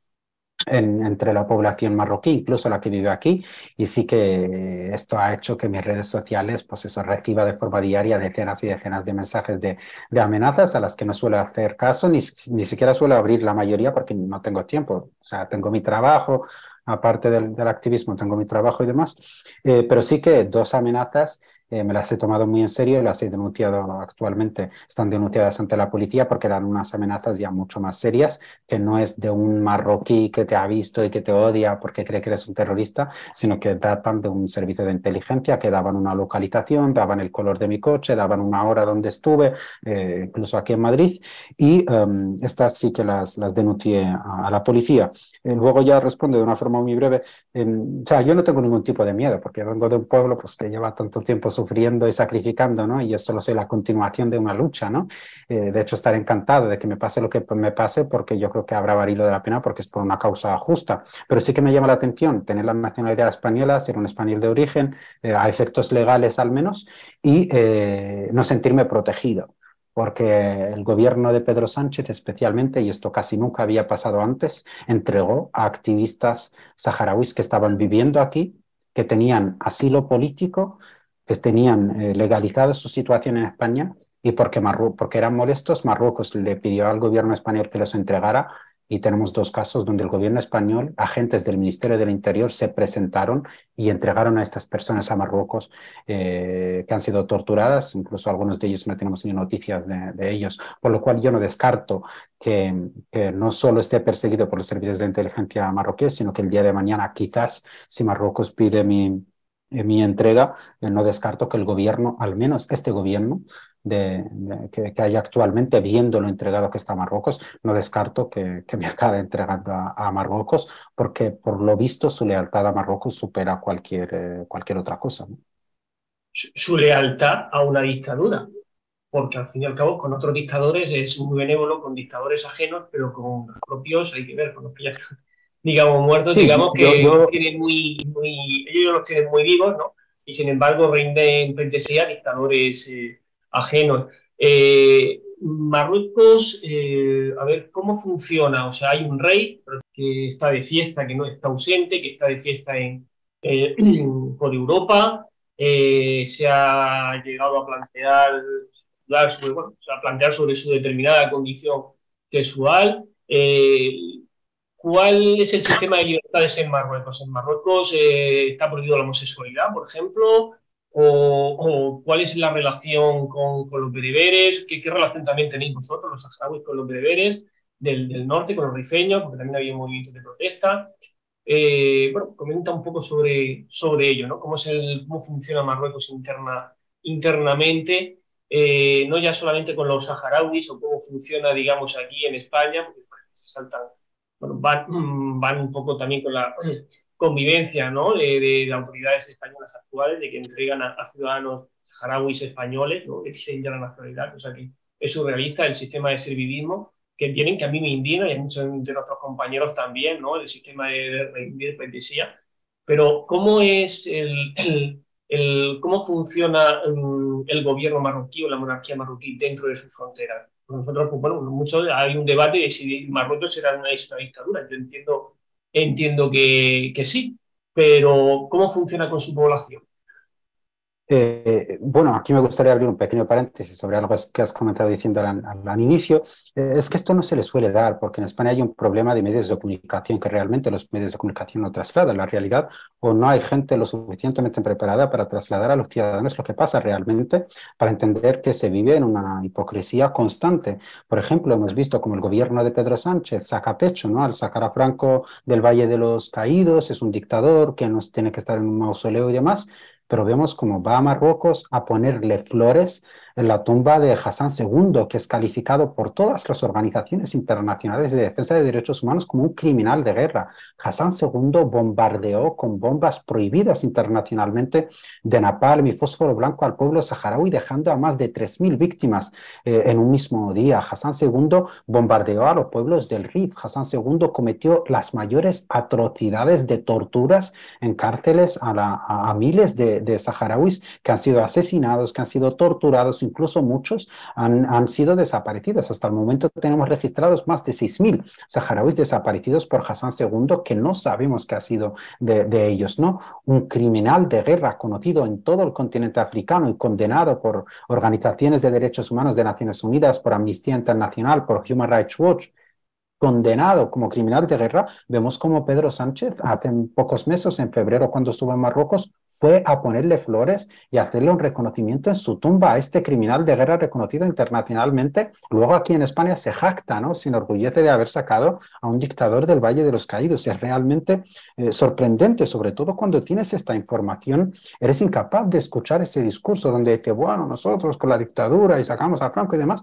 entre la población marroquí, incluso la que vive aquí, y sí que esto ha hecho que mis redes sociales, pues eso, reciba de forma diaria decenas y decenas de mensajes de amenazas a las que no suelo hacer caso, ni siquiera suelo abrir la mayoría porque no tengo tiempo, o sea, tengo mi trabajo, aparte del activismo, tengo mi trabajo y demás, pero sí que dos amenazas me las he tomado muy en serio y las he denunciado actualmente. Están denunciadas ante la policía porque eran unas amenazas ya mucho más serias, que no es de un marroquí que te ha visto y que te odia porque cree que eres un terrorista, sino que datan de un servicio de inteligencia que daban una localización, daban el color de mi coche, daban una hora donde estuve, incluso aquí en Madrid, y estas sí que las denuncié a la policía. Luego ya respondo de una forma muy breve. O sea, yo no tengo ningún tipo de miedo porque vengo de un pueblo pues, que lleva tanto tiempo sufriendo y sacrificando, ¿no? Y yo solo soy la continuación de una lucha, ¿no? De hecho, estaré encantado de que me pase lo que me pase porque yo creo que habrá valido de la pena porque es por una causa justa. Pero sí que me llama la atención tener la nacionalidad española, ser un español de origen, a efectos legales al menos, y no sentirme protegido. Porque el gobierno de Pedro Sánchez especialmente, y esto casi nunca había pasado antes, entregó a activistas saharauis que estaban viviendo aquí, que tenían asilo político, que tenían legalizada su situación en España y porque eran molestos, Marruecos le pidió al gobierno español que los entregara y tenemos dos casos donde el gobierno español, agentes del Ministerio del Interior se presentaron y entregaron a estas personas a Marruecos que han sido torturadas, incluso algunos de ellos no tenemos ni noticias de ellos, por lo cual yo no descarto que no solo esté perseguido por los servicios de inteligencia marroquíes, sino que el día de mañana quizás si Marruecos pide mi entrega, no descarto que el gobierno, al menos este gobierno que hay actualmente, viendo lo entregado que está a Marruecos, no descarto que me acabe entregando a Marruecos, porque por lo visto su lealtad a Marruecos supera cualquier otra cosa, ¿no? Su lealtad a una dictadura, porque al fin y al cabo con otros dictadores es muy benévolo, con dictadores ajenos, pero con los propios hay que ver, con los que ya están, digamos, muertos, Sí, digamos que los tienen ellos los tienen muy vivos, ¿no? Y sin embargo rinden pleitesía a dictadores ajenos. Marruecos, a ver, ¿cómo funciona? O sea, hay un rey que está de fiesta, que no está ausente, que está de fiesta por Europa, se ha llegado a plantear sobre su determinada condición sexual. ¿Cuál es el sistema de libertades en Marruecos? ¿En Marruecos está prohibido la homosexualidad, por ejemplo? ¿O cuál es la relación con los bereberes? ¿Qué relación también tenéis vosotros, los saharauis, con los bereberes del norte, con los rifeños? Porque también había movimientos de protesta. Bueno, comenta un poco sobre ello, ¿no? ¿Cómo funciona Marruecos internamente? No ya solamente con los saharauis o cómo funciona, digamos, aquí en España, porque se saltan, bueno, van un poco también con la convivencia, ¿no? de autoridades españolas actuales, de que entregan a ciudadanos saharauis españoles, ¿no? Que tienen ya la nacionalidad, cosa que es surrealista, el sistema de servidismo que tienen, que a mí me indigna y a muchos de nuestros compañeros también, ¿no? El sistema de pleitesía. Pero ¿cómo es cómo funciona el gobierno marroquí o la monarquía marroquí dentro de sus fronteras? Pues nosotros, pues, bueno, hay un debate de si Marruecos era una dictadura. Yo entiendo que sí, pero ¿cómo funciona con su población? Bueno, aquí me gustaría abrir un pequeño paréntesis sobre algo que has comentado diciendo al inicio. Es que esto no se le suele dar porque en España hay un problema de medios de comunicación que realmente los medios de comunicación no trasladan la realidad o no hay gente lo suficientemente preparada para trasladar a los ciudadanos lo que pasa realmente para entender que se vive en una hipocresía constante. Por ejemplo, hemos visto como el gobierno de Pedro Sánchez saca pecho, ¿no? Al sacar a Franco del Valle de los Caídos, es un dictador que nos tiene que estar en un mausoleo y demás. Pero vemos cómo va a Marruecos a ponerle flores en la tumba de Hassan II, que es calificado por todas las organizaciones internacionales de defensa de derechos humanos como un criminal de guerra. Hassan II bombardeó con bombas prohibidas internacionalmente de napalm y fósforo blanco al pueblo saharaui, dejando a más de 3.000 víctimas en un mismo día. Hassan II bombardeó a los pueblos del Rif. Hassan II cometió las mayores atrocidades de torturas en cárceles a miles de saharauis que han sido asesinados, que han sido torturados, incluso muchos, han sido desaparecidos. Hasta el momento tenemos registrados más de 6.000 saharauis desaparecidos por Hassan II, que no sabemos qué ha sido de ellos, ¿no? Un criminal de guerra conocido en todo el continente africano y condenado por organizaciones de derechos humanos de Naciones Unidas, por Amnistía Internacional, por Human Rights Watch, condenado como criminal de guerra. Vemos como Pedro Sánchez hace pocos meses, en febrero, cuando estuvo en Marruecos, fue a ponerle flores y hacerle un reconocimiento en su tumba a este criminal de guerra reconocido internacionalmente. Luego aquí en España se jacta, ¿no? Se enorgullece de haber sacado a un dictador del Valle de los Caídos. Es realmente sorprendente, sobre todo cuando tienes esta información, eres incapaz de escuchar ese discurso donde dice, bueno, nosotros con la dictadura y sacamos a Franco y demás.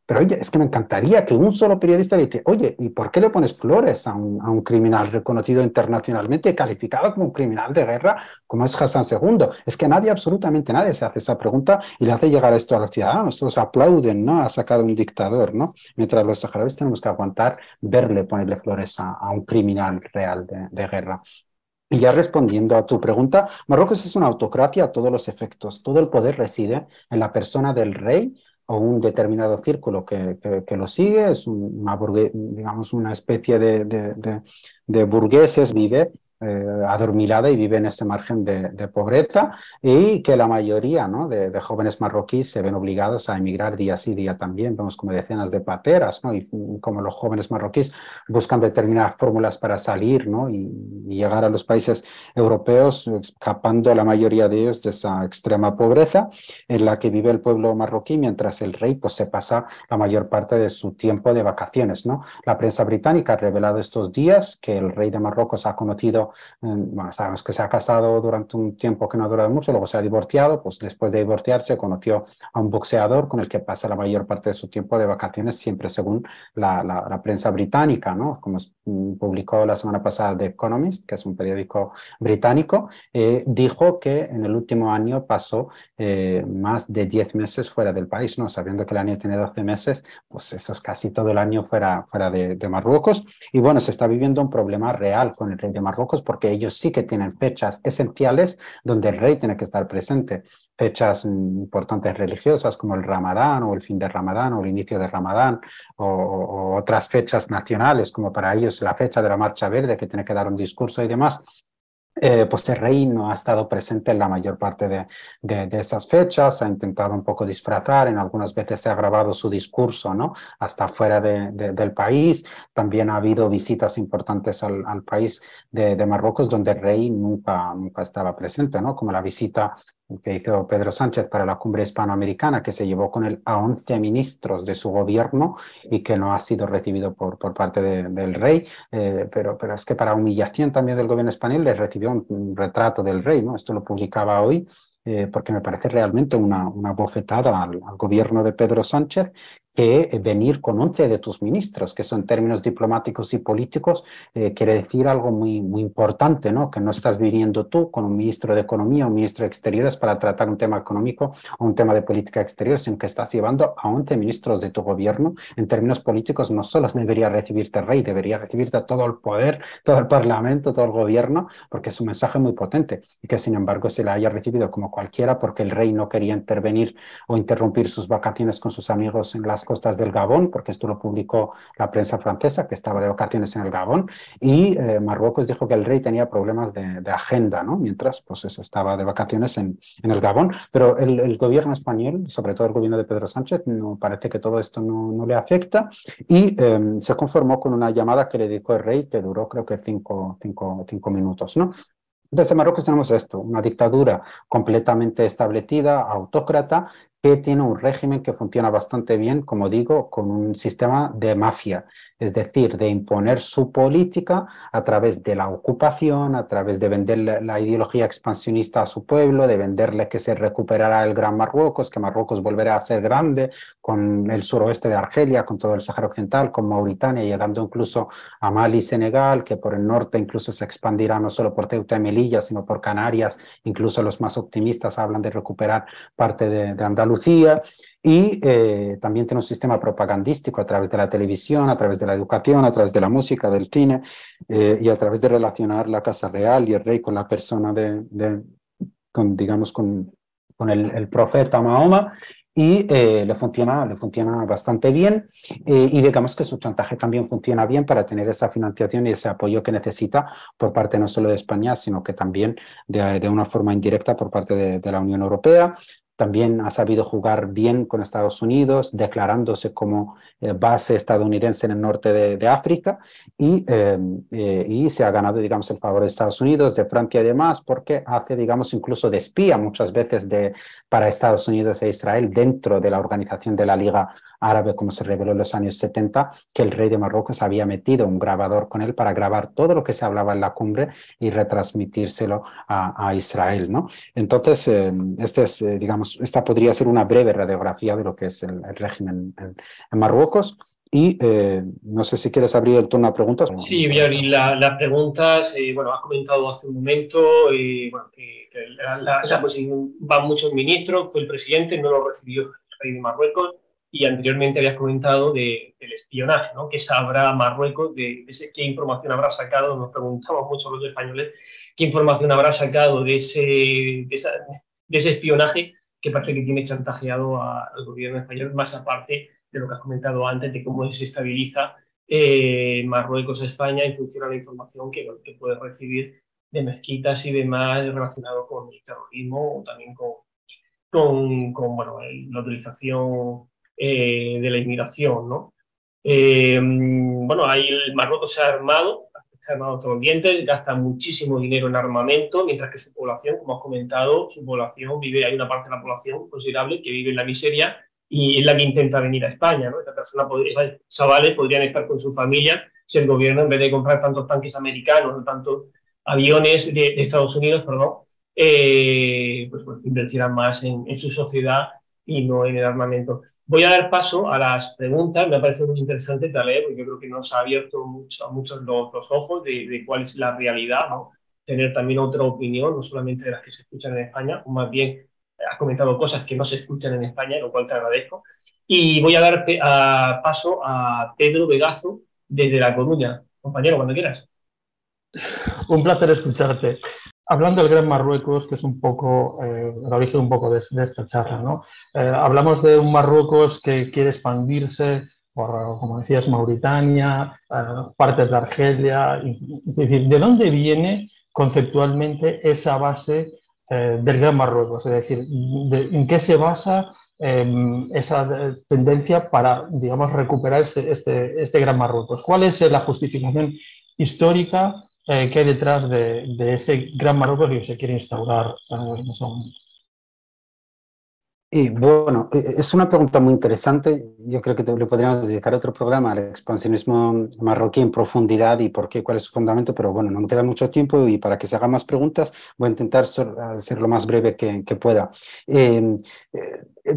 Pero oye, es que me encantaría que un solo periodista le diga, oye, ¿y por qué le pones flores a un criminal reconocido internacionalmente, calificado como un criminal de guerra, como es Hassan II? Es que nadie, absolutamente nadie, se hace esa pregunta y le hace llegar esto a los ciudadanos. Todos aplauden, ¿no? Ha sacado un dictador, ¿no? Mientras los saharauis tenemos que aguantar verle ponerle flores a un criminal real de guerra. Y ya respondiendo a tu pregunta, Marruecos es una autocracia a todos los efectos. Todo el poder reside en la persona del rey o un determinado círculo que lo sigue. Es digamos, una especie de burgueses, vive adormilada y vive en ese margen de pobreza, y que la mayoría, ¿no?, de jóvenes marroquíes se ven obligados a emigrar día sí, día también. Vemos como decenas de pateras, ¿no?, y como los jóvenes marroquíes buscan determinadas fórmulas para salir, ¿no?, y llegar a los países europeos, escapando la mayoría de ellos de esa extrema pobreza en la que vive el pueblo marroquí, mientras el rey pues se pasa la mayor parte de su tiempo de vacaciones, ¿no? La prensa británica ha revelado estos días que el rey de Marruecos ha conocido, bueno, sabemos que se ha casado durante un tiempo que no ha durado mucho, luego se ha divorciado. Pues después de divorciarse conoció a un boxeador con el que pasa la mayor parte de su tiempo de vacaciones, siempre según la prensa británica, ¿no? Como publicó la semana pasada The Economist, que es un periódico británico, dijo que en el último año pasó más de 10 meses fuera del país, ¿no? Sabiendo que el año tiene 12 meses, pues eso es casi todo el año fuera de Marruecos. Y bueno, se está viviendo un problema real con el rey de Marruecos, porque ellos sí que tienen fechas esenciales donde el rey tiene que estar presente. Fechas importantes religiosas como el Ramadán, o el fin de Ramadán, o el inicio de Ramadán, o otras fechas nacionales, como para ellos la fecha de la Marcha Verde, que tiene que dar un discurso y demás. Pues el rey no ha estado presente en la mayor parte de esas fechas. Ha intentado un poco disfrazar, en algunas veces se ha grabado su discurso, ¿no?, hasta fuera del país. También ha habido visitas importantes al país de Marruecos donde el rey nunca estaba presente, ¿no?, como la visita que hizo Pedro Sánchez para la cumbre hispanoamericana, que se llevó con él a 11 ministros de su gobierno y que no ha sido recibido por parte del rey. Pero es que para humillación también del gobierno español le recibió un retrato del rey, ¿no? Esto lo publicaba hoy, porque me parece realmente una bofetada al gobierno de Pedro Sánchez, que venir con 11 de tus ministros, que son términos diplomáticos y políticos, quiere decir algo muy, muy importante, ¿no? Que no estás viniendo tú con un ministro de Economía o un ministro de Exteriores para tratar un tema económico o un tema de política exterior, sino que estás llevando a 11 ministros de tu gobierno. En términos políticos, no solo debería recibirte el rey, debería recibirte todo el poder, todo el parlamento, todo el gobierno, porque es un mensaje muy potente, y que sin embargo se le haya recibido como cualquiera porque el rey no quería intervenir o interrumpir sus vacaciones con sus amigos en las costas del Gabón, porque esto lo publicó la prensa francesa, que estaba de vacaciones en el Gabón, y Marruecos dijo que el rey tenía problemas de agenda, ¿no?, mientras pues eso, estaba de vacaciones en el Gabón. Pero el gobierno español, sobre todo el gobierno de Pedro Sánchez, no parece que todo esto no le afecta, y se conformó con una llamada que le dedicó el rey, que duró creo que cinco minutos, ¿no? Desde Marruecos tenemos esto, una dictadura completamente establecida, autócrata, que tiene un régimen que funciona bastante bien, como digo, con un sistema de mafia, es decir, de imponer su política a través de la ocupación, a través de venderle la ideología expansionista a su pueblo, de venderle que se recuperará el Gran Marruecos, que Marruecos volverá a ser grande, con el suroeste de Argelia, con todo el Sáhara Occidental, con Mauritania, llegando incluso a Mali y Senegal, que por el norte incluso se expandirá no solo por Ceuta y Melilla, sino por Canarias. Incluso los más optimistas hablan de recuperar parte de Andalucía. Y también tiene un sistema propagandístico a través de la televisión, a través de la educación, a través de la música, del cine, y a través de relacionar la Casa Real y el rey con la persona digamos, con el profeta Mahoma. y le funciona bastante bien y digamos que su chantaje también funciona bien para tener esa financiación y ese apoyo que necesita por parte no solo de España, sino que también de una forma indirecta por parte de la Unión Europea. También ha sabido jugar bien con Estados Unidos, declarándose como base estadounidense en el norte de África y se ha ganado, digamos, el favor de Estados Unidos, de Francia y demás, porque hace, digamos, incluso de espía muchas veces para Estados Unidos e Israel dentro de la organización de la Liga Árabe, como se reveló en los años 70, que el rey de Marruecos había metido un grabador con él para grabar todo lo que se hablaba en la cumbre y retransmitírselo a Israel, ¿no? Entonces, digamos, esta podría ser una breve radiografía de lo que es el régimen en Marruecos. Y no sé si quieres abrir el turno a preguntas. Sí, voy a abrir las preguntas. Bueno, has comentado hace un momento bueno, que la posición van muchos ministros, fue el presidente, no lo recibió el rey de Marruecos, y anteriormente habías comentado del espionaje, ¿no? ¿Qué sabrá Marruecos qué información habrá sacado? Nos preguntamos mucho los españoles, ¿qué información habrá sacado de ese espionaje que parece que tiene chantajeado al gobierno español, más aparte de lo que has comentado antes, de cómo se estabiliza Marruecos a España en función a la información que puede recibir de mezquitas y demás relacionado con el terrorismo o también bueno, la utilización de la inmigración, ¿no? Bueno, ahí el Marruecos se ha armado todos los dientes, gasta muchísimo dinero en armamento, mientras que su población, como has comentado, hay una parte de la población considerable que vive en la miseria y es la que intenta venir a España, ¿no? Esos chavales podrían estar con su familia si el gobierno, en vez de comprar tantos tanques americanos o tantos aviones de Estados Unidos, perdón, pues invertirán más en su sociedad y no en el armamento. Voy a dar paso a las preguntas. Me parece muy interesante, Taleb, porque yo creo que nos ha abierto a muchos los ojos de cuál es la realidad, ¿no? Tener también otra opinión, no solamente de las que se escuchan en España, o más bien has comentado cosas que no se escuchan en España, lo cual te agradezco. Y voy a dar paso a Pedro Vegazo desde La Coruña. Compañero, cuando quieras. Un placer escucharte. Hablando del Gran Marruecos, que es un poco el origen un poco de esta charla, ¿no? Hablamos de un Marruecos que quiere expandirse por, como decías, Mauritania, partes de Argelia. Es decir, ¿de dónde viene conceptualmente esa base del Gran Marruecos? Es decir, ¿en qué se basa esa tendencia para, digamos, recuperar este Gran Marruecos? ¿Cuál es la justificación histórica que hay detrás de ese Gran Marruecos que se quiere instaurar en ese momento? Y bueno, es una pregunta muy interesante. Yo creo que le podríamos dedicar otro programa al expansionismo marroquí en profundidad y por qué, cuál es su fundamento, pero bueno, no me queda mucho tiempo y para que se hagan más preguntas voy a intentar ser lo más breve que pueda.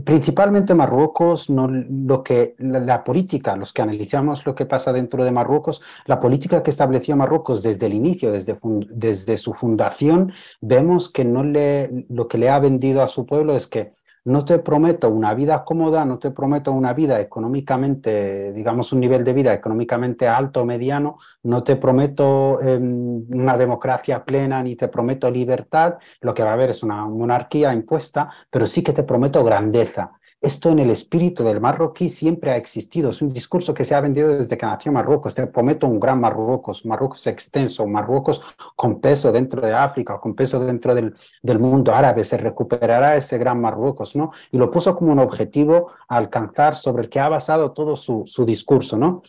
Principalmente Marruecos, no, la política, los que analizamos lo que pasa dentro de Marruecos, la política que estableció Marruecos desde el inicio, desde su fundación, vemos que lo que le ha vendido a su pueblo es que no te prometo una vida cómoda, no te prometo una vida económicamente, digamos, un nivel de vida económicamente alto o mediano, no te prometo una democracia plena, ni te prometo libertad, lo que va a haber es una monarquía impuesta, pero sí que te prometo grandeza. Esto en el espíritu del marroquí siempre ha existido, es un discurso que se ha vendido desde que nació Marruecos. Te prometo un gran Marruecos, Marruecos extenso, Marruecos con peso dentro de África, con peso dentro del mundo árabe, se recuperará ese gran Marruecos, ¿no? Y lo puso como un objetivo a alcanzar sobre el que ha basado todo su discurso, ¿no?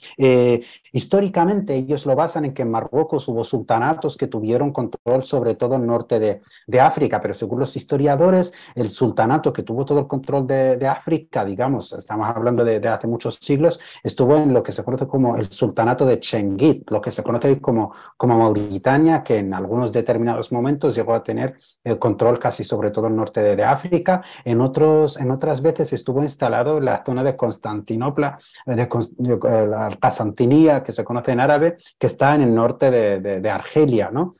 Históricamente ellos lo basan en que en Marruecos hubo sultanatos que tuvieron control sobre todo el norte de África, pero según los historiadores, el sultanato que tuvo todo el control de África, digamos, estamos hablando de hace muchos siglos, estuvo en lo que se conoce como el sultanato de Chenguit, lo que se conoce como Mauritania, que en algunos determinados momentos llegó a tener el control casi sobre todo el norte de África. En otras veces estuvo instalado en la zona de Constantinopla, la Casantinía, que se conoce en árabe, que está en el norte de Argelia, ¿no?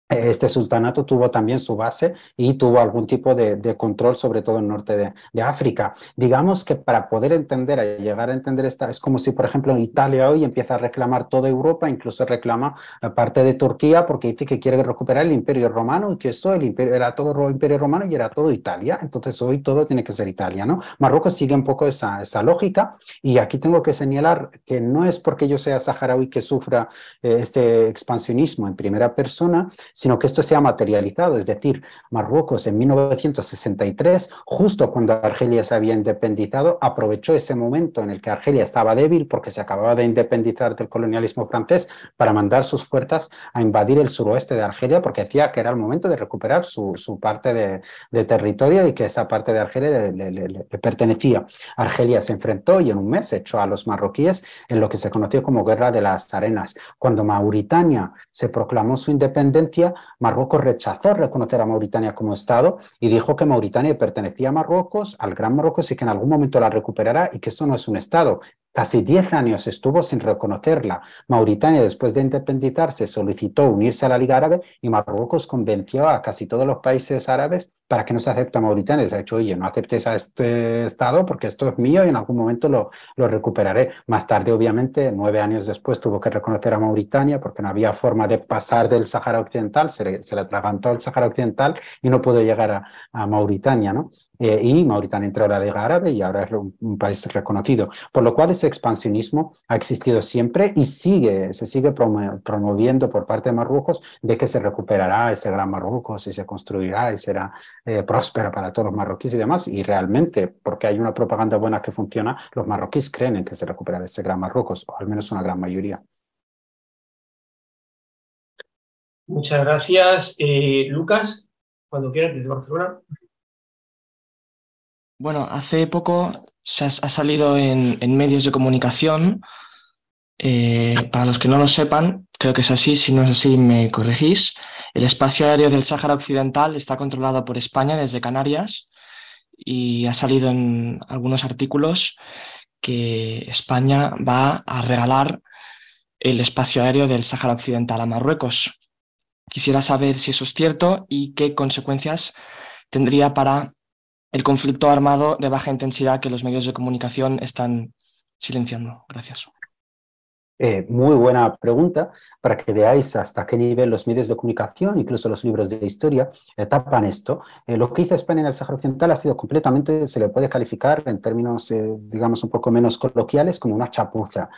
este sultanato tuvo también su base y tuvo algún tipo de control, sobre todo en el norte de África. Digamos que para poder entender, llegar a entender esta, es como si, por ejemplo, Italia hoy empieza a reclamar toda Europa, incluso reclama la parte de Turquía, porque dice que quiere recuperar el Imperio Romano y que eso el imperio, era todo Imperio Romano y era todo Italia. Entonces hoy todo tiene que ser Italia, ¿no? Marruecos sigue un poco esa lógica, y aquí tengo que señalar que no es porque yo sea saharaui que sufra este expansionismo en primera persona, sino que esto se ha materializado. Es decir, Marruecos en 1963, justo cuando Argelia se había independizado, aprovechó ese momento en el que Argelia estaba débil porque se acababa de independizar del colonialismo francés, para mandar sus fuerzas a invadir el suroeste de Argelia, porque decía que era el momento de recuperar su parte de territorio y que esa parte de Argelia le pertenecía. Argelia se enfrentó y en un mes echó a los marroquíes en lo que se conoció como Guerra de las Arenas. Cuando Mauritania se proclamó su independencia, Marruecos rechazó reconocer a Mauritania como Estado y dijo que Mauritania pertenecía a Marruecos, al Gran Marruecos, y que en algún momento la recuperará, y que eso no es un Estado. Casi 10 años estuvo sin reconocerla. Mauritania, después de independizarse, solicitó unirse a la Liga Árabe y Marruecos convenció a casi todos los países árabes para que no se acepte a Mauritania. Se ha dicho, oye, no aceptes a este Estado porque esto es mío y en algún momento lo recuperaré. Más tarde, obviamente, 9 años después, tuvo que reconocer a Mauritania porque no había forma de pasar del Sáhara Occidental, se le atragantó el Sáhara Occidental y no pudo llegar a Mauritania, ¿no? Y Mauritania entró a la Liga Árabe y ahora es un país reconocido. Por lo cual ese expansionismo ha existido siempre y se sigue promoviendo por parte de Marruecos, de que se recuperará ese gran Marruecos y se construirá y será próspera para todos los marroquíes y demás. Y realmente, porque hay una propaganda buena que funciona, los marroquíes creen en que se recuperará ese gran Marruecos, o al menos una gran mayoría. Muchas gracias. Lucas, cuando quieras, desde Barcelona. Bueno, hace poco ha salido en medios de comunicación, para los que no lo sepan, creo que es así, si no es así me corregís, el espacio aéreo del Sáhara Occidental está controlado por España desde Canarias, y ha salido en algunos artículos que España va a regalar el espacio aéreo del Sáhara Occidental a Marruecos. Quisiera saber si eso es cierto y qué consecuencias tendría para el conflicto armado de baja intensidad que los medios de comunicación están silenciando. Gracias. Muy buena pregunta, para que veáis hasta qué nivel los medios de comunicación, incluso los libros de historia, tapan esto. Lo que hizo España en el Sáhara Occidental ha sido completamente, se le puede calificar en términos, digamos, un poco menos coloquiales, como una chapuza,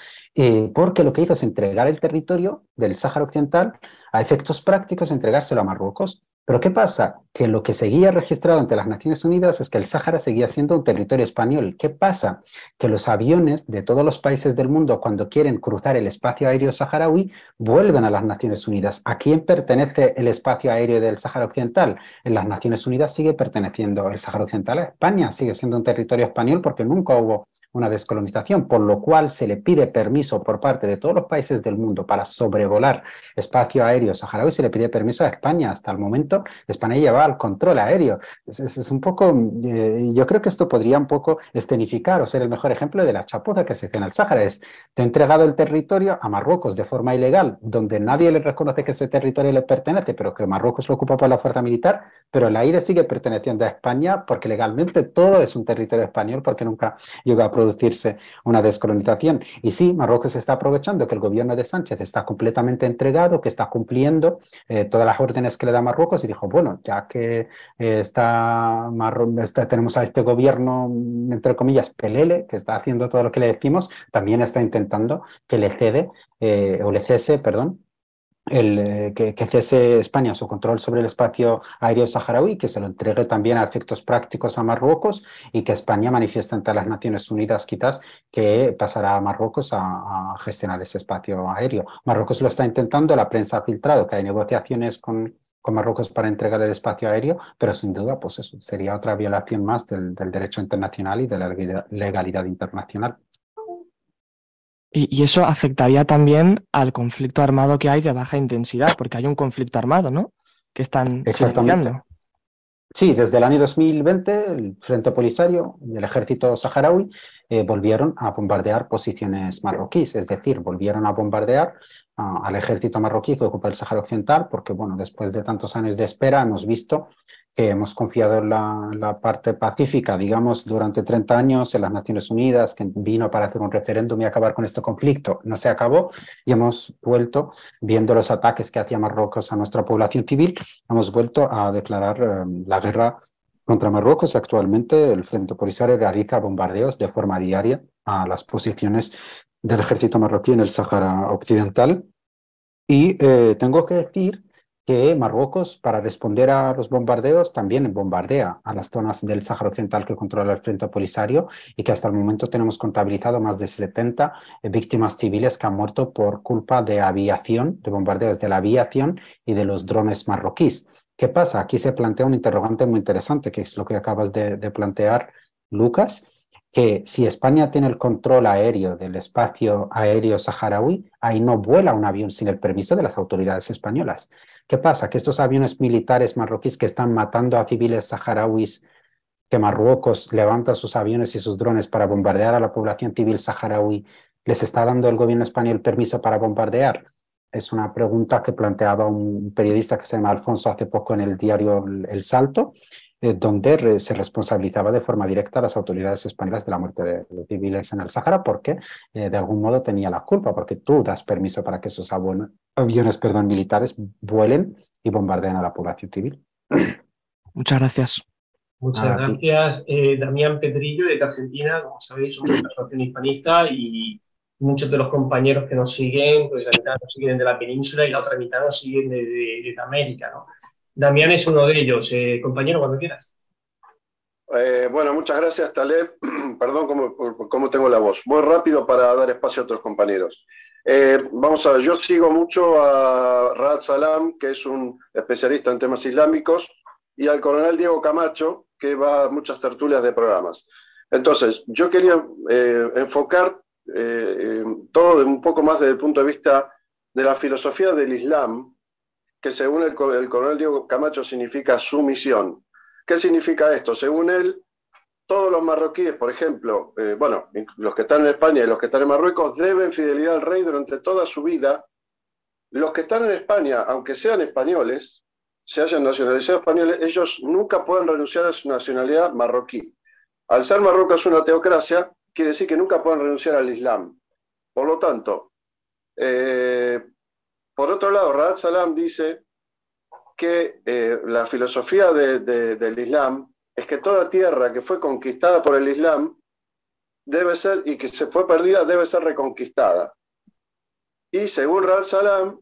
porque lo que hizo es entregar el territorio del Sáhara Occidental, a efectos prácticos, entregárselo a Marruecos. Pero ¿qué pasa? Que lo que seguía registrado ante las Naciones Unidas es que el Sáhara seguía siendo un territorio español. ¿Qué pasa? Que los aviones de todos los países del mundo, cuando quieren cruzar el espacio aéreo saharaui, vuelven a las Naciones Unidas. ¿A quién pertenece el espacio aéreo del Sáhara Occidental? En las Naciones Unidas sigue perteneciendo el Sáhara Occidental a España, sigue siendo un territorio español porque nunca hubo una descolonización, por lo cual se le pide permiso por parte de todos los países del mundo para sobrevolar espacio aéreo saharaui, se le pide permiso a España. Hasta el momento España llevaba el control aéreo. Es un poco, yo creo que esto podría un poco escenificar o ser el mejor ejemplo de la chapuza que se hace en el Sáhara. Te ha entregado el territorio a Marruecos de forma ilegal, donde nadie le reconoce que ese territorio le pertenece, pero que Marruecos lo ocupa por la fuerza militar, pero el aire sigue perteneciendo a España porque legalmente todo es un territorio español, porque nunca llegó a producirse una descolonización. Y sí, Marruecos está aprovechando que el gobierno de Sánchez está completamente entregado, que está cumpliendo todas las órdenes que le da Marruecos, y dijo, bueno, ya que tenemos a este gobierno, entre comillas, pelele, que está haciendo todo lo que le decimos, también está intentando que le cese, perdón, que cese España su control sobre el espacio aéreo saharaui, que se lo entregue también a efectos prácticos a Marruecos, y que España manifieste ante las Naciones Unidas quizás que pasará a Marruecos a gestionar ese espacio aéreo. Marruecos lo está intentando, la prensa ha filtrado que hay negociaciones con Marruecos para entregar el espacio aéreo, pero sin duda pues eso sería otra violación más del derecho internacional y de la legalidad internacional. Y eso afectaría también al conflicto armado que hay de baja intensidad, porque hay un conflicto armado, ¿no? Que están Exactamente. silenciando. Sí, desde el año 2020 el Frente Polisario y el ejército saharaui volvieron a bombardear posiciones marroquíes, es decir, volvieron a bombardear al ejército marroquí que ocupa el Sáhara Occidental, porque bueno, después de tantos años de espera hemos visto que hemos confiado en la parte pacífica, digamos, durante 30 años en las Naciones Unidas, que vino para hacer un referéndum y acabar con este conflicto. No se acabó y hemos vuelto, viendo los ataques que hacía Marruecos a nuestra población civil, hemos vuelto a declarar la guerra contra Marruecos. Actualmente el Frente Polisario realiza bombardeos de forma diaria a las posiciones del ejército marroquí en el Sáhara Occidental. Y tengo que decir que Marruecos, para responder a los bombardeos, también bombardea a las zonas del Sáhara Occidental que controla el Frente Polisario y que hasta el momento tenemos contabilizado más de 70 víctimas civiles que han muerto por culpa de aviación, de bombardeos de la aviación y de los drones marroquíes. ¿Qué pasa? Aquí se plantea un interrogante muy interesante, que es lo que acabas de plantear, Lucas, que si España tiene el control aéreo del espacio aéreo saharaui, ahí no vuela un avión sin el permiso de las autoridades españolas. ¿Qué pasa? Que estos aviones militares marroquíes que están matando a civiles saharauis, que Marruecos levanta sus aviones y sus drones para bombardear a la población civil saharaui, ¿les está dando el gobierno español permiso para bombardear? Es una pregunta que planteaba un periodista que se llama Alfonso hace poco en el diario El Salto, donde se responsabilizaba de forma directa a las autoridades españolas de la muerte de los civiles en el Sáhara, porque de algún modo tenía la culpa, porque tú das permiso para que esos aviones militares vuelen y bombardeen a la población civil. Muchas gracias. Muchas gracias, Damián Pedrillo, de Argentina. Como sabéis, somos una asociación hispanista y muchos de los compañeros que nos siguen, pues la mitad nos siguen de la península y la otra mitad nos siguen de América, ¿no? Damián es uno de ellos. Compañero, cuando quieras. Bueno, muchas gracias, Taleb. Perdón cómo tengo la voz. Muy rápido para dar espacio a otros compañeros. Vamos a ver, yo sigo mucho a Raad Salam, que es un especialista en temas islámicos, y al coronel Diego Camacho, que va a muchas tertulias de programas. Entonces, yo quería enfocar todo un poco más desde el punto de vista de la filosofía del Islam, que según el coronel Diego Camacho significa sumisión. ¿Qué significa esto? Según él, todos los marroquíes, por ejemplo, bueno, los que están en España y los que están en Marruecos, deben fidelidad al rey durante toda su vida. Los que están en España, aunque sean españoles, se hayan nacionalizado españoles, ellos nunca pueden renunciar a su nacionalidad marroquí. Al ser Marruecos una teocracia, quiere decir que nunca pueden renunciar al Islam. Por lo tanto, por otro lado, Raad Salam dice que la filosofía del Islam es que toda tierra que fue conquistada por el Islam debe ser, y que se fue perdida, debe ser reconquistada. Y según Raad Salam,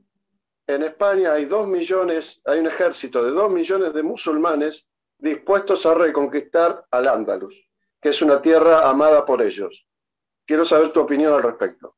en España hay 2 millones, hay un ejército de 2 millones de musulmanes dispuestos a reconquistar Al-Ándalus, que es una tierra amada por ellos. Quiero saber tu opinión al respecto.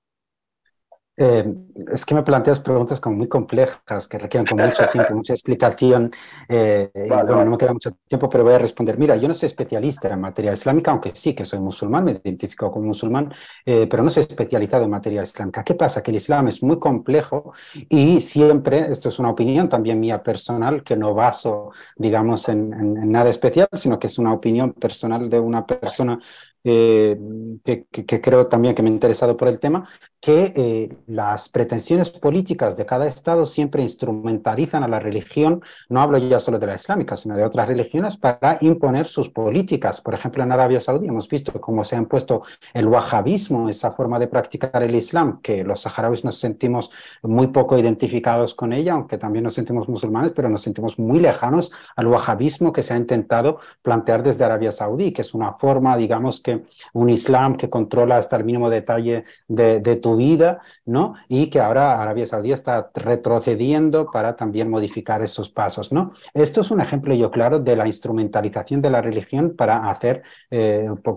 Es que me planteas preguntas como muy complejas que requieren con mucho tiempo, mucha explicación. Bueno, no me queda mucho tiempo, pero voy a responder. Mira, yo no soy especialista en materia islámica, aunque sí que soy musulmán, me identifico como musulmán, pero no soy especializado en materia islámica. ¿Qué pasa? Que el Islam es muy complejo y siempre, esto es una opinión también mía personal, que no baso, digamos, en nada especial, sino que es una opinión personal de una persona que creo también que me he interesado por el tema, que las pretensiones políticas de cada Estado siempre instrumentalizan a la religión, no hablo ya solo de la islámica, sino de otras religiones, para imponer sus políticas. Por ejemplo, en Arabia Saudí hemos visto cómo se ha impuesto el wahabismo, esa forma de practicar el Islam, que los saharauis nos sentimos muy poco identificados con ella, aunque también nos sentimos musulmanes, pero nos sentimos muy lejanos al wahabismo que se ha intentado plantear desde Arabia Saudí, que es una forma, digamos, que un Islam que controla hasta el mínimo detalle de tu vida, ¿no? Y que ahora Arabia Saudí está retrocediendo para también modificar esos pasos, ¿no? Esto es un ejemplo yo claro de la instrumentalización de la religión para hacer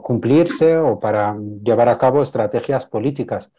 cumplirse o para llevar a cabo estrategias políticas.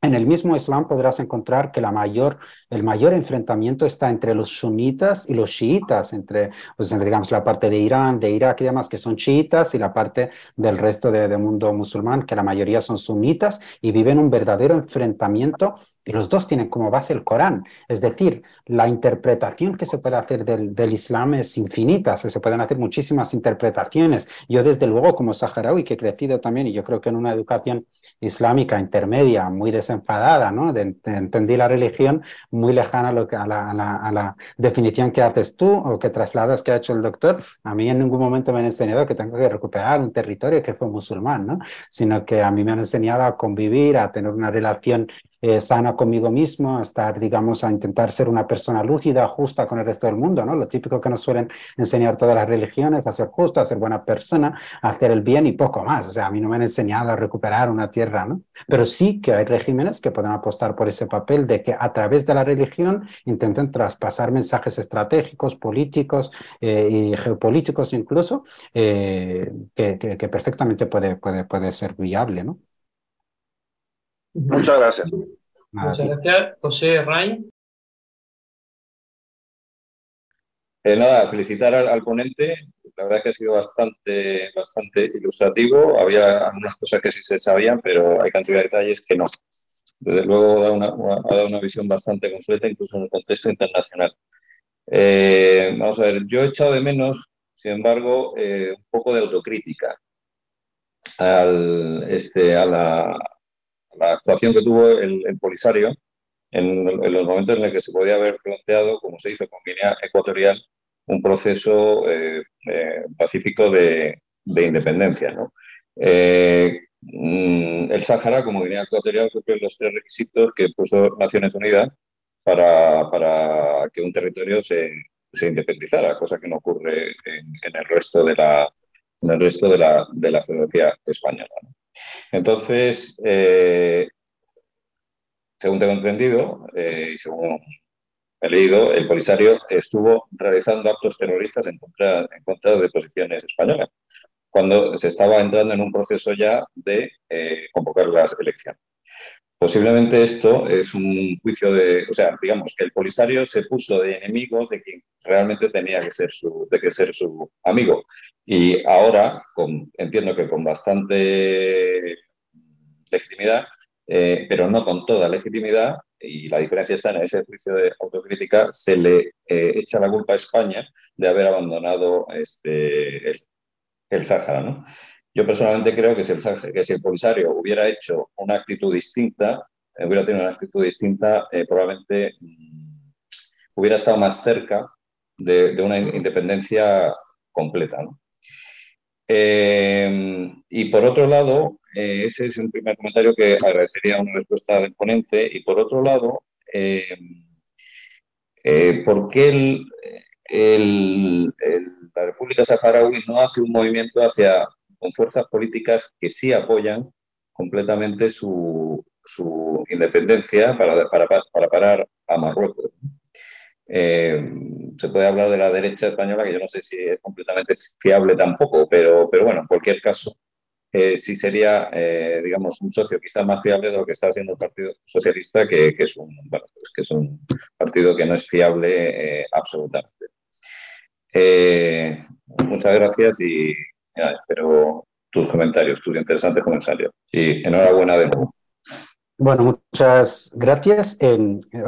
En el mismo Islam podrás encontrar que el mayor enfrentamiento está entre los sunitas y los chiitas, entre, pues, digamos, la parte de Irán, de Irak y demás, que son chiitas, y la parte del resto del mundo musulmán, que la mayoría son sunitas, y viven un verdadero enfrentamiento y los dos tienen como base el Corán. Es decir, la interpretación que se puede hacer del Islam es infinita, se pueden hacer muchísimas interpretaciones. Yo desde luego como saharaui que he crecido también, y yo creo que en una educación islámica intermedia, muy desenfadada, ¿no? Entendí la religión muy lejana a la definición que haces tú o que trasladas que ha hecho el doctor. A mí en ningún momento me han enseñado que tengo que recuperar un territorio que fue musulmán, ¿no? Sino que a mí me han enseñado a convivir, a tener una relación sana conmigo mismo, a estar, digamos, a intentar ser una persona lúcida, justa con el resto del mundo, ¿no? Lo típico que nos suelen enseñar todas las religiones, a ser justo, a ser buena persona, a hacer el bien y poco más. O sea, a mí no me han enseñado a recuperar una tierra, ¿no? Pero sí que hay regímenes que pueden apostar por ese papel de que a través de la religión intenten traspasar mensajes estratégicos, políticos y geopolíticos incluso, que perfectamente puede ser viable, ¿no? Muchas gracias. Muchas gracias. José Ray. Nada, felicitar al ponente. La verdad es que ha sido bastante ilustrativo. Había algunas cosas que sí se sabían, pero hay cantidad de detalles que no. Desde luego ha dado una visión bastante completa, incluso en el contexto internacional. Vamos a ver, yo he echado de menos, sin embargo, un poco de autocrítica a la actuación que tuvo el Polisario en los momentos en los que se podía haber planteado, como se hizo con Guinea Ecuatorial, un proceso pacífico de independencia, ¿no? El Sáhara, como Guinea Ecuatorial, cumple los 3 requisitos que puso Naciones Unidas para que un territorio se independizara, cosa que no ocurre en el resto de la geografía española, ¿no? Entonces, según tengo entendido y según he leído, el Polisario estuvo realizando actos terroristas en contra de posiciones españolas, cuando se estaba entrando en un proceso ya de convocar las elecciones. Posiblemente esto es un juicio o sea, digamos que el Polisario se puso de enemigo de quien realmente tenía que ser su amigo. Y ahora, entiendo que con bastante legitimidad, pero no con toda legitimidad, y la diferencia está en ese juicio de autocrítica, se le echa la culpa a España de haber abandonado el Sáhara, ¿no? Yo personalmente creo que si el Polisario hubiera hecho una actitud distinta, probablemente hubiera estado más cerca de una independencia completa, ¿no? Y por otro lado, ese es un primer comentario que agradecería una respuesta del ponente. Y por otro lado, ¿por qué la República Saharaui no hace un movimiento con fuerzas políticas que sí apoyan completamente su independencia para parar a Marruecos? Se puede hablar de la derecha española, que yo no sé si es completamente fiable tampoco, pero bueno, en cualquier caso, sí sería, digamos, un socio quizás más fiable de lo que está haciendo el Partido Socialista, que es un partido que no es fiable absolutamente. Muchas gracias y espero tus interesantes comentarios. Y enhorabuena de nuevo. Bueno, muchas gracias.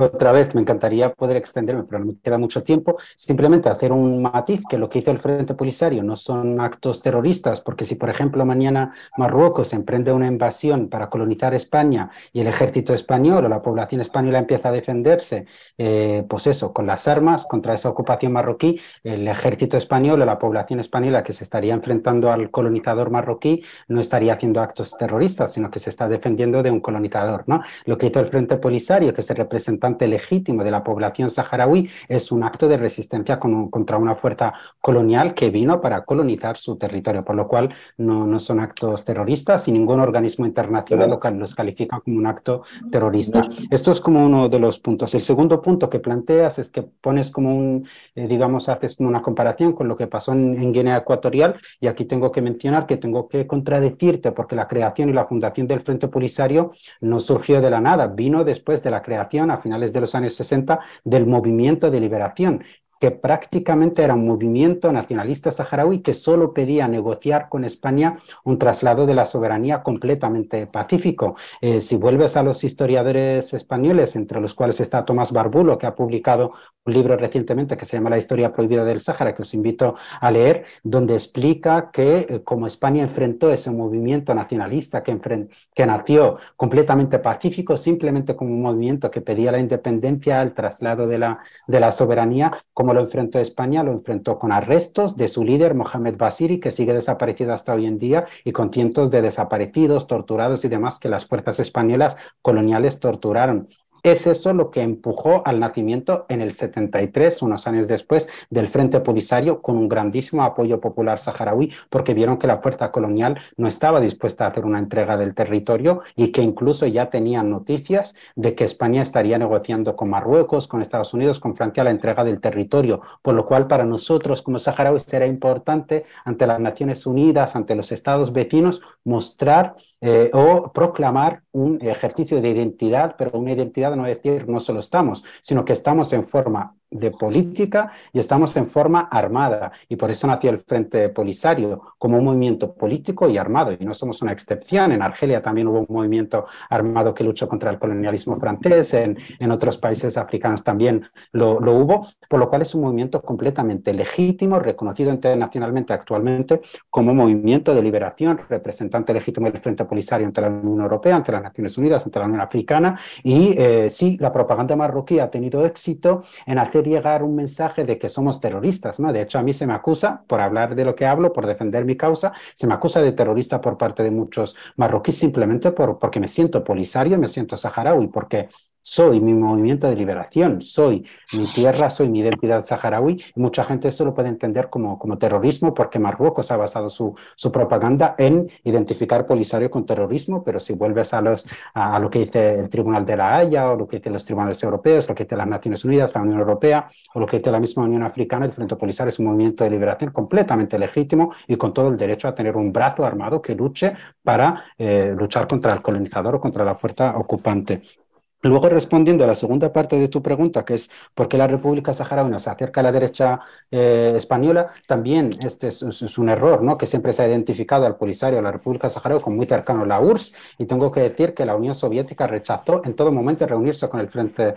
Otra vez me encantaría poder extenderme, pero no me queda mucho tiempo. Simplemente hacer un matiz, que lo que hizo el Frente Polisario no son actos terroristas, porque si, por ejemplo, mañana Marruecos emprende una invasión para colonizar España y el ejército español o la población española empieza a defenderse, pues eso, con las armas contra esa ocupación marroquí, el ejército español o la población española que se estaría enfrentando al colonizador marroquí no estaría haciendo actos terroristas, sino que se está defendiendo de un colonizador, ¿no? Lo que hizo el Frente Polisario, que es el representante legítimo de la población saharaui, es un acto de resistencia contra una fuerza colonial que vino para colonizar su territorio, por lo cual no son actos terroristas y ningún organismo internacional los califica como un acto terrorista. Esto es como uno de los puntos. El segundo punto que planteas es que pones como digamos, haces una comparación con lo que pasó en Guinea Ecuatorial, y aquí tengo que mencionar que tengo que contradecirte, porque la creación y la fundación del Frente Polisario no surgió de la nada, vino después de la creación a finales de los años 60 del Movimiento de Liberación, que prácticamente era un movimiento nacionalista saharaui que solo pedía negociar con España un traslado de la soberanía completamente pacífico. Si vuelves a los historiadores españoles, entre los cuales está Tomás Barbulo, que ha publicado un libro recientemente que se llama La historia prohibida del Sáhara, que os invito a leer, donde explica que como España enfrentó ese movimiento nacionalista que nació completamente pacífico, simplemente como un movimiento que pedía la independencia, el traslado de la soberanía, como lo enfrentó España, lo enfrentó con arrestos de su líder, Mohamed Basiri, que sigue desaparecido hasta hoy en día, y con cientos de desaparecidos, torturados y demás que las fuerzas españolas coloniales torturaron. Es eso lo que empujó al nacimiento en el 73, unos años después, del Frente Polisario, con un grandísimo apoyo popular saharaui, porque vieron que la fuerza colonial no estaba dispuesta a hacer una entrega del territorio y que incluso ya tenían noticias de que España estaría negociando con Marruecos, con Estados Unidos, con Francia la entrega del territorio, por lo cual para nosotros como saharauis era importante ante las Naciones Unidas, ante los estados vecinos, mostrar o proclamar un ejercicio de identidad, pero una identidad no decir no solo estamos, sino que estamos en forma de política y estamos en forma armada, y por eso nació el Frente Polisario como un movimiento político y armado, y no somos una excepción. En Argelia también hubo un movimiento armado que luchó contra el colonialismo francés, en otros países africanos también lo hubo, por lo cual es un movimiento completamente legítimo, reconocido internacionalmente actualmente como movimiento de liberación, representante legítimo del Frente Polisario ante la Unión Europea, ante las Naciones Unidas, ante la Unión Africana. Y sí, la propaganda marroquí ha tenido éxito en hacer llegar un mensaje de que somos terroristas, ¿no? De hecho, a mí se me acusa, por hablar de lo que hablo, por defender mi causa, se me acusa de terrorista por parte de muchos marroquíes simplemente porque me siento polisario, me siento saharaui, porque soy mi movimiento de liberación, soy mi tierra, soy mi identidad saharaui, y mucha gente eso lo puede entender como terrorismo, porque Marruecos ha basado su propaganda en identificar Polisario con terrorismo, pero si vuelves a lo que dice el Tribunal de la Haya, o lo que dicen los tribunales europeos, lo que dice las Naciones Unidas, la Unión Europea, o lo que dice la misma Unión Africana, el Frente Polisario es un movimiento de liberación completamente legítimo y con todo el derecho a tener un brazo armado que luche para luchar contra el colonizador o contra la fuerza ocupante. Luego, respondiendo a la segunda parte de tu pregunta, que es por qué la República Saharaui nos acerca a la derecha española, también este es un error, ¿no? Que siempre se ha identificado al Polisario, a la República Saharaui, como muy cercano a la URSS, y tengo que decir que la Unión Soviética rechazó en todo momento reunirse con el Frente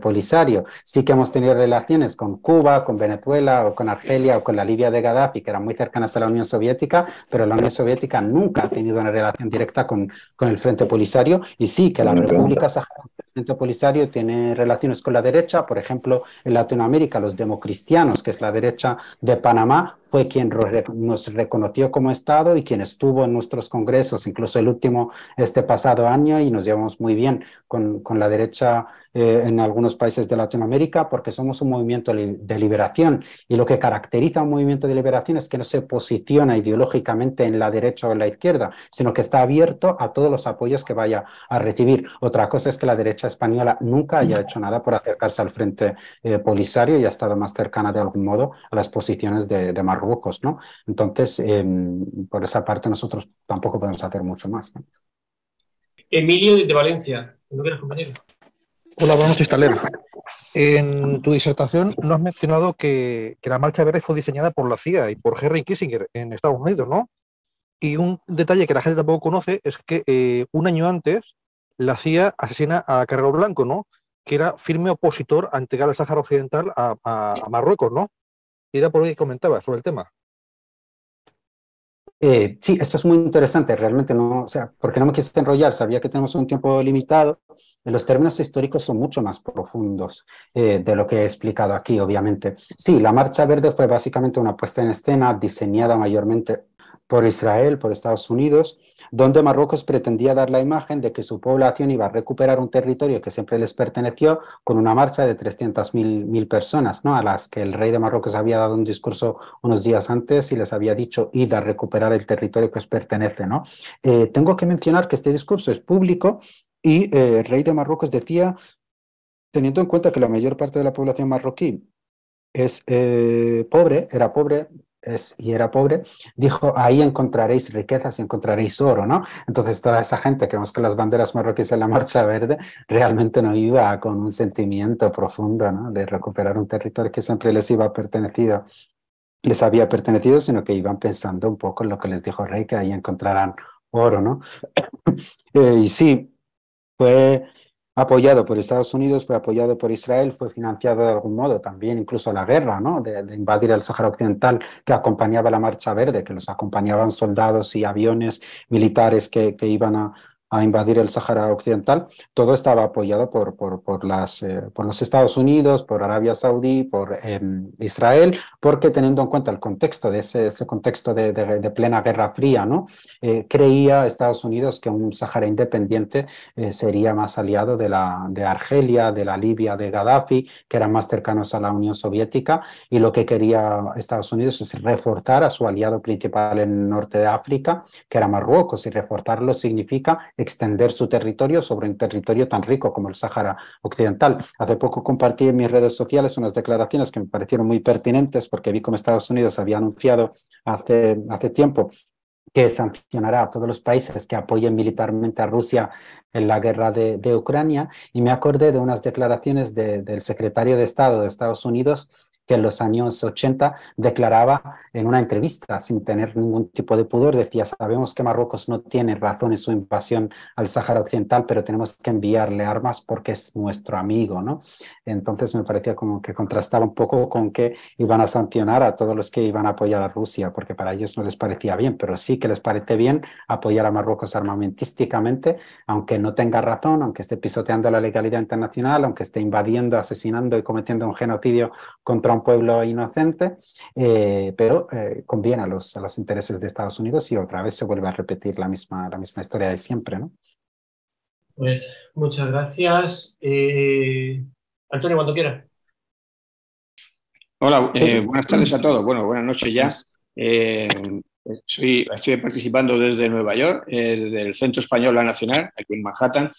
Polisario. Sí que hemos tenido relaciones con Cuba, con Venezuela, o con Argelia, o con la Libia de Gaddafi, que eran muy cercanas a la Unión Soviética, pero la Unión Soviética nunca ha tenido una relación directa con el Frente Polisario, y sí que la República Saharaui, el Frente Polisario, tiene relaciones con la derecha. Por ejemplo, en Latinoamérica, los democristianos, que es la derecha de Panamá, fue quien nos reconoció como Estado y quien estuvo en nuestros congresos, incluso el último este pasado año, y nos llevamos muy bien con la derecha en algunos países de Latinoamérica, porque somos un movimiento de liberación, y lo que caracteriza a un movimiento de liberación es que no se posiciona ideológicamente en la derecha o en la izquierda, sino que está abierto a todos los apoyos que vaya a recibir. Otra cosa es que la derecha española nunca haya hecho nada por acercarse al Frente Polisario y ha estado más cercana de algún modo a las posiciones de Marruecos, ¿no? Entonces, por esa parte nosotros tampoco podemos hacer mucho más, ¿no? Emilio de Valencia, ¿no quieres, compañero? Hola, buenas noches, Taler. En tu disertación no has mencionado que la Marcha Verde fue diseñada por la CIA y por Henry Kissinger en Estados Unidos, ¿no? Y un detalle que la gente tampoco conoce es que un año antes la CIA asesina a Carrero Blanco, ¿no? Que era firme opositor a entregar el Sáhara Occidental a Marruecos, ¿no? Y era por lo que comentaba sobre el tema. Sí, esto es muy interesante, realmente no, o sea, porque no me quise enrollar, sabía que tenemos un tiempo limitado. Los términos históricos son mucho más profundos de lo que he explicado aquí, obviamente. Sí, la Marcha Verde fue básicamente una puesta en escena diseñada mayormente por Israel, por Estados Unidos, donde Marruecos pretendía dar la imagen de que su población iba a recuperar un territorio que siempre les perteneció, con una marcha de 300.000 personas, ¿no? A las que el rey de Marruecos había dado un discurso unos días antes y les había dicho: id a recuperar el territorio que os pertenece, ¿no? Tengo que mencionar que este discurso es público y el rey de Marruecos decía, teniendo en cuenta que la mayor parte de la población marroquí es era pobre, y era pobre, dijo, ahí encontraréis riquezas y encontraréis oro, ¿no? Entonces toda esa gente que vemos con las banderas marroquíes en la Marcha Verde realmente no iba con un sentimiento profundo, ¿no? De recuperar un territorio que siempre les había pertenecido, sino que iban pensando un poco en lo que les dijo el rey, que ahí encontrarán oro, ¿no? Y sí, fue apoyado por Estados Unidos, fue apoyado por Israel, fue financiado de algún modo también, incluso la guerra, ¿no? de invadir el Sáhara Occidental, que acompañaba la Marcha Verde, que los acompañaban soldados y aviones militares que iban a invadir el Sáhara Occidental. Todo estaba apoyado por los Estados Unidos, por Arabia Saudí, por Israel, porque teniendo en cuenta el contexto de ese contexto de plena Guerra Fría, ¿no? Creía Estados Unidos que un Sáhara independiente sería más aliado de Argelia, de la Libia de Gaddafi, que eran más cercanos a la Unión Soviética, y lo que quería Estados Unidos es reforzar a su aliado principal en el norte de África, que era Marruecos, y reforzarlo significa extender su territorio sobre un territorio tan rico como el Sáhara Occidental. Hace poco compartí en mis redes sociales unas declaraciones que me parecieron muy pertinentes, porque vi como Estados Unidos había anunciado hace tiempo que sancionará a todos los países que apoyen militarmente a Rusia en la guerra de Ucrania, y me acordé de unas declaraciones del secretario de Estado de Estados Unidos, que en los años 80 declaraba en una entrevista, sin tener ningún tipo de pudor, decía, sabemos que Marruecos no tiene razón en su invasión al Sáhara Occidental, pero tenemos que enviarle armas porque es nuestro amigo, ¿no? Entonces me parecía como que contrastaba un poco con que iban a sancionar a todos los que iban a apoyar a Rusia, porque para ellos no les parecía bien, pero sí que les parece bien apoyar a Marruecos armamentísticamente, aunque no tenga razón, aunque esté pisoteando la legalidad internacional, aunque esté invadiendo, asesinando y cometiendo un genocidio contra un pueblo inocente, pero conviene a los intereses de Estados Unidos, y otra vez se vuelve a repetir la misma historia de siempre, ¿no? Pues muchas gracias. Antonio, cuando quieras. Hola, Sí. buenas tardes a todos. Bueno, buenas noches ya. Estoy participando desde Nueva York, desde el Centro Español La Nacional, aquí en Manhattan.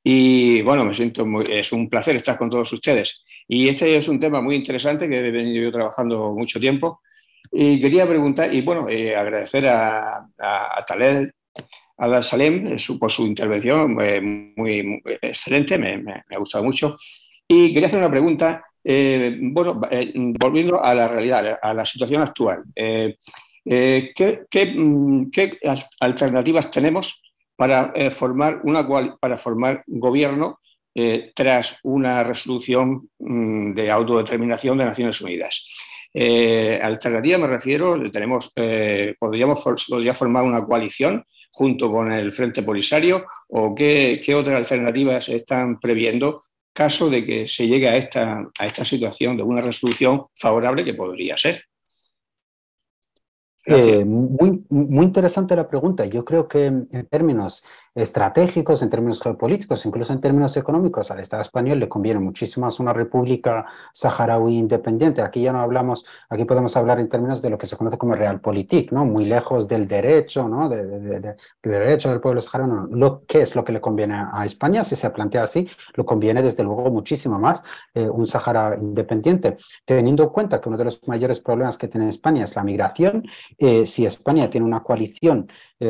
Y bueno, es un placer estar con todos ustedes. Y este es un tema muy interesante que he venido yo trabajando mucho tiempo. Y quería preguntar, y bueno, agradecer a Taleb Al-Salem por su intervención, muy excelente, me ha gustado mucho. Y quería hacer una pregunta, volviendo a la realidad, a la situación actual. ¿Qué alternativas tenemos para formar gobierno tras una resolución de autodeterminación de Naciones Unidas? Alternativa me refiero, podría formar una coalición junto con el Frente Polisario, o qué otras alternativas están previendo caso de que se llegue a esta situación de una resolución favorable que podría ser. Muy interesante la pregunta. Yo creo que en términos estratégicos, en términos geopolíticos, incluso en términos económicos, al Estado español le conviene muchísimo más una república saharaui independiente. Aquí podemos hablar en términos de lo que se conoce como realpolitik, ¿no? Muy lejos del derecho, ¿no? Del derecho del pueblo saharaui. ¿Qué es lo que le conviene a España? Si se plantea así, lo conviene desde luego muchísimo más un Sahara independiente, teniendo en cuenta que uno de los mayores problemas que tiene España es la migración. Si España tiene una coalición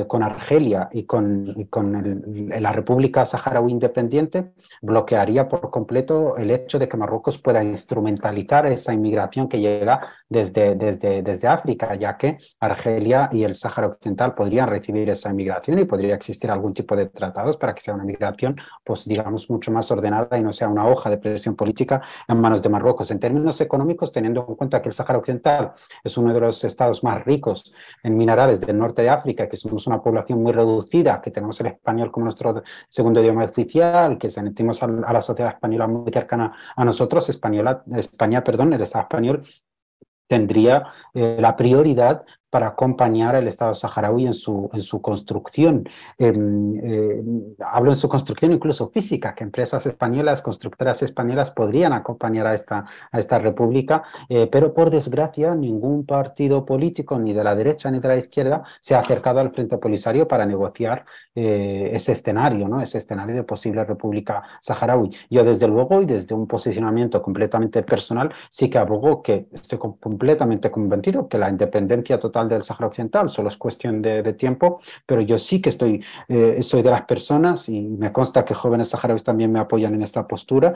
con Argelia y con la República Saharaui Independiente, bloquearía por completo el hecho de que Marruecos pueda instrumentalizar esa inmigración que llega desde África, ya que Argelia y el Sáhara Occidental podrían recibir esa inmigración y podría existir algún tipo de tratados para que sea una migración, pues digamos, mucho más ordenada y no sea una hoja de presión política en manos de Marruecos. En términos económicos, teniendo en cuenta que el Sáhara Occidental es uno de los estados más ricos en minerales del norte de África, que somos una población muy reducida, que tenemos el español como nuestro segundo idioma oficial, que sentimos a la sociedad española muy cercana a nosotros, el Estado español tendría la prioridad para acompañar al Estado saharaui en su construcción. Hablo en su construcción incluso física, que empresas españolas, constructoras españolas podrían acompañar a esta república, pero por desgracia ningún partido político, ni de la derecha ni de la izquierda, se ha acercado al Frente Polisario para negociar ese escenario, ¿no? Ese escenario de posible república saharaui. Yo desde luego, y desde un posicionamiento completamente personal, sí que abogo que estoy completamente convencido que la independencia total del Sáhara Occidental solo es cuestión de tiempo, pero yo sí que soy de las personas, y me consta que jóvenes saharauis también me apoyan en esta postura.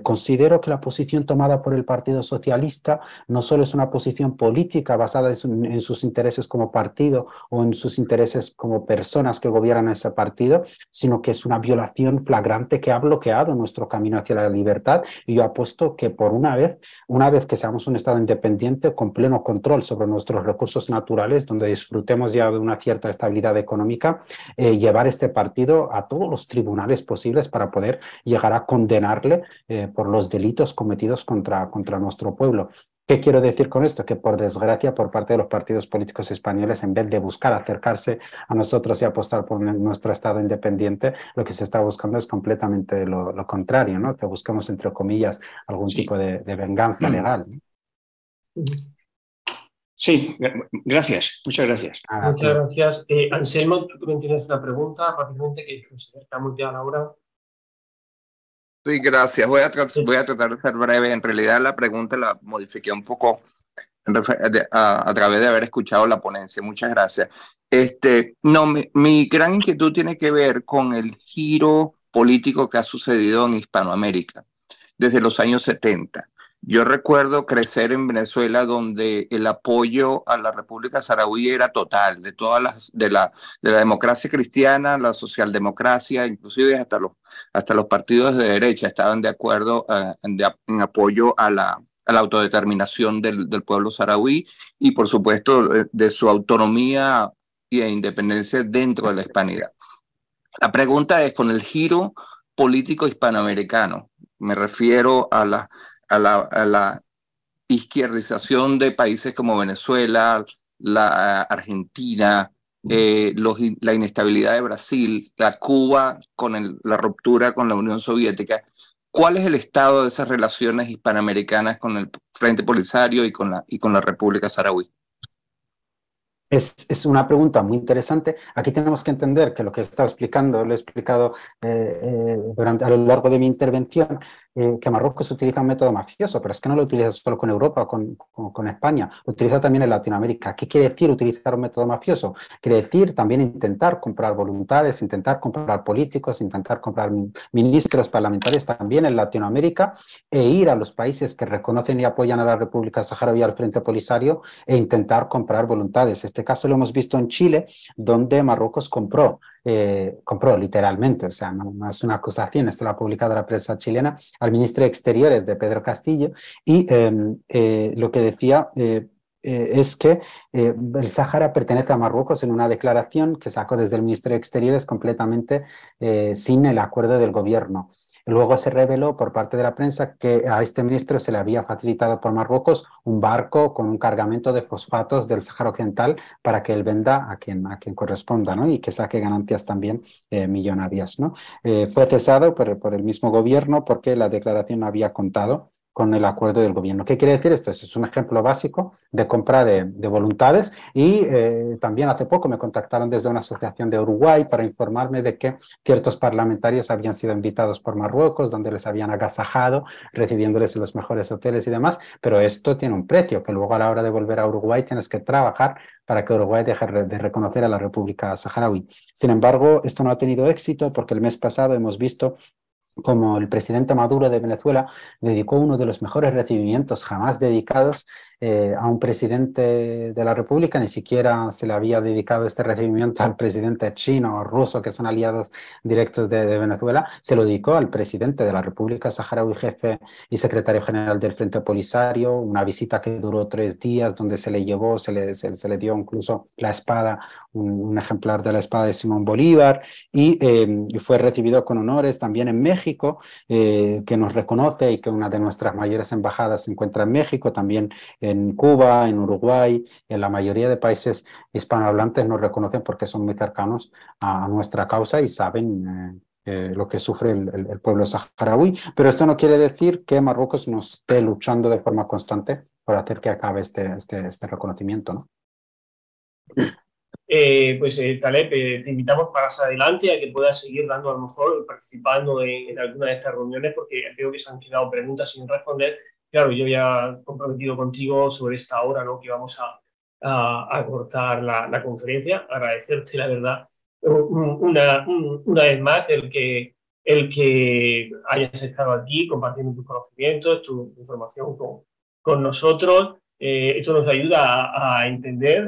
Considero que la posición tomada por el Partido Socialista no solo es una posición política basada en sus intereses como partido o en sus intereses como personas que gobiernan ese partido, sino que es una violación flagrante que ha bloqueado nuestro camino hacia la libertad. Y yo apuesto que por una vez que seamos un Estado independiente con pleno control sobre nuestros recursos naturales, donde disfrutemos ya de una cierta estabilidad económica, llevar este partido a todos los tribunales posibles para poder llegar a condenarle por los delitos cometidos contra nuestro pueblo. ¿Qué quiero decir con esto? Que por desgracia, por parte de los partidos políticos españoles, en vez de buscar acercarse a nosotros y apostar por nuestro Estado independiente, lo que se está buscando es completamente lo contrario, ¿no? Que busquemos, entre comillas, algún tipo de venganza legal, ¿no? Sí, gracias, muchas gracias. Muchas gracias. Anselmo, tú también tienes una pregunta, rápidamente, que nos acercamos ya a la hora. Sí, gracias. Voy a tratar de ser breve. En realidad la pregunta la modifiqué un poco a través de haber escuchado la ponencia. Muchas gracias. No, mi gran inquietud tiene que ver con el giro político que ha sucedido en Hispanoamérica desde los años 70. Yo recuerdo crecer en Venezuela, donde el apoyo a la República Saharaui era total, de todas de la democracia cristiana, la socialdemocracia, inclusive hasta los partidos de derecha estaban de acuerdo en apoyo a la autodeterminación del pueblo saharaui y, por supuesto, de su autonomía e independencia dentro de la hispanidad. La pregunta es, con el giro político hispanoamericano, me refiero a la izquierdización de países como Venezuela, la Argentina, la inestabilidad de Brasil, la Cuba con la ruptura con la Unión Soviética. ¿Cuál es el estado de esas relaciones hispanoamericanas con el Frente Polisario y con la República Saharaui? Es una pregunta muy interesante. Aquí tenemos que entender que lo que he estado explicando, lo he explicado a lo largo de mi intervención, que Marruecos utiliza un método mafioso, pero es que no lo utiliza solo con Europa o con España, lo utiliza también en Latinoamérica. ¿Qué quiere decir utilizar un método mafioso? Quiere decir también intentar comprar voluntades, intentar comprar políticos, intentar comprar ministros parlamentarios también en Latinoamérica, e ir a los países que reconocen y apoyan a la República Saharaui y al Frente Polisario e intentar comprar voluntades. Este caso lo hemos visto en Chile, donde Marruecos compró literalmente, o sea, no es una acusación, esto lo ha publicado la prensa chilena, al ministro de Exteriores de Pedro Castillo, y lo que decía es que el Sáhara pertenece a Marruecos en una declaración que sacó desde el Ministerio de Exteriores completamente sin el acuerdo del gobierno. Luego se reveló por parte de la prensa que a este ministro se le había facilitado por Marruecos un barco con un cargamento de fosfatos del Sáhara Occidental para que él venda a quien corresponda, ¿no? Y que saque ganancias también millonarias, ¿no? Fue cesado por el mismo gobierno porque la declaración no había contado con el acuerdo del gobierno. ¿Qué quiere decir esto? Eso es un ejemplo básico de compra de voluntades, y también hace poco me contactaron desde una asociación de Uruguay para informarme de que ciertos parlamentarios habían sido invitados por Marruecos, donde les habían agasajado, recibiéndoles en los mejores hoteles y demás, pero esto tiene un precio, que luego a la hora de volver a Uruguay tienes que trabajar para que Uruguay deje de reconocer a la República Saharaui. Sin embargo, esto no ha tenido éxito porque el mes pasado hemos visto como el presidente Maduro de Venezuela dedicó uno de los mejores recibimientos jamás dedicados a un presidente de la República. Ni siquiera se le había dedicado este recibimiento al presidente chino o ruso, que son aliados directos de Venezuela. Se lo dedicó al presidente de la República Saharaui, jefe y secretario general del Frente Polisario, una visita que duró 3 días, donde se le llevó, se le dio incluso la espada, un ejemplar de la espada de Simón Bolívar, y fue recibido con honores también en México, que nos reconoce, y que una de nuestras mayores embajadas se encuentra en México. También en Cuba, en Uruguay, en la mayoría de países hispanohablantes nos reconocen porque son muy cercanos a nuestra causa y saben lo que sufre el pueblo saharaui. Pero esto no quiere decir que Marruecos no esté luchando de forma constante por hacer que acabe este reconocimiento, ¿no? Taleb, te invitamos para más adelante a que puedas seguir dando, a lo mejor, participando en alguna de estas reuniones, porque creo que se han quedado preguntas sin responder. Claro, yo ya he comprometido contigo sobre esta hora, ¿no?, que vamos a cortar la conferencia. Agradecerte, la verdad, una vez más el que hayas estado aquí compartiendo tus conocimientos, tu información con nosotros. Esto nos ayuda a entender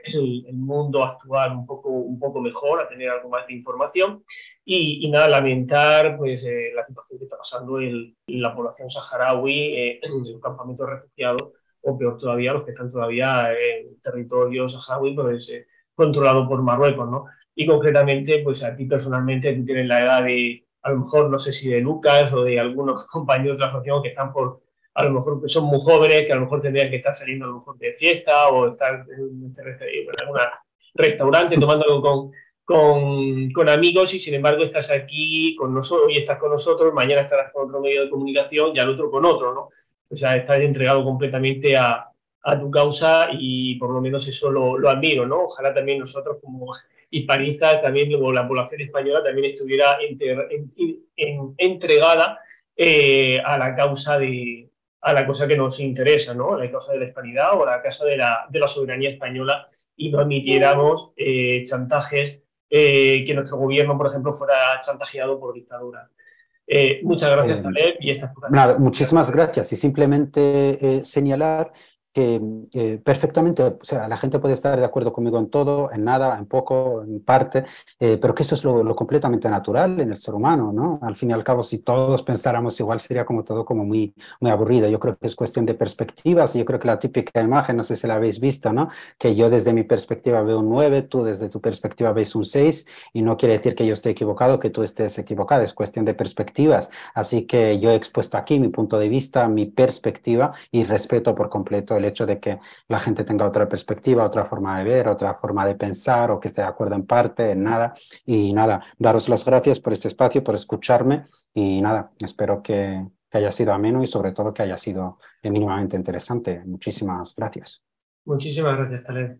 el mundo actual un poco mejor, a tener algo más de información y nada, lamentar pues la situación que está pasando en la población saharaui, en los campamentos de refugiados, o peor todavía, los que están todavía en territorio saharaui pues, controlado por Marruecos, ¿no? Y concretamente, pues a ti personalmente, tú tienes la edad de, a lo mejor, no sé si de Lucas o de algunos compañeros de la asociación que están a lo mejor que son muy jóvenes, que a lo mejor tendrían que estar saliendo a lo mejor de fiesta o estar en algún restaurante tomando algo con amigos, y sin embargo estás aquí con nosotros, hoy estás con nosotros, mañana estarás con otro medio de comunicación y al otro con otro, ¿no? O sea, estás entregado completamente a tu causa y por lo menos eso lo admiro, ¿no? Ojalá también nosotros como hispanistas, también como la población española, también estuviera entregada a la causa a la cosa que nos interesa, ¿no? La causa de la hispanidad o la causa de la soberanía española, y no admitiéramos chantajes, que nuestro gobierno, por ejemplo, fuera chantajeado por dictadura. Muchas gracias, Taleb, y esta es tu nada, muchísimas gracias. Y simplemente señalar que perfectamente, o sea, la gente puede estar de acuerdo conmigo en todo, en nada, en poco, en parte, pero que eso es lo completamente natural en el ser humano, ¿no? Al fin y al cabo, si todos pensáramos igual, sería como todo como muy aburrido. Yo creo que es cuestión de perspectivas, y yo creo que la típica imagen, no sé si la habéis visto, ¿no? Que yo desde mi perspectiva veo un 9, tú desde tu perspectiva ves un 6, y no quiere decir que yo esté equivocado, que tú estés equivocado, es cuestión de perspectivas. Así que yo he expuesto aquí mi punto de vista, mi perspectiva, y respeto por completo el hecho de que la gente tenga otra perspectiva, otra forma de ver, otra forma de pensar, o que esté de acuerdo en parte, en nada. Y nada, daros las gracias por este espacio, por escucharme, y nada, espero que haya sido ameno y sobre todo que haya sido mínimamente interesante. Muchísimas gracias. Muchísimas gracias, Taleb.